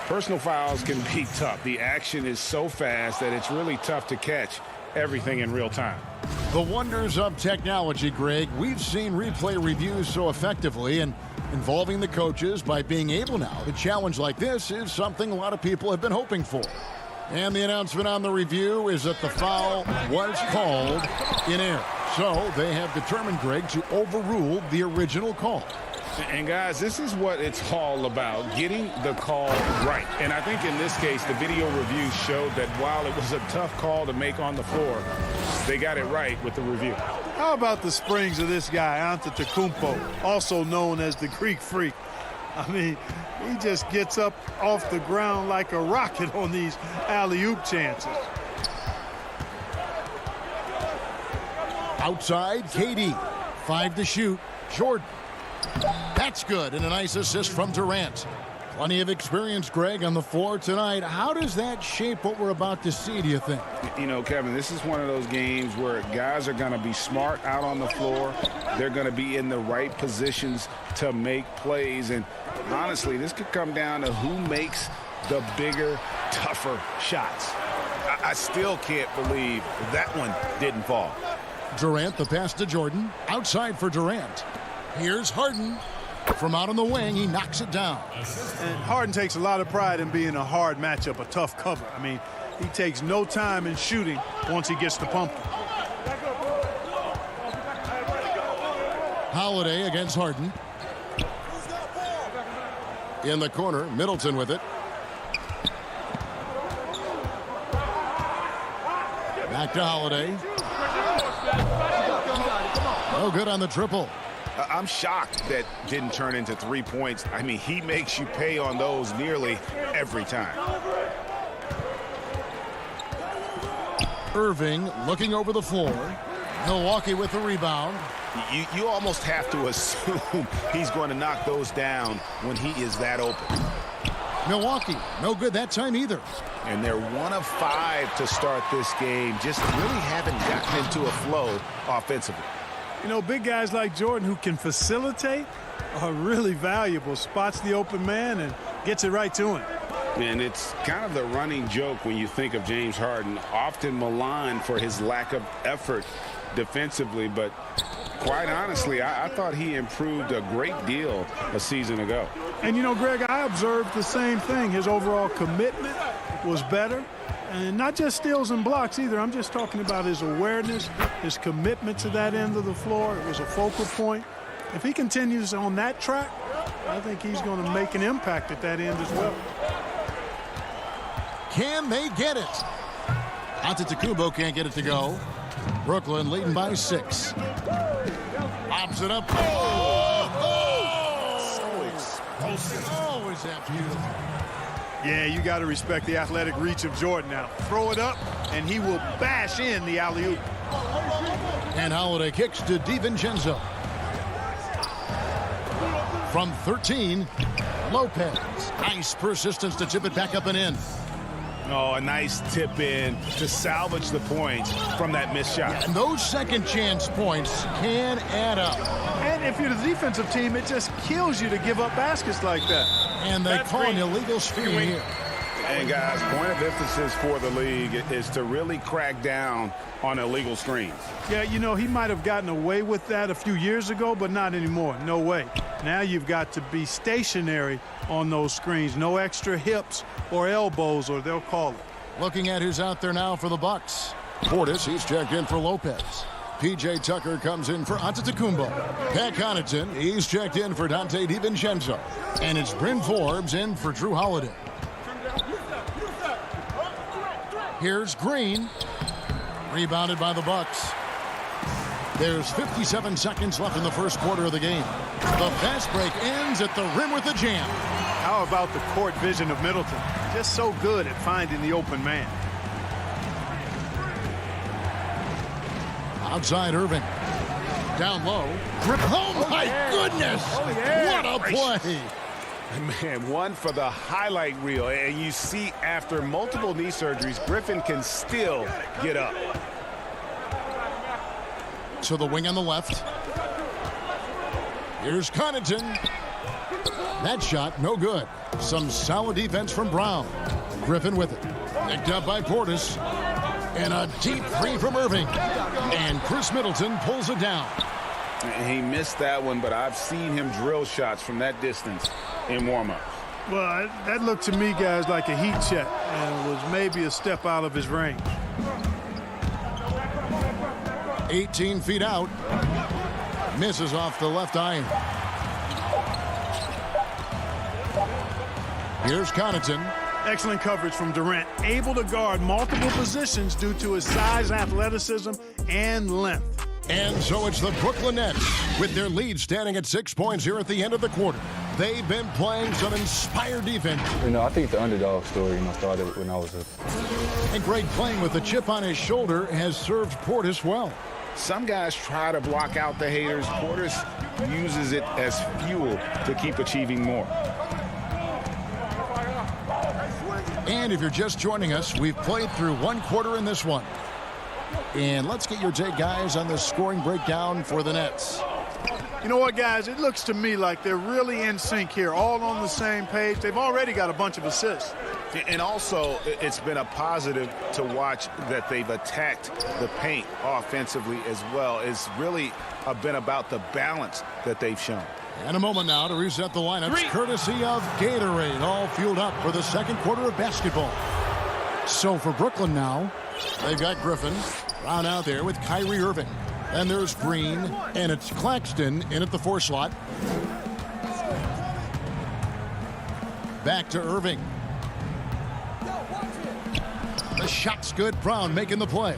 C: personal fouls can be tough. The action is so fast that it's really tough to catch everything in real time.
A: The wonders of technology, Greg. We've seen replay reviews so effectively, and involving the coaches by being able now to challenge like this is something a lot of people have been hoping for. And the announcement on the review is that the foul was called in error. So they have determined, Greg, to overrule the original call.
C: And, guys, this is what it's all about, getting the call right. And I think in this case, the video review showed that while it was a tough call to make on the floor, they got it right with the review.
D: How about the springs of this guy, Antetokounmpo, also known as the Greek Freak? I mean, he just gets up off the ground like a rocket on these alley-oop chances.
A: Outside, KD. 5 to shoot. Jordan. That's good, and a nice assist from Durant. Plenty of experience, Greg, on the floor tonight. How does that shape what we're about to see, do you think?
C: You know, Kevin, this is one of those games where guys are going to be smart out on the floor. They're going to be in the right positions to make plays. And honestly, this could come down to who makes the bigger, tougher shots. I still can't believe that one didn't fall.
A: Durant, the pass to Jordan. Outside for Durant. Here's Harden. From out on the wing, he knocks it down.
D: And Harden takes a lot of pride in being a hard matchup, a tough cover. I mean, he takes no time in shooting once he gets the pumpkin.
A: Holiday against Harden. In the corner, Middleton with it. Back to Holiday. No good on the triple.
C: I'm shocked that didn't turn into 3 points. I mean, he makes you pay on those nearly every time.
A: Irving looking over the floor. Milwaukee with the rebound.
C: You almost have to assume he's going to knock those down when he is that open.
A: Milwaukee, no good that time either.
C: And they're 1 of 5 to start this game. Just really haven't gotten into a flow offensively.
D: You know, big guys like Jordan who can facilitate are really valuable. Spots the open man and gets it right to him.
C: And it's kind of the running joke when you think of James Harden, often maligned for his lack of effort defensively. But quite honestly, I thought he improved a great deal a season ago.
D: And, you know, Greg, I observed the same thing. His overall commitment was better. And not just steals and blocks either. I'm just talking about his awareness, his commitment to that end of the floor. It was a focal point. If he continues on that track, I think he's going to make an impact at that end as well.
A: Can they get it? Antetokounmpo can't get it to go. Brooklyn leading by 6. Pops it up. So explosive. Oh, is that beautiful.
D: Yeah, you got to respect the athletic reach of Jordan now. Throw it up, and he will bash in the alley-oop.
A: And Holiday kicks to DiVincenzo. From 13, Lopez. Nice persistence to tip it back up and in.
C: Oh, a nice tip in to salvage the points from that missed shot.
A: Yeah, and those second chance points can add up.
D: And if you're the defensive team, it just kills you to give up baskets like that.
A: And they call an illegal screen here.
C: And guys, point of emphasis for the league is to really crack down on illegal screens.
D: Yeah, you know, he might have gotten away with that a few years ago, but not anymore. No way. Now you've got to be stationary on those screens. No extra hips or elbows, or they'll call it.
A: Looking at who's out there now for the Bucks. Portis, he's checked in for Lopez. P.J. Tucker comes in for Antetokounmpo. Pat Connaughton, he's checked in for Dante DiVincenzo. And it's Bryn Forbes in for Drew Holiday. Here's Green. Rebounded by the Bucks. There's 57 seconds left in the first quarter of the game. The fast break ends at the rim with a jam.
D: How about the court vision of Middleton? Just so good at finding the open man.
A: Outside Irving. Down low. Oh, my goodness. What a play.
C: Man, one for the highlight reel. And you see after multiple knee surgeries, Griffin can still get up.
A: To the wing on the left. Here's Connaughton. That shot, no good. Some solid defense from Brown. Griffin with it. Picked up by Portis. And a deep three from Irving. And Chris Middleton pulls it down.
C: He missed that one, but I've seen him drill shots from that distance in warm-ups.
D: Well, that looked to me, guys, like a heat check and was maybe a step out of his range.
A: 18 feet out. Misses off the left iron. Here's Connaughton.
D: Excellent coverage from Durant, able to guard multiple positions due to his size, athleticism, and length.
A: And so it's the Brooklyn Nets with their lead standing at 6 points here at the end of the quarter. They've been playing some inspired defense.
N: I think the underdog story, started when I was
A: And Greg, playing with a chip on his shoulder, has served Portis well.
C: Some guys try to block out the haters. Portis uses it as fuel to keep achieving more.
A: And if you're just joining us, we've played through one quarter in this one. And let's get your take, guys, on the scoring breakdown for the Nets.
D: You know what, guys? It looks to me like they're really in sync here, all on the same page. They've already got a bunch of assists.
C: And also, it's been a positive to watch that they've attacked the paint offensively as well. It's really been about the balance that they've shown.
A: And a moment now to reset the lineups, courtesy of Gatorade, all fueled up for the second quarter of basketball. So for Brooklyn now, they've got Griffin, Brown out there with Kyrie Irving. And there's Green, and it's Claxton in at the 4 slot. Back to Irving. The shot's good. Brown making the play.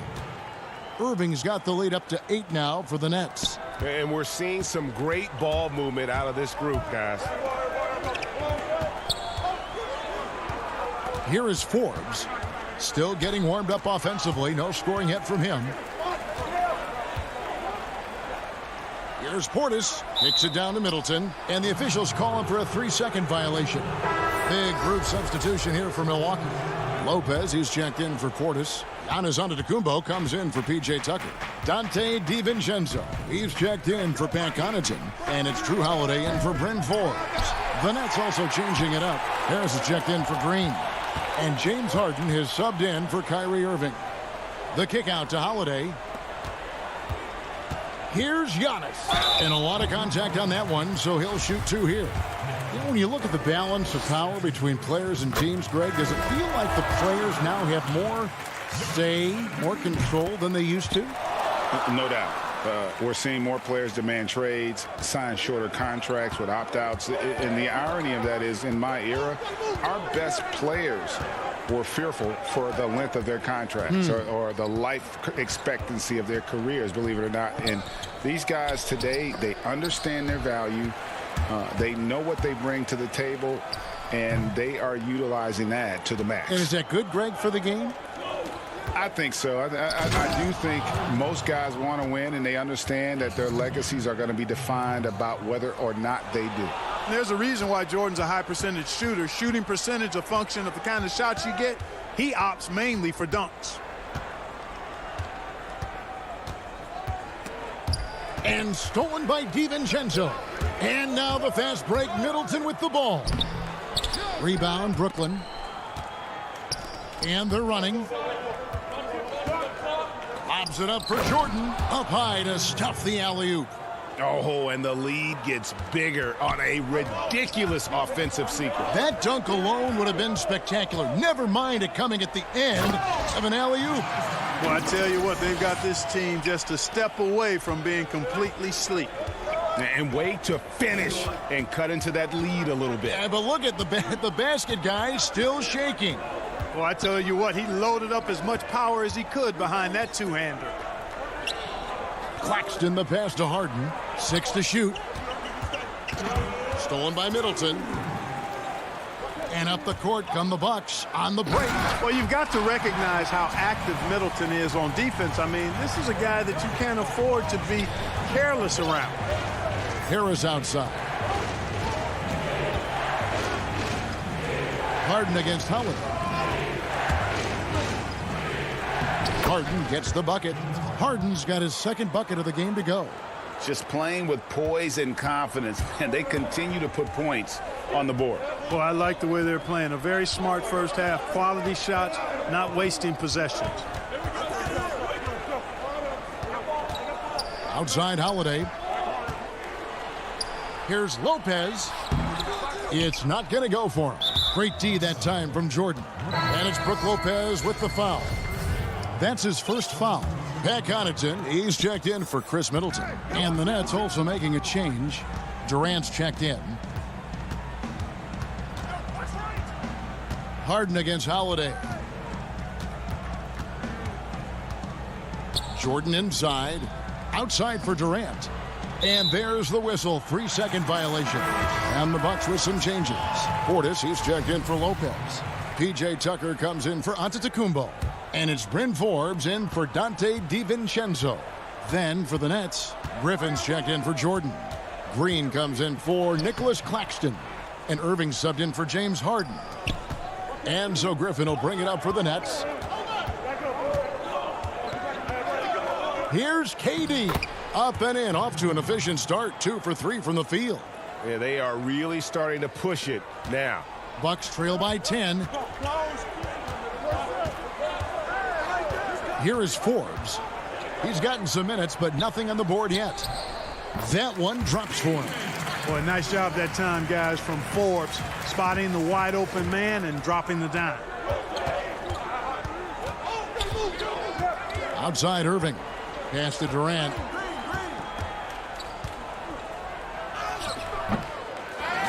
A: Irving's got the lead up to 8 now for the Nets.
K: And we're seeing some great ball movement out of this group, guys.
A: Here is Forbes. Still getting warmed up offensively. No scoring yet from him. Here's Portis. Kicks it down to Middleton. And the officials call him for a 3-second violation. Big group substitution here for Milwaukee. Lopez, he's checked in for Portis. Giannis Antetokounmpo comes in for P.J. Tucker. Dante DiVincenzo, he's checked in for Pat Connaughton. And it's Drew Holiday in for Bryn Forbes. The Nets also changing it up. Harris is checked in for Green. And James Harden has subbed in for Kyrie Irving. The kick out to Holiday. Here's Giannis. And a lot of contact on that one, so he'll shoot 2 here. You know, when you look at the balance of power between players and teams, Greg, does it feel like the players now have more say, more control than they used to?
C: No doubt. We're seeing more players demand trades, sign shorter contracts with opt-outs. And the irony of that is, in my era, our best players were fearful for the length of their contracts or the life expectancy of their careers, believe it or not. And these guys today, they understand their value. They know what they bring to the table, and they are utilizing that to the max.
A: And is that good, Greg, for the game?
C: I think so. I do think most guys want to win, and they understand that their legacies are going to be defined about whether or not they do.
D: There's a reason why Jordan's a high percentage shooter. Shooting percentage a function of the kind of shots you get. He opts mainly for dunks.
A: And stolen by DiVincenzo. And now the fast break. Middleton with the ball. Rebound, Brooklyn. And they're running. Lobs it up for Jordan. Up high to stuff the alley-oop.
C: Oh, and the lead gets bigger on a ridiculous offensive sequence.
A: That dunk alone would have been spectacular. Never mind it coming at the end of an alley-oop.
D: Well, I tell you what, they've got this team just a step away from being completely asleep.
C: And wait to finish and cut into that lead a little bit.
A: Yeah, but look at the basket guy still shaking.
D: Well, I tell you what, he loaded up as much power as he could behind that two-hander.
A: Claxton the pass to Harden. 6 to shoot. Stolen by Middleton. And up the court come the Bucks on the break.
D: Well, you've got to recognize how active Middleton is on defense. I mean, this is a guy that you can't afford to be careless around.
A: Harris outside. Harden against Holiday. Harden gets the bucket. Harden's got his second bucket of the game to go.
C: Just playing with poise and confidence, and they continue to put points on the board.
D: Well, I like the way they're playing. A very smart first half. Quality shots, not wasting possessions.
A: Outside Holiday. Here's Lopez. It's not going to go for him. Great D that time from Jordan. And it's Brook Lopez with the foul. That's his first foul. Pat Connaughton, he's checked in for Chris Middleton. And the Nets also making a change. Durant's checked in. Harden against Holiday. Jordan inside. Outside for Durant. And there's the whistle. 3-second violation. And the Bucks with some changes. Portis, he's checked in for Lopez. P.J. Tucker comes in for Antetokounmpo. And it's Bryn Forbes in for Dante DiVincenzo. Then for the Nets, Griffin's checked in for Jordan. Green comes in for Nicholas Claxton. And Irving subbed in for James Harden. And so Griffin will bring it up for the Nets. Here's KD. Up and in, off to an efficient start. 2 for 3 from the field.
K: Yeah, they are really starting to push it now.
A: Bucks trail by 10. Here is Forbes. He's gotten some minutes, but nothing on the board yet. That one drops for him.
D: Boy, nice job that time, guys, from Forbes, spotting the wide open man and dropping the dime.
A: Outside Irving. Pass to Durant.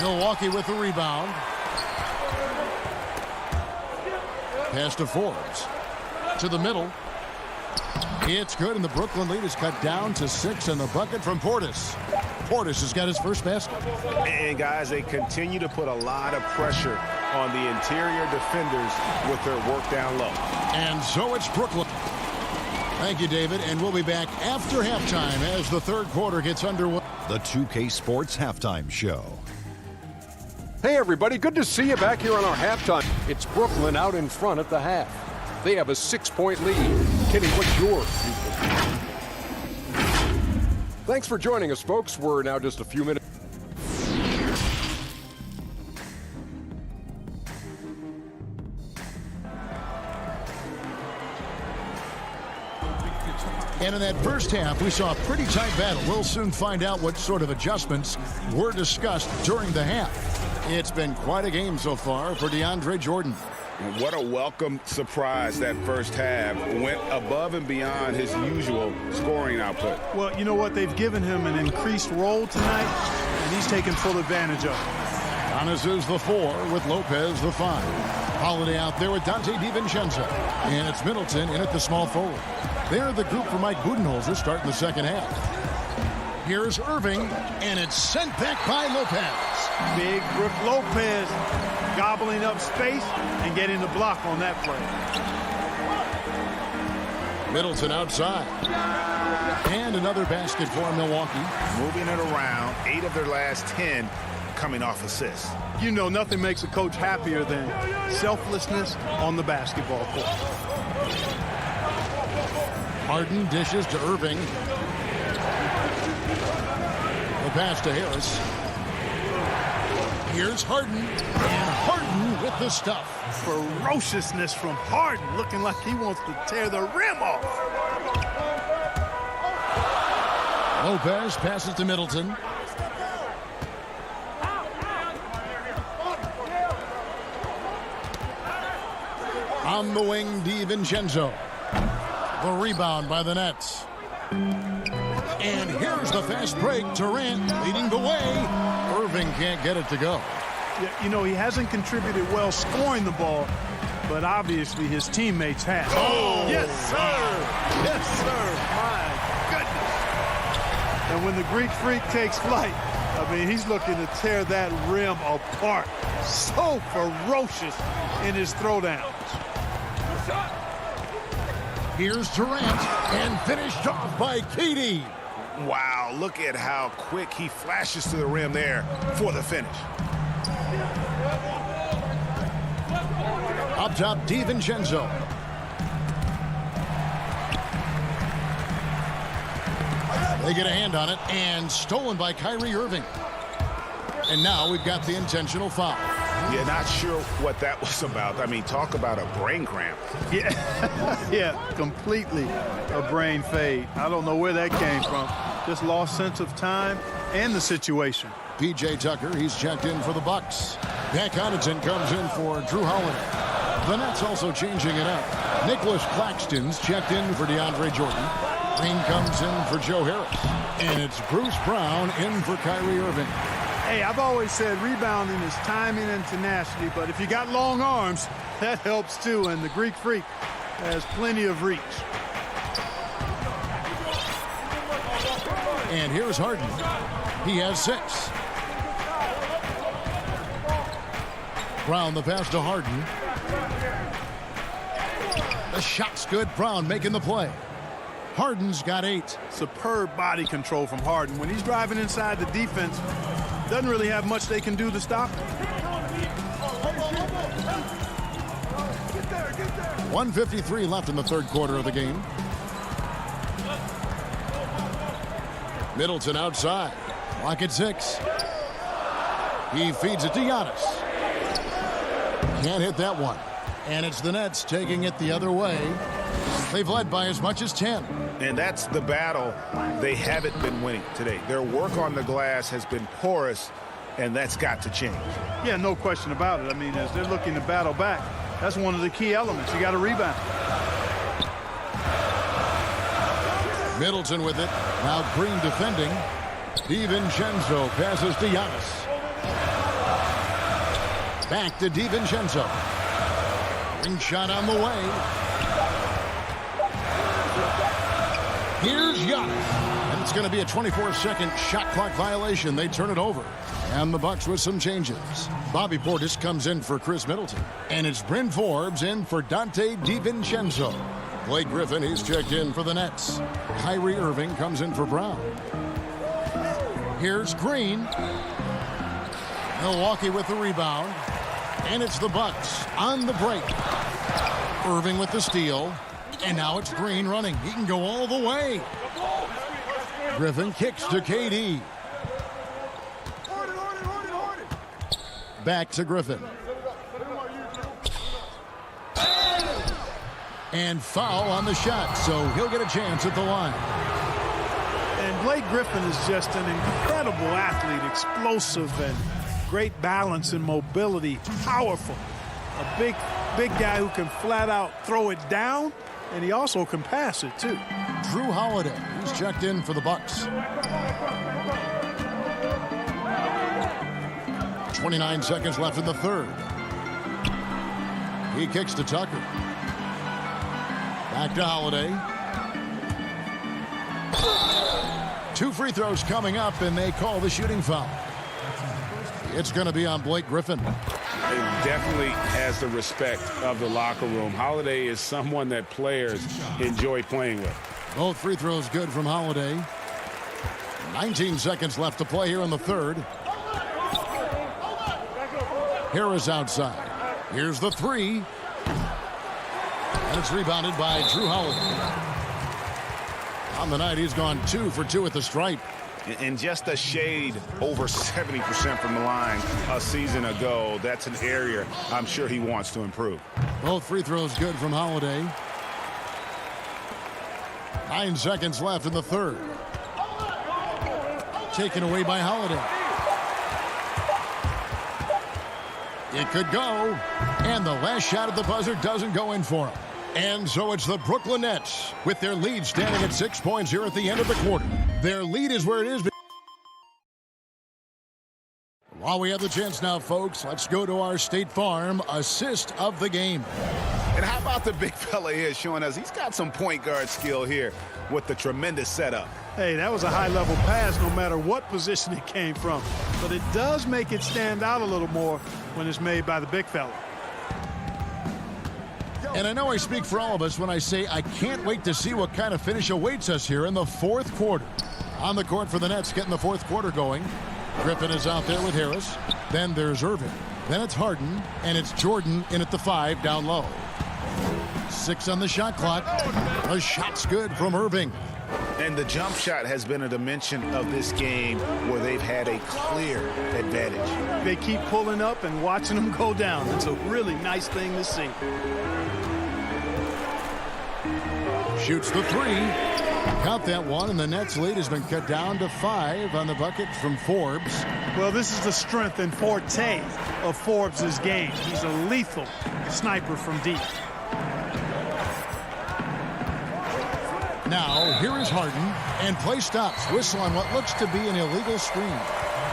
A: Milwaukee with the rebound. Pass to Forbes. To the middle. It's good, and the Brooklyn lead is cut down to 6, and the bucket from Portis. Portis has got his first basket.
K: And, guys, they continue to put a lot of pressure on the interior defenders with their work down low.
A: And so it's Brooklyn. Thank you, David, and we'll be back after halftime as the third quarter gets underway.
E: The 2K Sports Halftime Show.
F: Hey, everybody. Good to see you back here on our halftime. It's Brooklyn out in front at the half. They have a 6-point lead. Kenny, what's yours? Thanks for joining us, folks. We're now just a few minutes.
A: And in that first half, we saw a pretty tight battle. We'll soon find out what sort of adjustments were discussed during the half. It's been quite a game so far for DeAndre Jordan.
C: And what a welcome surprise that first half. Went above and beyond his usual scoring output.
D: Well, you know what? They've given him an increased role tonight, and he's taken full advantage of it.
A: Giannis is the 4 with Lopez the 5. Holiday out there with Dante DiVincenzo. And it's Middleton in at the small forward. They're the group for Mike Budenholzer starting the second half. Here's Irving, and it's sent back by Lopez.
D: Big Brook Lopez gobbling up space and getting the block on that play.
A: Middleton outside. And another basket for Milwaukee.
C: Moving it around, 8 of their last 10 coming off assists.
D: You know, nothing makes a coach happier than selflessness on the basketball court.
A: Harden dishes to Irving. The pass to Harris. Here's Harden. And Harden with the stuff.
D: Ferociousness from Harden, looking like he wants to tear the rim off.
A: Lopez passes to Middleton. On the wing, DiVincenzo. The rebound by the Nets. And here's the fast break. Durant leading the way. Irving can't get it to go.
D: Yeah, you know, he hasn't contributed well scoring the ball, but obviously his teammates have.
A: Oh!
D: Yes, sir. Yes, sir. My goodness. And when the Greek freak takes flight, I mean, he's looking to tear that rim apart. So ferocious in his throwdowns.
A: Here's Durant, and finished off by KD.
C: Wow, look at how quick he flashes to the rim there for the finish.
A: Up top, DiVincenzo. They get a hand on it, and stolen by Kyrie Irving. And now we've got the intentional foul.
C: Yeah, not sure what that was about. I mean, talk about a brain cramp.
D: Yeah, yeah, completely a brain fade. I don't know where that came from. Just lost sense of time and the situation.
A: P.J. Tucker, he's checked in for the Bucks. Pat Connaughton comes in for Drew Holiday. The Nets also changing it up. Nicholas Claxton's checked in for DeAndre Jordan. Green comes in for Joe Harris. And it's Bruce Brown in for Kyrie Irving.
D: Hey, I've always said rebounding is timing and tenacity, but if you got long arms, that helps too, and the Greek Freak has plenty of reach.
A: And here's Harden. He has 6. Brown the pass to Harden. The shot's good. Brown making the play. Harden's got 8.
D: Superb body control from Harden. When he's driving inside the defense, doesn't really have much they can do to stop him.
A: 1:53 left in the third quarter of the game. Middleton outside. Clock at 6. He feeds it to Giannis. Can't hit that one. And it's the Nets taking it the other way. They've led by as much as 10.
C: And that's the battle they haven't been winning today. Their work on the glass has been porous, and that's got to change.
D: Yeah, no question about it. I mean, as they're looking to battle back, that's one of the key elements. You got to rebound.
A: Middleton with it. Now Green defending. DiVincenzo passes to Giannis. Back to DiVincenzo. Ring shot on the way. Here's Giannis. And it's going to be a 24-second shot clock violation. They turn it over. And the Bucks with some changes. Bobby Portis comes in for Chris Middleton. And it's Bryn Forbes in for Dante DiVincenzo. Blake Griffin, he's checked in for the Nets. Kyrie Irving comes in for Brown. Here's Green. Milwaukee with the rebound. And it's the Bucks on the break. Irving with the steal. And now it's Green running. He can go all the way. Griffin kicks to KD. Back to Griffin. And foul on the shot, so he'll get a chance at the line.
D: And Blake Griffin is just an incredible athlete, explosive and great balance and mobility, powerful. A big guy who can flat out throw it down, and he also can pass it too.
A: Drew Holiday, who's checked in for the Bucks. 29 seconds left in the third. He kicks to Tucker. Back to Holiday. 2 free throws coming up, and they call the shooting foul. It's going to be on Blake Griffin.
C: He definitely has the respect of the locker room. Holiday is someone that players enjoy playing with.
A: Both free throws good from Holiday. 19 seconds left to play here in the third. Harris outside. Here's the 3. And it's rebounded by Drew Holiday. On the night, he's gone 2 for 2 at the stripe.
C: And just a shade over 70% from the line a season ago. That's an area I'm sure he wants to improve.
A: Both free throws good from Holiday. 9 seconds left in the third. Taken away by Holiday. It could go. And the last shot at the buzzer doesn't go in for him. And so it's the Brooklyn Nets with their lead standing at 6 points here at the end of the quarter. Their lead is where it is. While we have the chance now, folks, let's go to our State Farm assist of the game.
C: And how about the big fella here showing us he's got some point guard skill here with the tremendous setup.
D: Hey, that was a high-level pass no matter what position it came from. But it does make it stand out a little more when it's made by the big fella.
A: And I know I speak for all of us when I say I can't wait to see what kind of finish awaits us here in the fourth quarter. On the court for the Nets, getting the fourth quarter going. Griffin is out there with Harris. Then there's Irving. Then it's Harden, and it's Jordan in at the 5 down low. 6 on the shot clock. The shot's good from Irving.
C: And the jump shot has been a dimension of this game where they've had a clear advantage.
D: They keep pulling up and watching them go down. It's a really nice thing to see.
A: Shoots the 3. Count that one, and the Nets lead has been cut down to 5 on the bucket from Forbes.
D: Well, this is the strength and forte of Forbes' game. He's a lethal sniper from deep.
A: Now, here is Harden, and play stops. Whistle on what looks to be an illegal screen.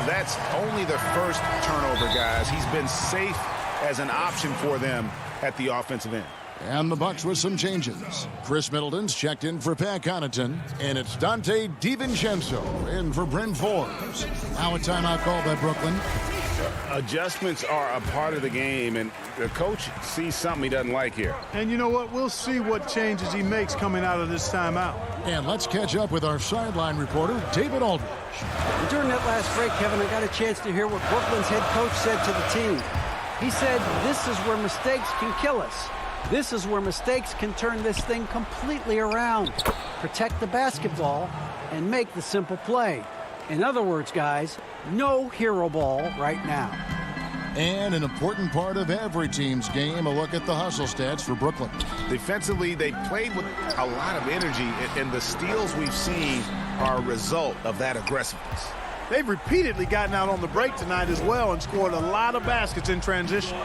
C: That's only the first turnover, guys. He's been safe as an option for them at the offensive end.
A: And the Bucks with some changes. Chris Middleton's checked in for Pat Connaughton, and it's Dante DiVincenzo in for Bryn Forbes. Now a timeout call by Brooklyn.
C: Adjustments are a part of the game, and the coach sees something he doesn't like here.
D: And you know what? We'll see what changes he makes coming out of this timeout.
A: And let's catch up with our sideline reporter, David Aldridge.
H: During that last break, Kevin, I got a chance to hear what Brooklyn's head coach said to the team. He said, this is where mistakes can kill us. This is where mistakes can turn this thing completely around. Protect the basketball and make the simple play. In other words, guys, no hero ball right now.
A: And an important part of every team's game, a look at the hustle stats for Brooklyn.
C: Defensively, they played with a lot of energy, and the steals we've seen are a result of that aggressiveness.
D: They've repeatedly gotten out on the break tonight as well and scored a lot of baskets in transition.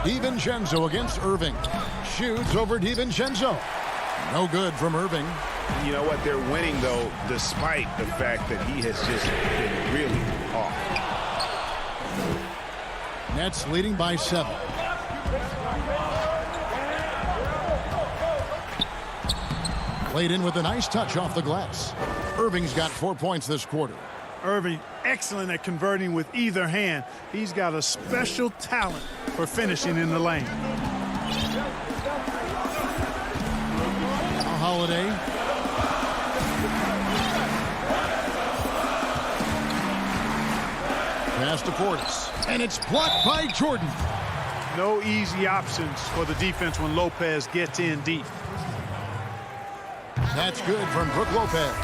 A: DiVincenzo against Irving. Shoots over DiVincenzo. No good from Irving.
C: You know what? They're winning, though, despite the fact that he has just been really off.
A: Nets leading by 7. Played in with a nice touch off the glass. Irving's got 4 points this quarter.
D: Irving, excellent at converting with either hand. He's got a special talent for finishing in the lane.
A: Holiday. Pass to Portis. And it's blocked by Jordan.
D: No easy options for the defense when Lopez gets in deep.
A: That's good from Brook Lopez.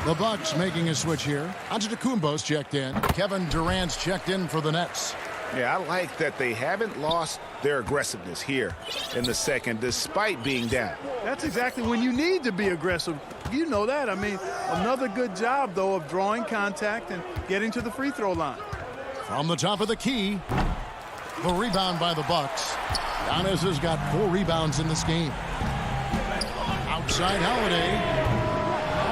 A: The Bucks making a switch here. Antetokounmpo's checked in. Kevin Durant's checked in for the Nets.
C: Yeah, I like that they haven't lost their aggressiveness here in the second, despite being down.
D: That's exactly when you need to be aggressive. You know that. I mean, another good job, though, of drawing contact and getting to the free throw line.
A: From the top of the key, the rebound by the Bucks. Giannis has got 4 rebounds in this game. Outside Holiday.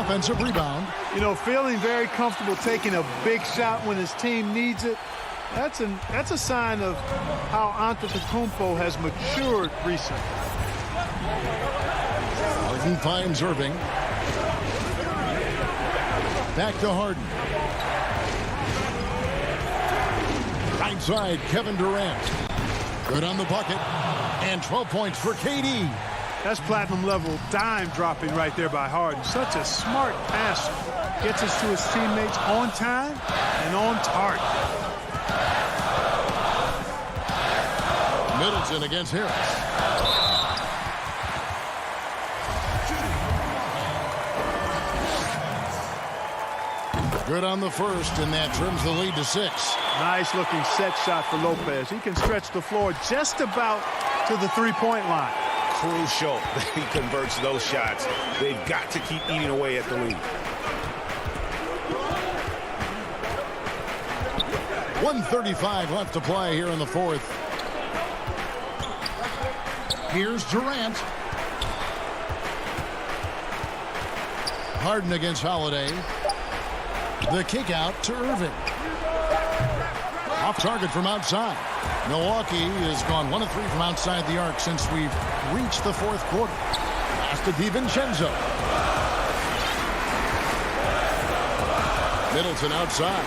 A: Offensive rebound.
D: You know, feeling very comfortable taking a big shot when his team needs it. That's a sign of how Antetokounmpo has matured recently.
A: Harden finds Irving. Back to Harden. Right side, Kevin Durant. Good on the bucket. And 12 points for KD.
D: That's platinum level dime dropping right there by Harden. Such a smart passer. Gets us to his teammates on time and on target.
A: Middleton against Harris. Good on the first, and that trims the lead to 6.
D: Nice looking set shot for Lopez. He can stretch the floor just about to the three-point line.
C: Crucial that he converts those shots. They've got to keep eating away at the lead.
A: 1:35 left to play here in the fourth. Here's Durant. Harden against Holiday. The kick out to Irving. Off target from outside. Milwaukee has gone 1 of 3 from outside the arc since we've reached the fourth quarter. Pass to DiVincenzo. Middleton outside.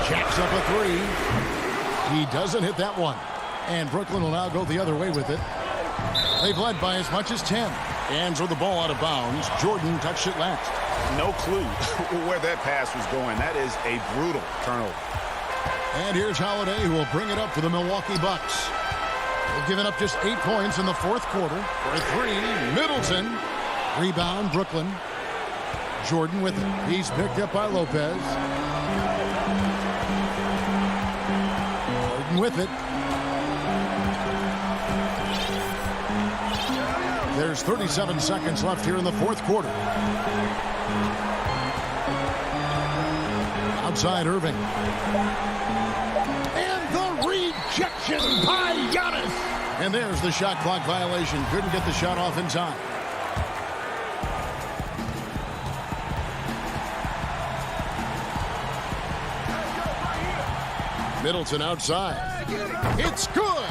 A: Jacks up a 3. He doesn't hit that one. And Brooklyn will now go the other way with it. They've led by as much as 10. And throw the ball out of bounds. Jordan touched it last.
C: No clue where that pass was going. That is a brutal turnover.
A: And here's Holiday, who will bring it up for the Milwaukee Bucks. They've given up just 8 points in the fourth quarter. For a 3, Middleton. Rebound, Brooklyn. Jordan with it. He's picked up by Lopez. Jordan with it. There's 37 seconds left here in the fourth quarter. Outside Irving. And the rejection by Giannis. And there's the shot clock violation. Couldn't get the shot off in time. Middleton outside. It's good.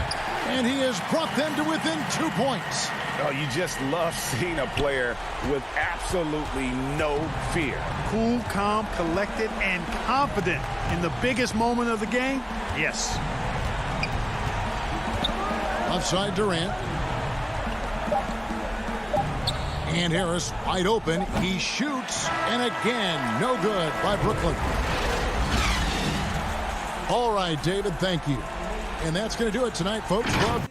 A: And he has brought them to within 2 points.
C: Oh, you just love seeing a player with absolutely no fear.
D: Cool, calm, collected, and confident in the biggest moment of the game. Yes.
A: Outside Durant. And Harris wide open. He shoots. And again, no good by Brooklyn. All right, David, thank you. And that's going to do it tonight, folks. Well,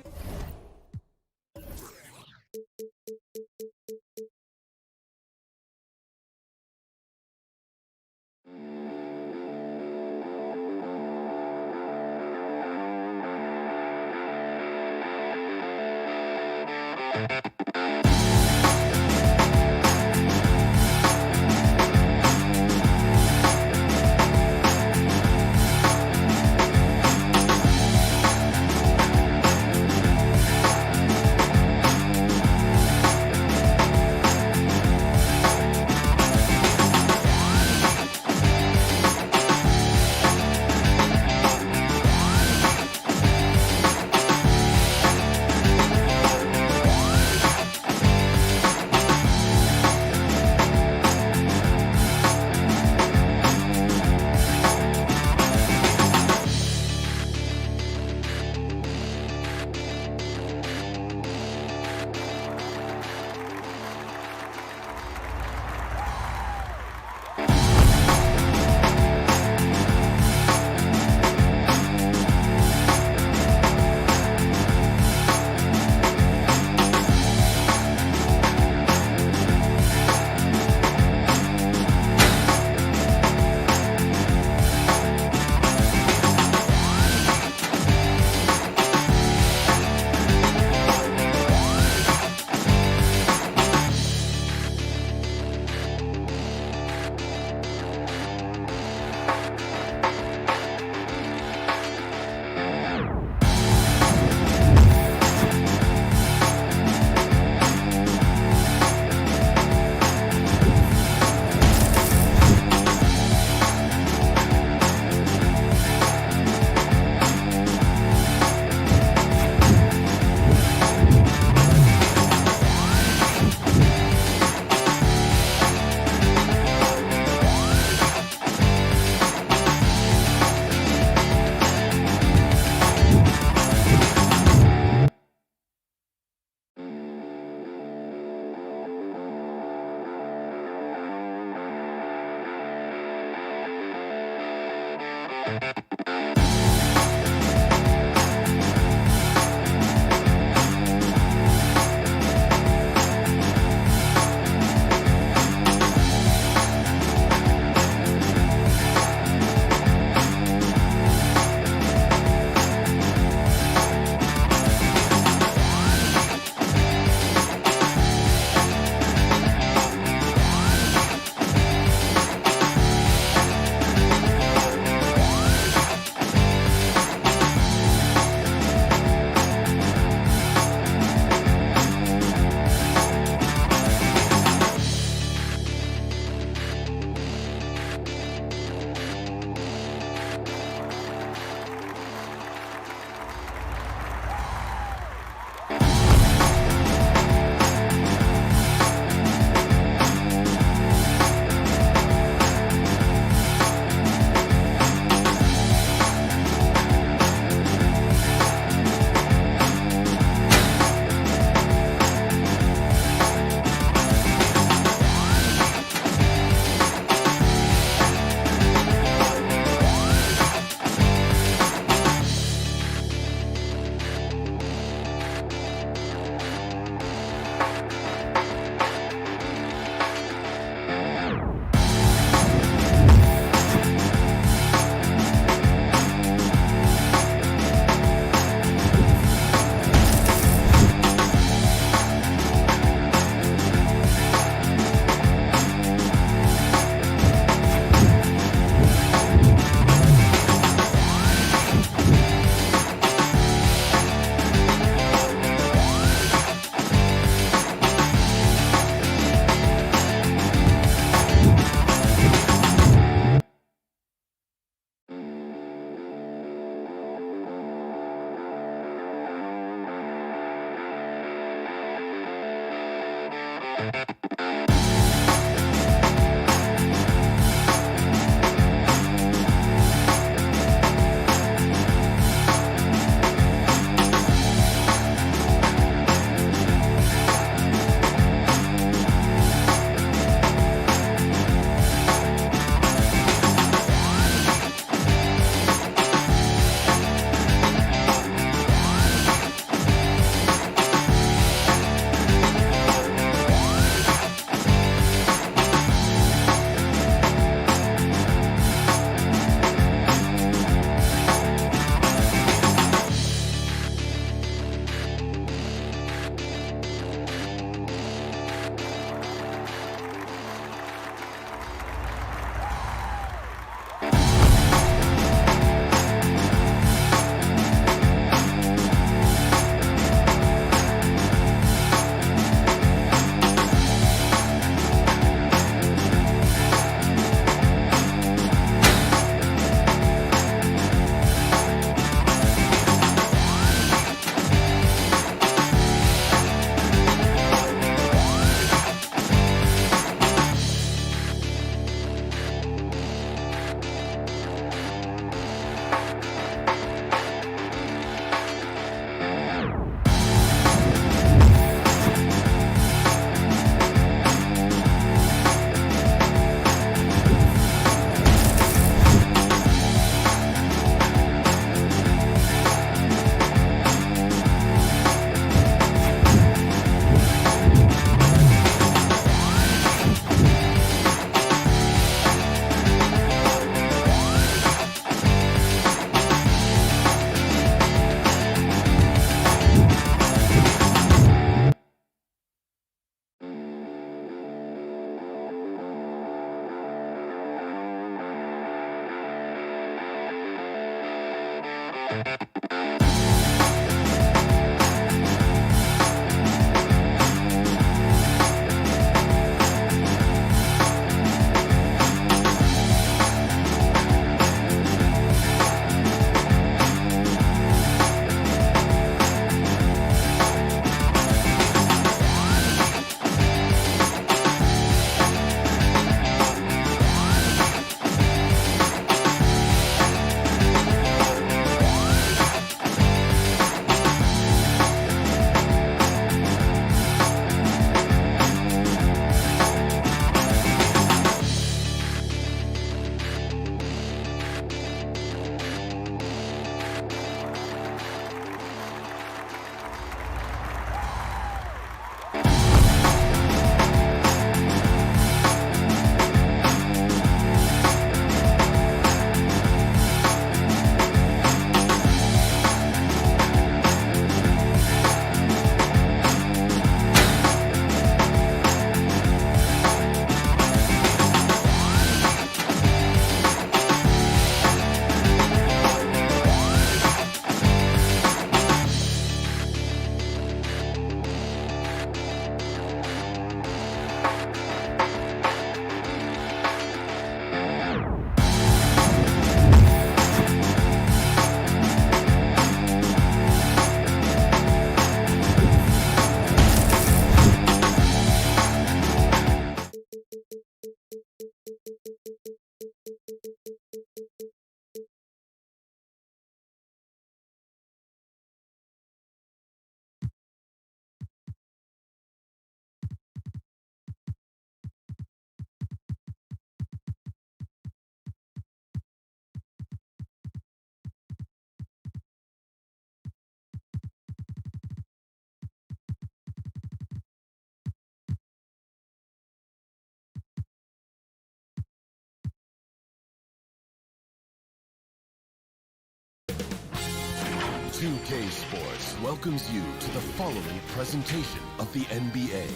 L: 2K Sports welcomes you to the following presentation of the NBA.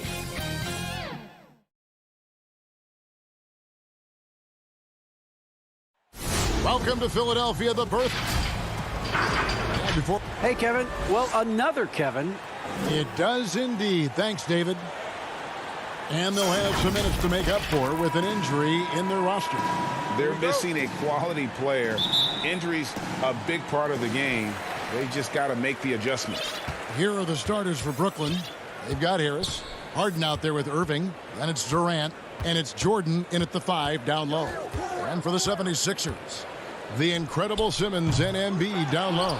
A: Welcome to Philadelphia, the birth.
H: Hey, Kevin. Well, another Kevin.
A: It does indeed. Thanks, David. And they'll have some minutes to make up for with an injury in their roster.
C: They're missing a quality player. Injuries a big part of the game. They just got to make the adjustments.
A: Here are the starters for Brooklyn. They've got Harris, Harden out there with Irving. Then it's Durant. And it's Jordan in at the 5 down low. And for the 76ers, the incredible Simmons and Embiid down low.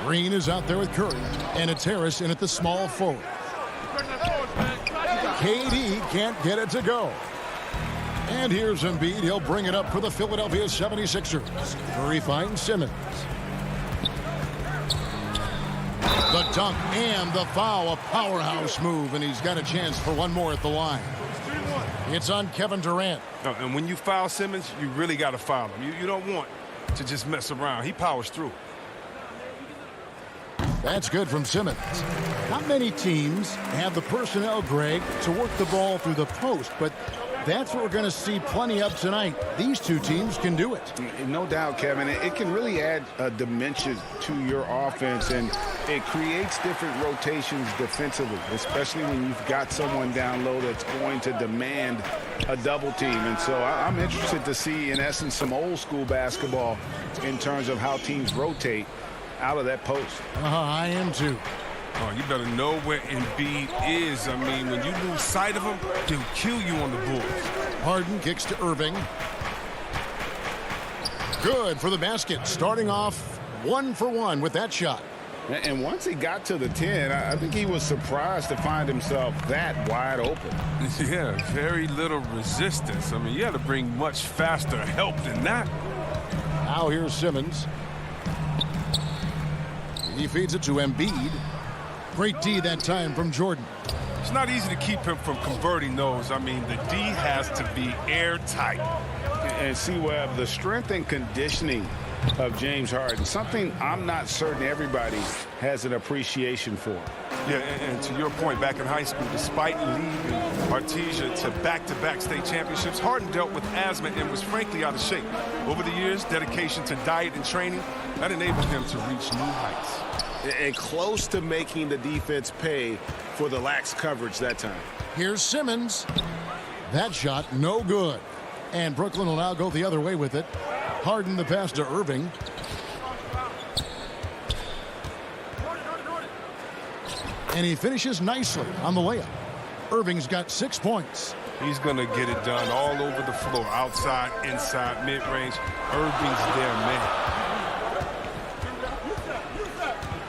A: Green is out there with Curry. And it's Harris in at the small forward. KD can't get it to go. And here's Embiid. He'll bring it up for the Philadelphia 76ers. Curry finds Simmons. The dunk and the foul, a powerhouse move, and he's got a chance for one more at the line. It's on Kevin Durant.
K: And when you foul Simmons, you really got to foul him. You don't want to just mess around. He powers through.
A: That's good from Simmons. Not many teams have the personnel, Greg, to work the ball through the post, but that's what we're going to see plenty of tonight. These two teams can do it.
C: No doubt, Kevin. It can really add a dimension to your offense, and it creates different rotations defensively, especially when you've got someone down low that's going to demand a double team. And so I'm interested to see, in essence, some old school basketball in terms of how teams rotate out of that post.
A: I am too.
K: Oh, you better know where Embiid is. I mean, when you lose sight of him, he'll kill you on the boards.
A: Harden kicks to Irving. Good for the basket. Starting off 1 for 1 with that shot.
C: And once he got to the 10, I think he was surprised to find himself that wide open.
K: Yeah, very little resistance. I mean, you had to bring much faster help than that.
A: Now here's Simmons. He feeds it to Embiid. Great D that time from Jordan.
K: It's not easy to keep him from converting those. I mean, the D has to be airtight.
C: And see, Webb, the strength and conditioning of James Harden, something I'm not certain everybody has an appreciation for.
K: Yeah, and to your point, back in high school, despite leading Artesia to back-to-back state championships, Harden dealt with asthma and was frankly out of shape. Over the years, dedication to diet and training, that enabled him to reach new heights.
C: And close to making the defense pay for the lax coverage that time.
A: Here's Simmons. That shot, no good. And Brooklyn will now go the other way with it. Harden the pass to Irving. And he finishes nicely on the layup. Irving's got 6 points.
K: He's going to get it done all over the floor, outside, inside, mid-range. Irving's their man.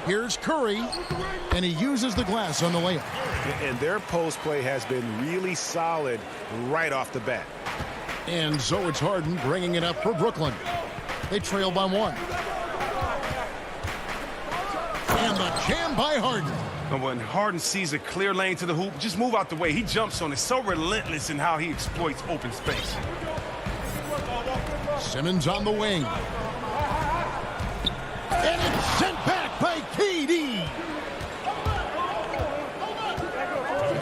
A: Here's Curry, and he uses the glass on the layup.
C: And their post play has been really solid right off the bat.
A: And so it's Harden bringing it up for Brooklyn. They trail by 1. And the jam by Harden.
K: And when Harden sees a clear lane to the hoop, just move out the way. He jumps on it. So relentless in how he exploits open space.
A: Simmons on the wing. And it's sent back by KD.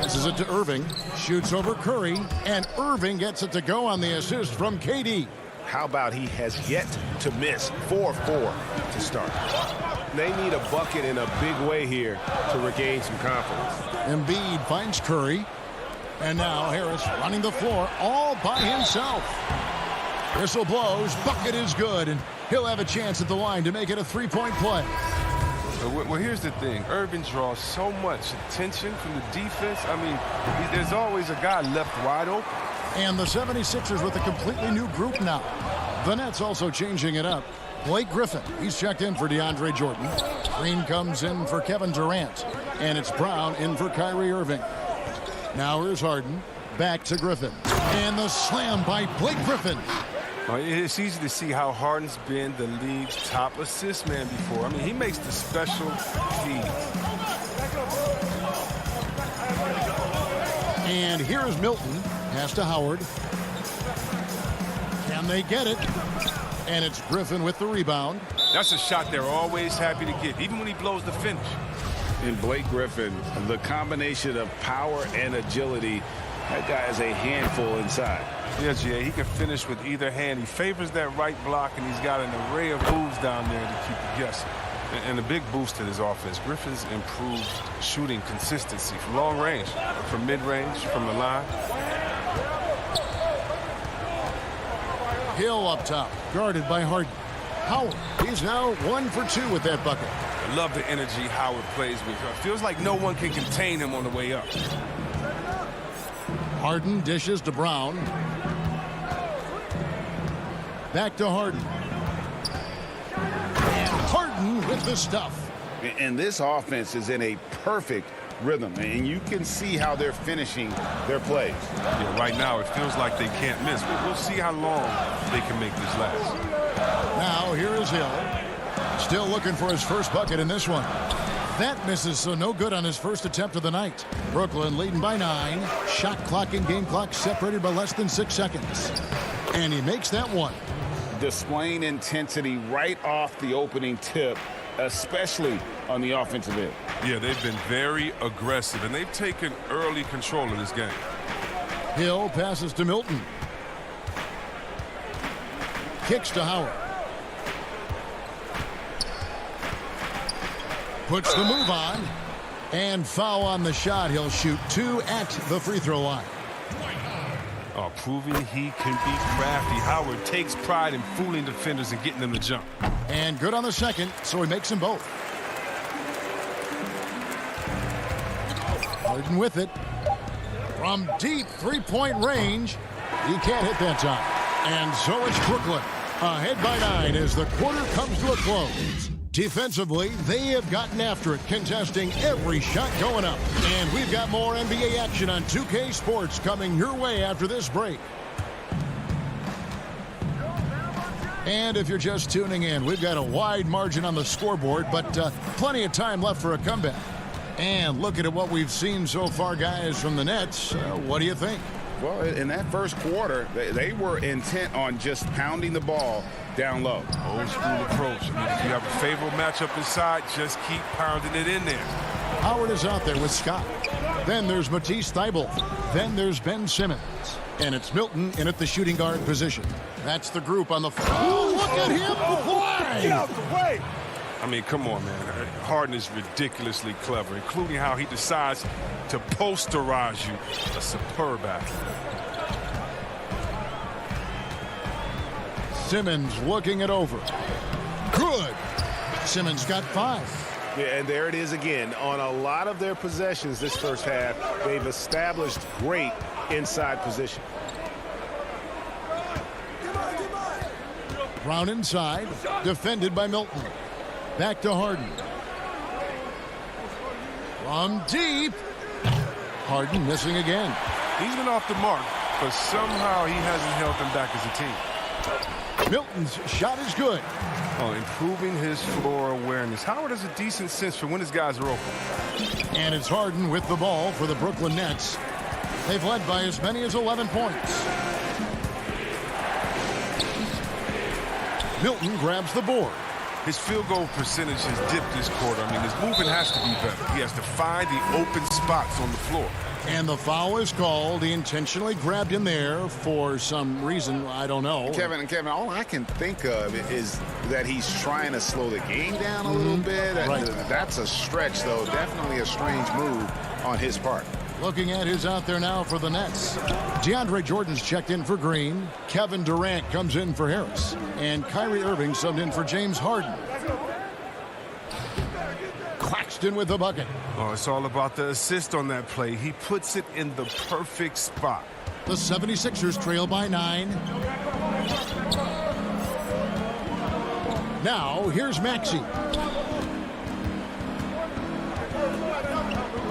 A: Passes it to Irving. Shoots over Curry. And Irving gets it to go on the assist from KD.
C: How about he has yet to miss 4-4 to start. They need a bucket in a big way here to regain some confidence.
A: Embiid finds Curry. And now Harris running the floor all by himself. Whistle blows. Bucket is good. And he'll have a chance at the line to make it a 3-point play.
K: Well, here's the thing. Irving draws so much attention from the defense. I mean, there's always a guy left wide open.
A: And the 76ers with a completely new group now. The Nets also changing it up. Blake Griffin, he's checked in for DeAndre Jordan. Green comes in for Kevin Durant. And it's Brown in for Kyrie Irving. Now here's Harden. Back to Griffin. And the slam by Blake Griffin.
K: It's easy to see how Harden's been the league's top assist man before. I mean, he makes the special feeds.
A: And here's Milton. Pass to Howard. Can they get it? And it's Griffin with the rebound.
K: That's a shot they're always happy to get, even when he blows the finish.
C: In Blake Griffin, the combination of power and agility, that guy is a handful inside.
K: Yeah, G.A., he can finish with either hand. He favors that right block, and he's got an array of moves down there to keep you guessing. And a big boost to his offense. Griffin's improved shooting consistency from long range, from mid-range, from the line.
A: Hill up top, guarded by Harden. Howard, he's now 1 for 2 with that bucket.
K: I love the energy Howard plays with. It feels like no one can contain him on the way up.
A: Harden dishes to Brown. Back to Harden. And Harden with the stuff.
C: And this offense is in a perfect rhythm, and you can see how they're finishing their plays.
K: Yeah, right now it feels like they can't miss. We'll see how long they can make this last.
A: Now here is Hill. Still looking for his first bucket in this one. That misses, so no good on his first attempt of the night. Brooklyn leading by 9. Shot clock and game clock separated by less than 6 seconds. And he makes that one.
C: Displaying intensity right off the opening tip, especially on the offensive end.
K: Yeah, they've been very aggressive, and they've taken early control of this game.
A: Hill passes to Milton. Kicks to Howard. Puts the move on. And foul on the shot. He'll shoot 2 at the free throw line.
K: Oh, proving he can be crafty. Howard takes pride in fooling defenders and getting them to jump.
A: And good on the second, so he makes them both. Harden with it. From deep three-point range. He can't hit that time. And so it's Brooklyn. Ahead by 9 as the quarter comes to a close. Defensively, they have gotten after it, contesting every shot going up. And we've got more NBA action on 2K Sports coming your way after this break. And if you're just tuning in, we've got a wide margin on the scoreboard, but plenty of time left for a comeback. And looking at what we've seen so far, guys, from the Nets, what do you think?
C: Well, in that first quarter, they were intent on just pounding the ball down low.
K: Old school approach. I mean, if you have a favorable matchup inside, just keep pounding it in there.
A: Howard is out there with Scott. Then there's Matisse Thybulle. Then there's Ben Simmons. And it's Milton in at the shooting guard position. That's the group on the floor. Oh, look at him play!
J: Get out the way!
K: I mean, come on, man. Harden is ridiculously clever, including how he decides to posterize you. A superb athlete.
A: Simmons looking it over. Good. Simmons got 5.
B: Yeah, and there it is again. On a lot of their possessions this first half, they've established great inside position.
A: Brown inside, defended by Milton. Back to Harden. From deep. Harden missing again.
K: He's been off the mark, but somehow he hasn't held them back as a team.
A: Milton's shot is good.
K: Oh, improving his floor awareness. Howard has a decent sense for when his guys are open.
A: And it's Harden with the ball for the Brooklyn Nets. They've led by as many as 11 points. Milton grabs the board.
K: His field goal percentage has dipped this quarter. I mean, his movement has to be better. He has to find the open spots on the floor.
A: And the foul is called. He intentionally grabbed him there for some reason. I don't know.
C: Kevin, all I can think of is that he's trying to slow the game down a little bit.
A: Right.
C: That's a stretch, though. Definitely a strange move on his part.
A: Looking at who's out there now for the Nets. DeAndre Jordan's checked in for Green. Kevin Durant comes in for Harris. And Kyrie Irving subbed in for James Harden. Claxton with the bucket.
K: Oh, it's all about the assist on that play. He puts it in the perfect spot.
A: The 76ers trail by 9. Now, here's Maxey.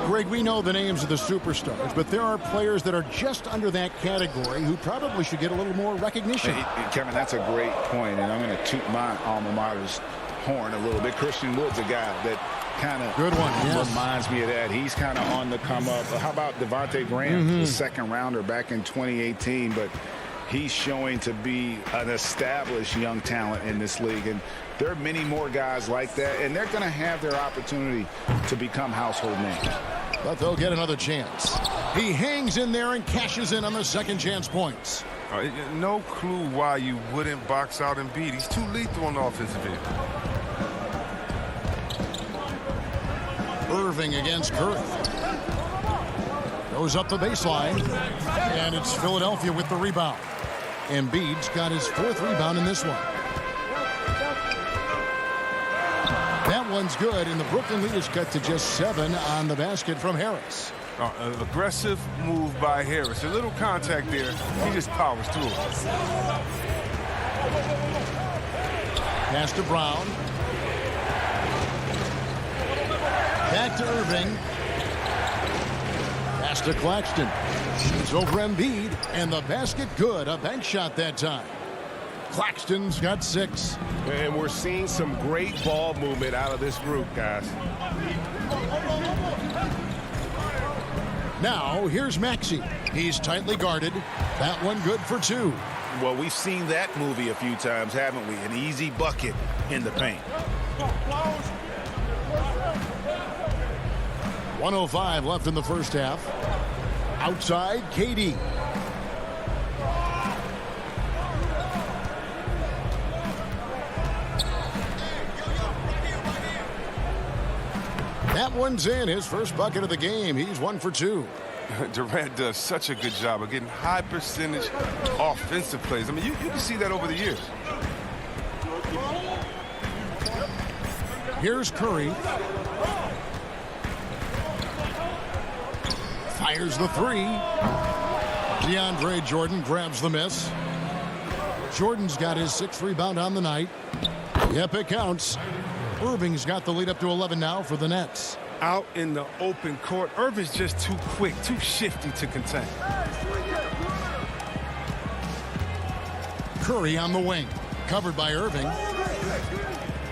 A: Greg, we know the names of the superstars, but there are players that are just under that category who probably should get a little more recognition.
C: Kevin, that's a great point, and I'm going to toot my alma mater's horn a little bit. Christian Wood's a guy that kind of reminds me of that. He's kind of on the come up. How about Devontae Graham, the second rounder back in 2018, but he's showing to be an established young talent in this league, and there are many more guys like that, and they're going to have their opportunity to become household names.
A: But they'll get another chance. He hangs in there and cashes in on the second chance points.
K: No clue why you wouldn't box out Embiid. He's too lethal on the offensive end.
A: Irving against Curry. Goes up the baseline. And it's Philadelphia with the rebound. Embiid's got his 4th rebound in this one. That one's good, and the Brooklyn lead is cut to just 7 on the basket from Harris.
K: Aggressive move by Harris. A little contact there. He just powers through it.
A: Pass to Brown. Back to Irving. Pass to Claxton. Shoots over Embiid, and the basket good. A bank shot that time. Claxton's got 6.
C: And we're seeing some great ball movement out of this group, guys.
A: Now, here's Maxey. He's tightly guarded. That one good for 2.
B: Well, we've seen that movie a few times, haven't we? An easy bucket in the paint.
A: 1:05 left in the first half. Outside, KD. That one's in. His first bucket of the game. He's 1 for 2.
K: Durant does such a good job of getting high percentage offensive plays. I mean, you can see that over the years.
A: Here's Curry. Fires the 3. DeAndre Jordan grabs the miss. Jordan's got his 6th rebound on the night. Yep, it counts. Irving's got the lead up to 11 now for the Nets.
K: Out in the open court, Irving's just too quick, too shifty to contain.
A: Curry on the wing. Covered by Irving.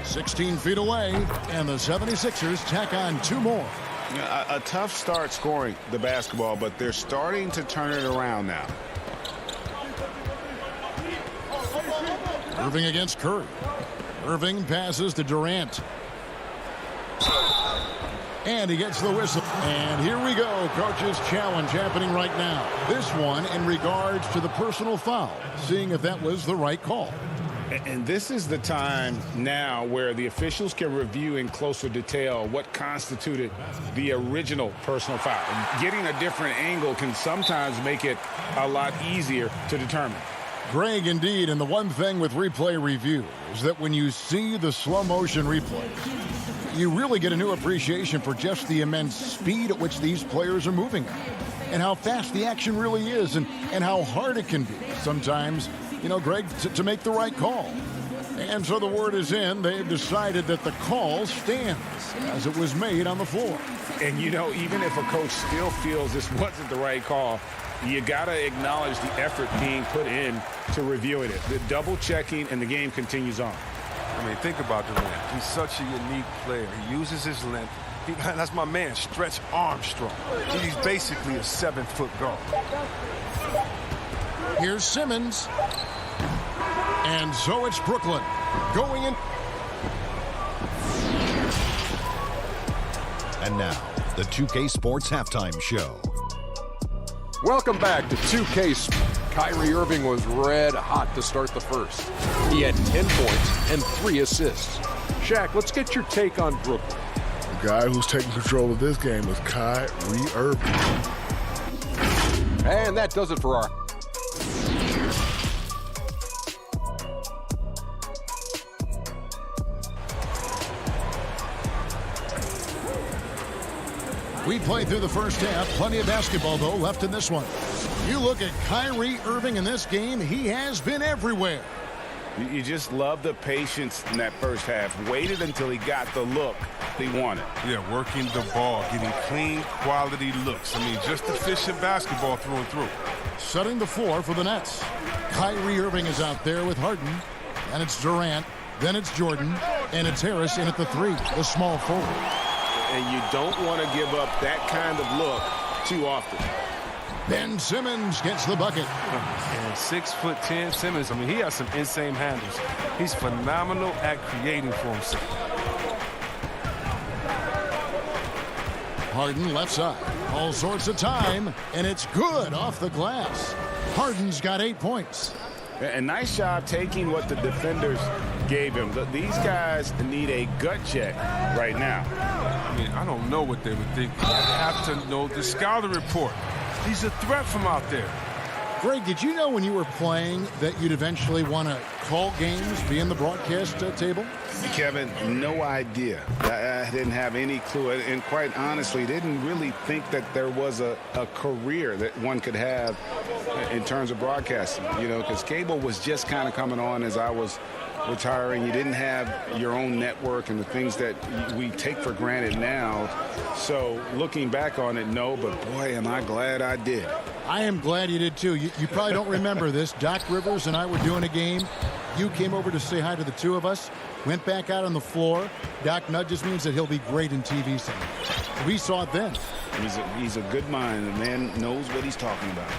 A: 16 feet away, and the 76ers tack on 2 more.
C: A tough start scoring the basketball, but they're starting to turn it around now.
A: Irving against Curry. Irving passes to Durant. And he gets the whistle. And here we go. Coach's challenge happening right now. This one in regards to the personal foul. Seeing if that was the right call.
C: And this is the time now where the officials can review in closer detail what constituted the original personal foul. Getting a different angle can sometimes make it a lot easier to determine.
A: Greg, indeed, and the one thing with replay review is that when you see the slow motion replays, you really get a new appreciation for just the immense speed at which these players are moving and how fast the action really is and how hard it can be sometimes, you know, Greg, to make the right call. And so the word is in. They've decided that the call stands as it was made on the floor.
C: And, you know, even if a coach still feels this wasn't the right call, you got to acknowledge the effort being put in to reviewing it. The double checking, and the game continues on.
K: I mean, think about Durant. He's such a unique player. He uses his length. That's my man, Stretch Armstrong. He's basically a 7-foot guard.
A: Here's Simmons. And so it's Brooklyn going in.
E: And now, the 2K Sports Halftime Show.
F: Welcome back to 2K. Kyrie Irving was red hot to start the first. He had 10 points and 3 assists. Shaq, let's get your take on Brooklyn.
O: The guy who's taking control of this game is Kyrie Irving.
F: And that does it for our...
A: We played through the first half. Plenty of basketball, though, left in this one. You look at Kyrie Irving in this game, he has been everywhere.
C: You just love the patience in that first half. Waited until he got the look he wanted.
K: Yeah, working the ball, getting clean, quality looks. I mean, just efficient basketball through and through.
A: Setting the floor for the Nets. Kyrie Irving is out there with Harden. And it's Durant. Then it's Jordan. And it's Harris in at the 3, the small forward.
C: And you don't want to give up that kind of look too often.
A: Ben Simmons gets the bucket.
K: And 6'10" Simmons, I mean, he has some insane handles. He's phenomenal at creating for himself.
A: Harden left side. All sorts of time, and it's good off the glass. Harden's got 8 points.
C: A nice job taking what the defenders gave him. These guys need a gut check right now.
K: I mean, I don't know what they would think. You have to know the scouting report. He's a threat from out there.
A: Greg, did you know when you were playing that you'd eventually want to call games, be in the broadcast table?
C: Kevin, no idea. I didn't have any clue. And quite honestly, didn't really think that there was a career that one could have in terms of broadcasting, because cable was just kind of coming on as I was retiring. You didn't have your own network and the things that we take for granted now. So looking back on it, no, but boy, am I glad I did.
A: I am glad you did too. You probably don't remember this. Doc Rivers and I were doing a game. You came over to say hi to the two of us, went back out on the floor. Doc nudges me and said he'll be great in TV someday. We saw it then.
C: He's a good mind. The man knows what he's talking about.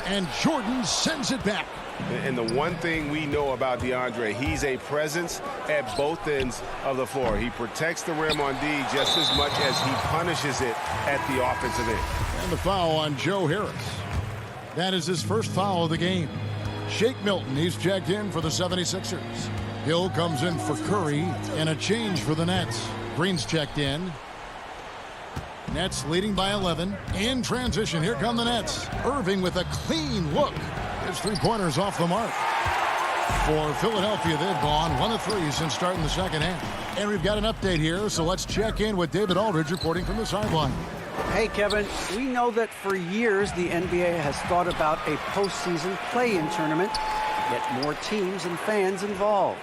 A: And Jordan sends it back.
K: And the one thing we know about DeAndre, he's a presence at both ends of the floor. He protects the rim on D just as much as he punishes it at the offensive end.
A: And the foul on Joe Harris. That is his first foul of the game. Shake Milton, he's checked in for the 76ers. Hill comes in for Curry, and a change for the Nets. Green's checked in. Nets leading by 11. In transition, here come the Nets. Irving with a clean look. His three-pointers off the mark. For Philadelphia, they've gone 1 of 3 since starting the second half. And we've got an update here, so let's check in with David Aldridge reporting from the sideline.
H: Hey, Kevin, we know that for years the NBA has thought about a postseason play-in tournament to get more teams and fans involved.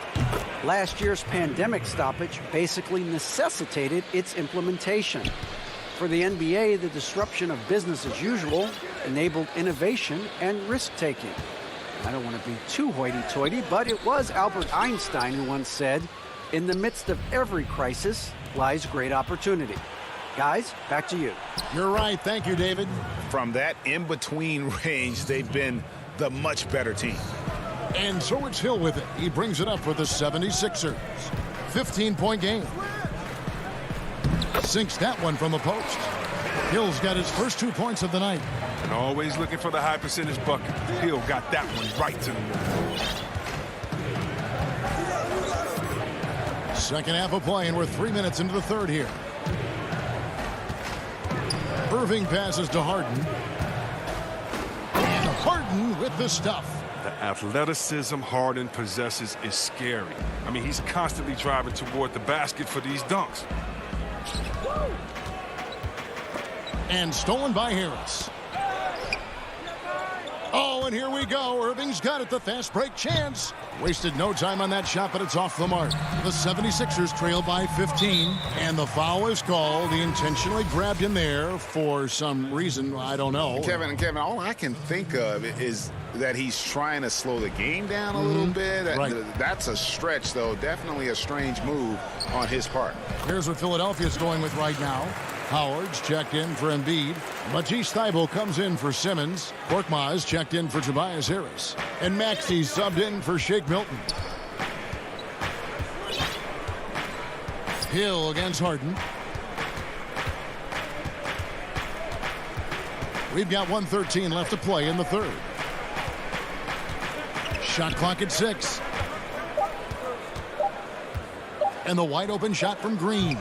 H: Last year's pandemic stoppage basically necessitated its implementation. For the NBA, the disruption of business as usual enabled innovation and risk-taking. I don't want to be too hoity-toity, but it was Albert Einstein who once said, "In the midst of every crisis lies great opportunity." Guys, back to you.
A: You're right. Thank you, David.
C: From that in-between range, they've been the much better team.
A: And so it's Hill with it. He brings it up for the 76ers. 15-point game. Sinks that one from the post. Hill's got his first 2 points of the night.
K: And always looking for the high percentage bucket. Hill got that one right to the middle.
A: Second half of play, and we're 3 minutes into the third here. Irving passes to Harden. And Harden with the stuff.
K: The athleticism Harden possesses is scary. I mean, he's constantly driving toward the basket for these dunks.
A: And stolen by Harris. Oh, and here we go. Irving's got it. The fast break chance. Wasted no time on that shot, but it's off the mark. The 76ers trail by 15, and the foul is called. He intentionally grabbed him there for some reason. I don't know.
C: Kevin, all I can think of is that he's trying to slow the game down a little bit.
A: Right.
C: That's a stretch, though. Definitely a strange move on his part.
A: Here's what Philadelphia's going with right now. Howard's checked in for Embiid. Matisse Thybulle comes in for Simmons. Korkmaz checked in for Tobias Harris. And Maxey's subbed in for Shake Milton. Hill against Harden. We've got 1:13 left to play in the third. Shot clock at 6. And the wide open shot from Green.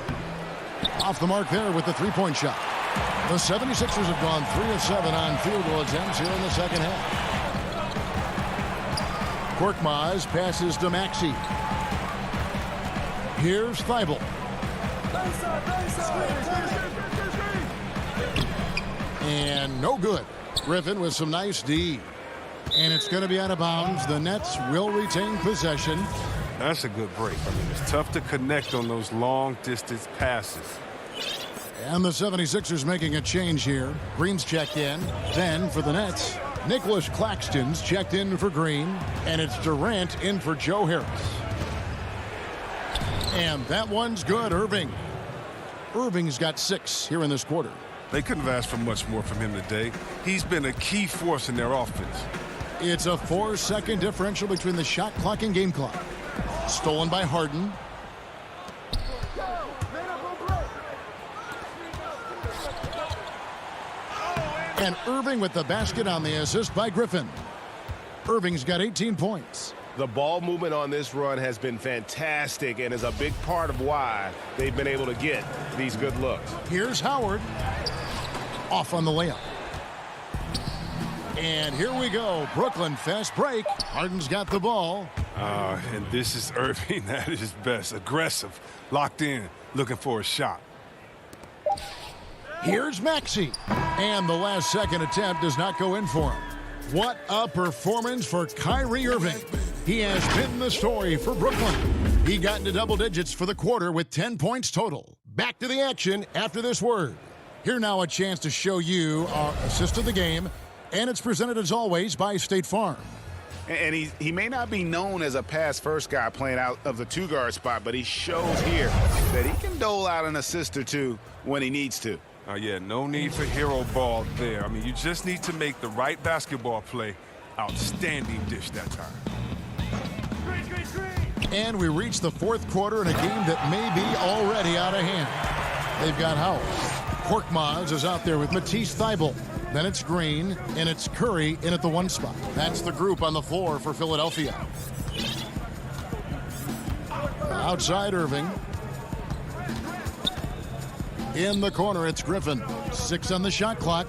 A: Off the mark there with the three-point shot. The 76ers have gone 3 of 7 on field goal attempts here in the second half. Korkmaz passes to Maxey. Here's Thybulle. And no good. Griffin with some nice D. And it's going to be out of bounds. The Nets will retain possession.
K: That's a good break. I mean, it's tough to connect on those long-distance passes.
A: And the 76ers making a change here. Green's checked in. Then for the Nets, Nicholas Claxton's checked in for Green. And it's Durant in for Joe Harris. And that one's good, Irving. Irving's got 6 here in this quarter.
K: They couldn't have asked for much more from him today. He's been a key force in their offense.
A: It's a 4-second differential between the shot clock and game clock. Stolen by Harden. And Irving with the basket on the assist by Griffin. Irving's got 18 points.
K: The ball movement on this run has been fantastic and is a big part of why they've been able to get these good looks.
A: Here's Howard. Off on the layup. And here we go. Brooklyn fast break. Harden's got the ball.
K: And this is Irving at his best. Aggressive, locked in, looking for a shot.
A: Here's Maxey. And the last second attempt does not go in for him. What a performance for Kyrie Irving. He has been the story for Brooklyn. He got into double digits for the quarter with 10 points total. Back to the action after this word. Here now a chance to show you our assist of the game. And it's presented as always by State Farm.
C: And he may not be known as a pass-first guy playing out of the two-guard spot, but he shows here that he can dole out an assist or two when he needs to.
K: Yeah, no need for hero ball there. I mean, you just need to make the right basketball play. Outstanding dish that time.
A: And we reach the fourth quarter in a game that may be already out of hand. They've got Howell. Korkmaz is out there with Matisse Thybulle. Then it's Green, and it's Curry in at the one spot. That's the group on the floor for Philadelphia. Outside Irving. In the corner, it's Griffin. 6 on the shot clock.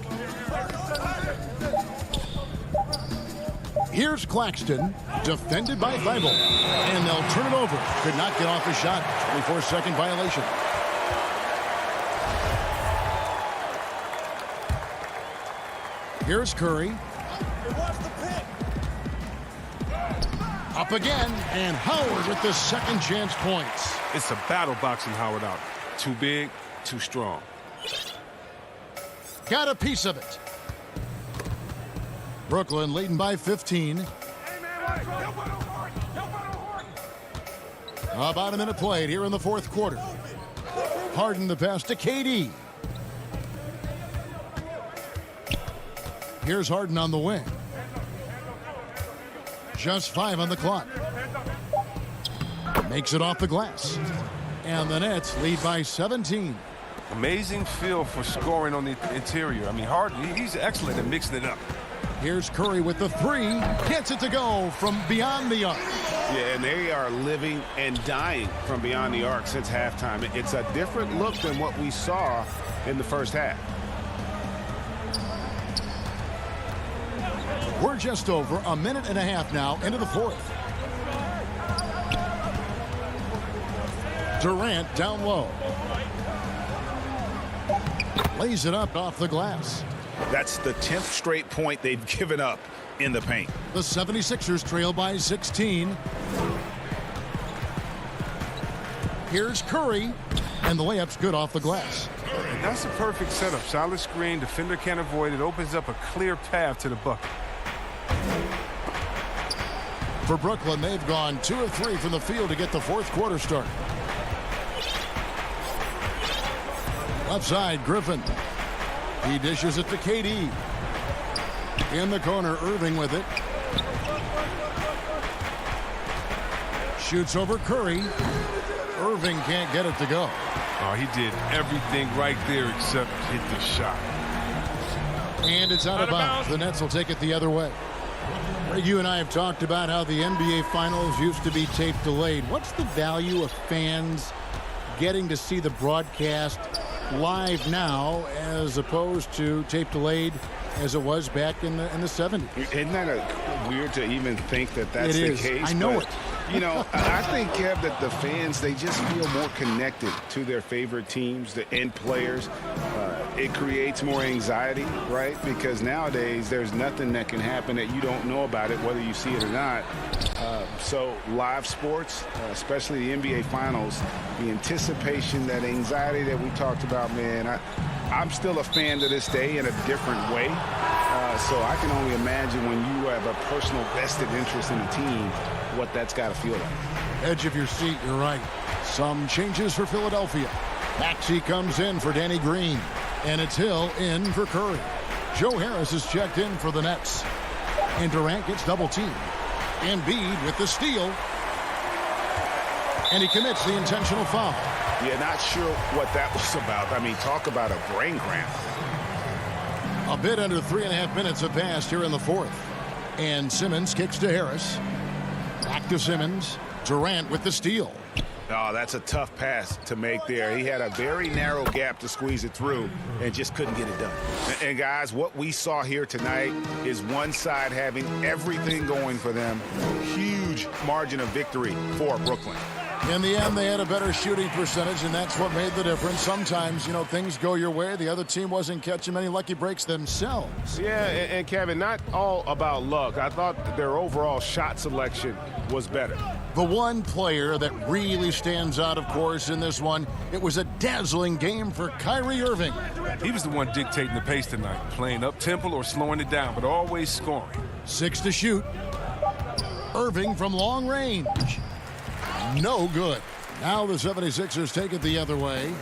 A: Here's Claxton, defended by Thybulle. And they'll turn it over. Could not get off the shot. 24-second violation. Here's Curry. Up again, and Howard with the second chance points.
K: It's a battle boxing Howard out. Too big, too strong.
A: Got a piece of it. Brooklyn leading by 15. About a minute played here in the fourth quarter. Harden the pass to KD. Here's Harden on the wing. Just 5 on the clock. Makes it off the glass. And the Nets lead by 17.
K: Amazing feel for scoring on the interior. I mean, Harden, he's excellent at mixing it up.
A: Here's Curry with the three. Gets it to go from beyond the arc.
C: Yeah, and they are living and dying from beyond the arc since halftime. It's a different look than what we saw in the first half.
A: We're just over a minute and a half now into the fourth. Durant down low. Lays it up off the glass.
C: That's the 10th straight point they've given up in the paint.
A: The 76ers trail by 16. Here's Curry, and the layup's good off the glass.
K: And that's a perfect setup. Solid screen, defender can't avoid it. Opens up a clear path to the bucket.
A: For Brooklyn, they've gone 2 of 3 from the field to get the fourth quarter started. Left side, Griffin. He dishes it to KD. In the corner, Irving with it. Shoots over Curry. Irving can't get it to go.
K: Oh, he did everything right there except hit the shot.
A: And it's out of bounds. The Nets will take it the other way. You and I have talked about how the NBA Finals used to be tape delayed. What's the value of fans getting to see the broadcast live now as opposed to tape delayed as it was back in the 70s?
C: Isn't that weird to even think that that's the case?
A: I know it.
C: You know, I think, Kev, that the fans, they just feel more connected to their favorite teams and players. It creates more anxiety, right? Because nowadays there's nothing that can happen that you don't know about it, whether you see it or not. So live sports, especially the NBA Finals, the anticipation, that anxiety that we talked about, man, I'm still a fan to this day in a different way. So I can only imagine when you have a personal vested interest in a team, what that's got to feel like.
A: Edge of your seat, you're right. Some changes for Philadelphia. Maxey comes in for Danny Green. And it's Hill in for Curry. Joe Harris is checked in for the Nets. And Durant gets double teamed. Embiid with the steal. And he commits the intentional foul.
C: Yeah, not sure what that was about. I mean, talk about a brain cramp.
A: A bit under 3.5 minutes have passed here in the fourth. And Simmons kicks to Harris. Back to Simmons. Durant with the steal.
C: Oh, that's a tough pass to make there. He had a very narrow gap to squeeze it through and just couldn't get it done. And guys, what we saw here tonight is one side having everything going for them. Huge margin of victory for Brooklyn.
A: In the end, they had a better shooting percentage, and that's what made the difference. Sometimes, you know, things go your way. The other team wasn't catching many lucky breaks themselves.
K: Yeah, and Kevin, not all about luck. I thought their overall shot selection was better.
A: The one player that really stands out, of course, in this one, it was a dazzling game for Kyrie Irving.
K: He was the one dictating the pace tonight, playing up-tempo or slowing it down, but always scoring.
A: 6 to shoot. Irving from long range. No good. Now the 76ers take it the other way.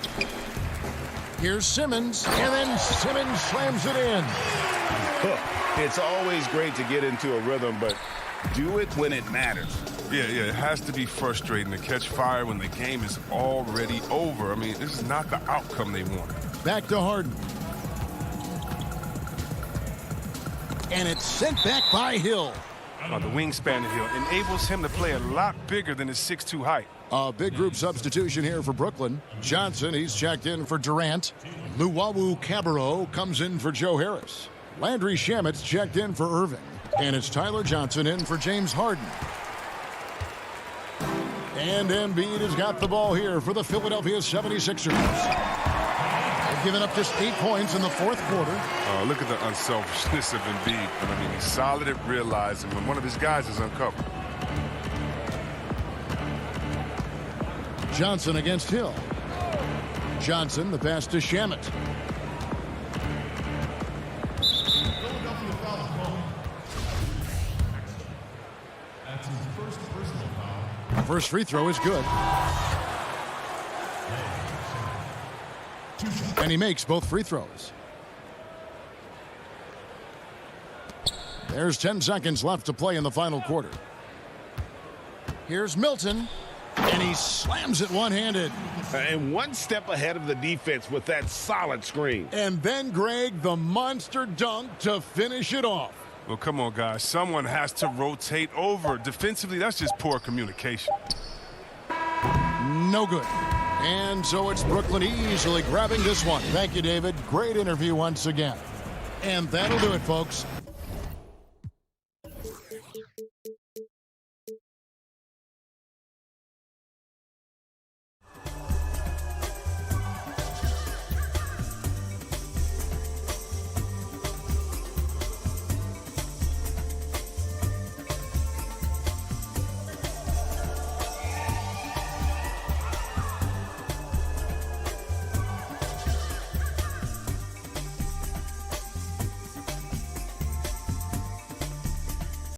A: Here's Simmons, and then Simmons slams it in.
C: It's always great to get into a rhythm, but do it when it matters.
K: Yeah, it has to be frustrating to catch fire when the game is already over. I mean, this is not the outcome they wanted.
A: Back to Harden. And it's sent back by Hill.
K: The wingspan of Hill enables him to play a lot bigger than his 6'2" height.
A: A big group substitution here for Brooklyn. Johnson, he's checked in for Durant. Luwawu Cabarro comes in for Joe Harris. Landry Shamet's checked in for Irving. And it's Tyler Johnson in for James Harden. And Embiid has got the ball here for the Philadelphia 76ers. They've given up just 8 points in the fourth quarter.
K: Look at the unselfishness of Embiid. But I mean, he's solid at realizing when one of his guys is uncovered.
A: Johnson against Hill. Johnson, the pass to Shamet. First free throw is good. And he makes both free throws. There's 10 seconds left to play in the final quarter. Here's Milton, and he slams it one-handed.
C: And one step ahead of the defense with that solid screen.
A: And then, Greg, the monster dunk to finish it off.
K: Well, come on, guys. Someone has to rotate over. Defensively, that's just poor communication.
A: No good. And so it's Brooklyn easily grabbing this one. Thank you, David. Great interview once again. And that'll do it, folks.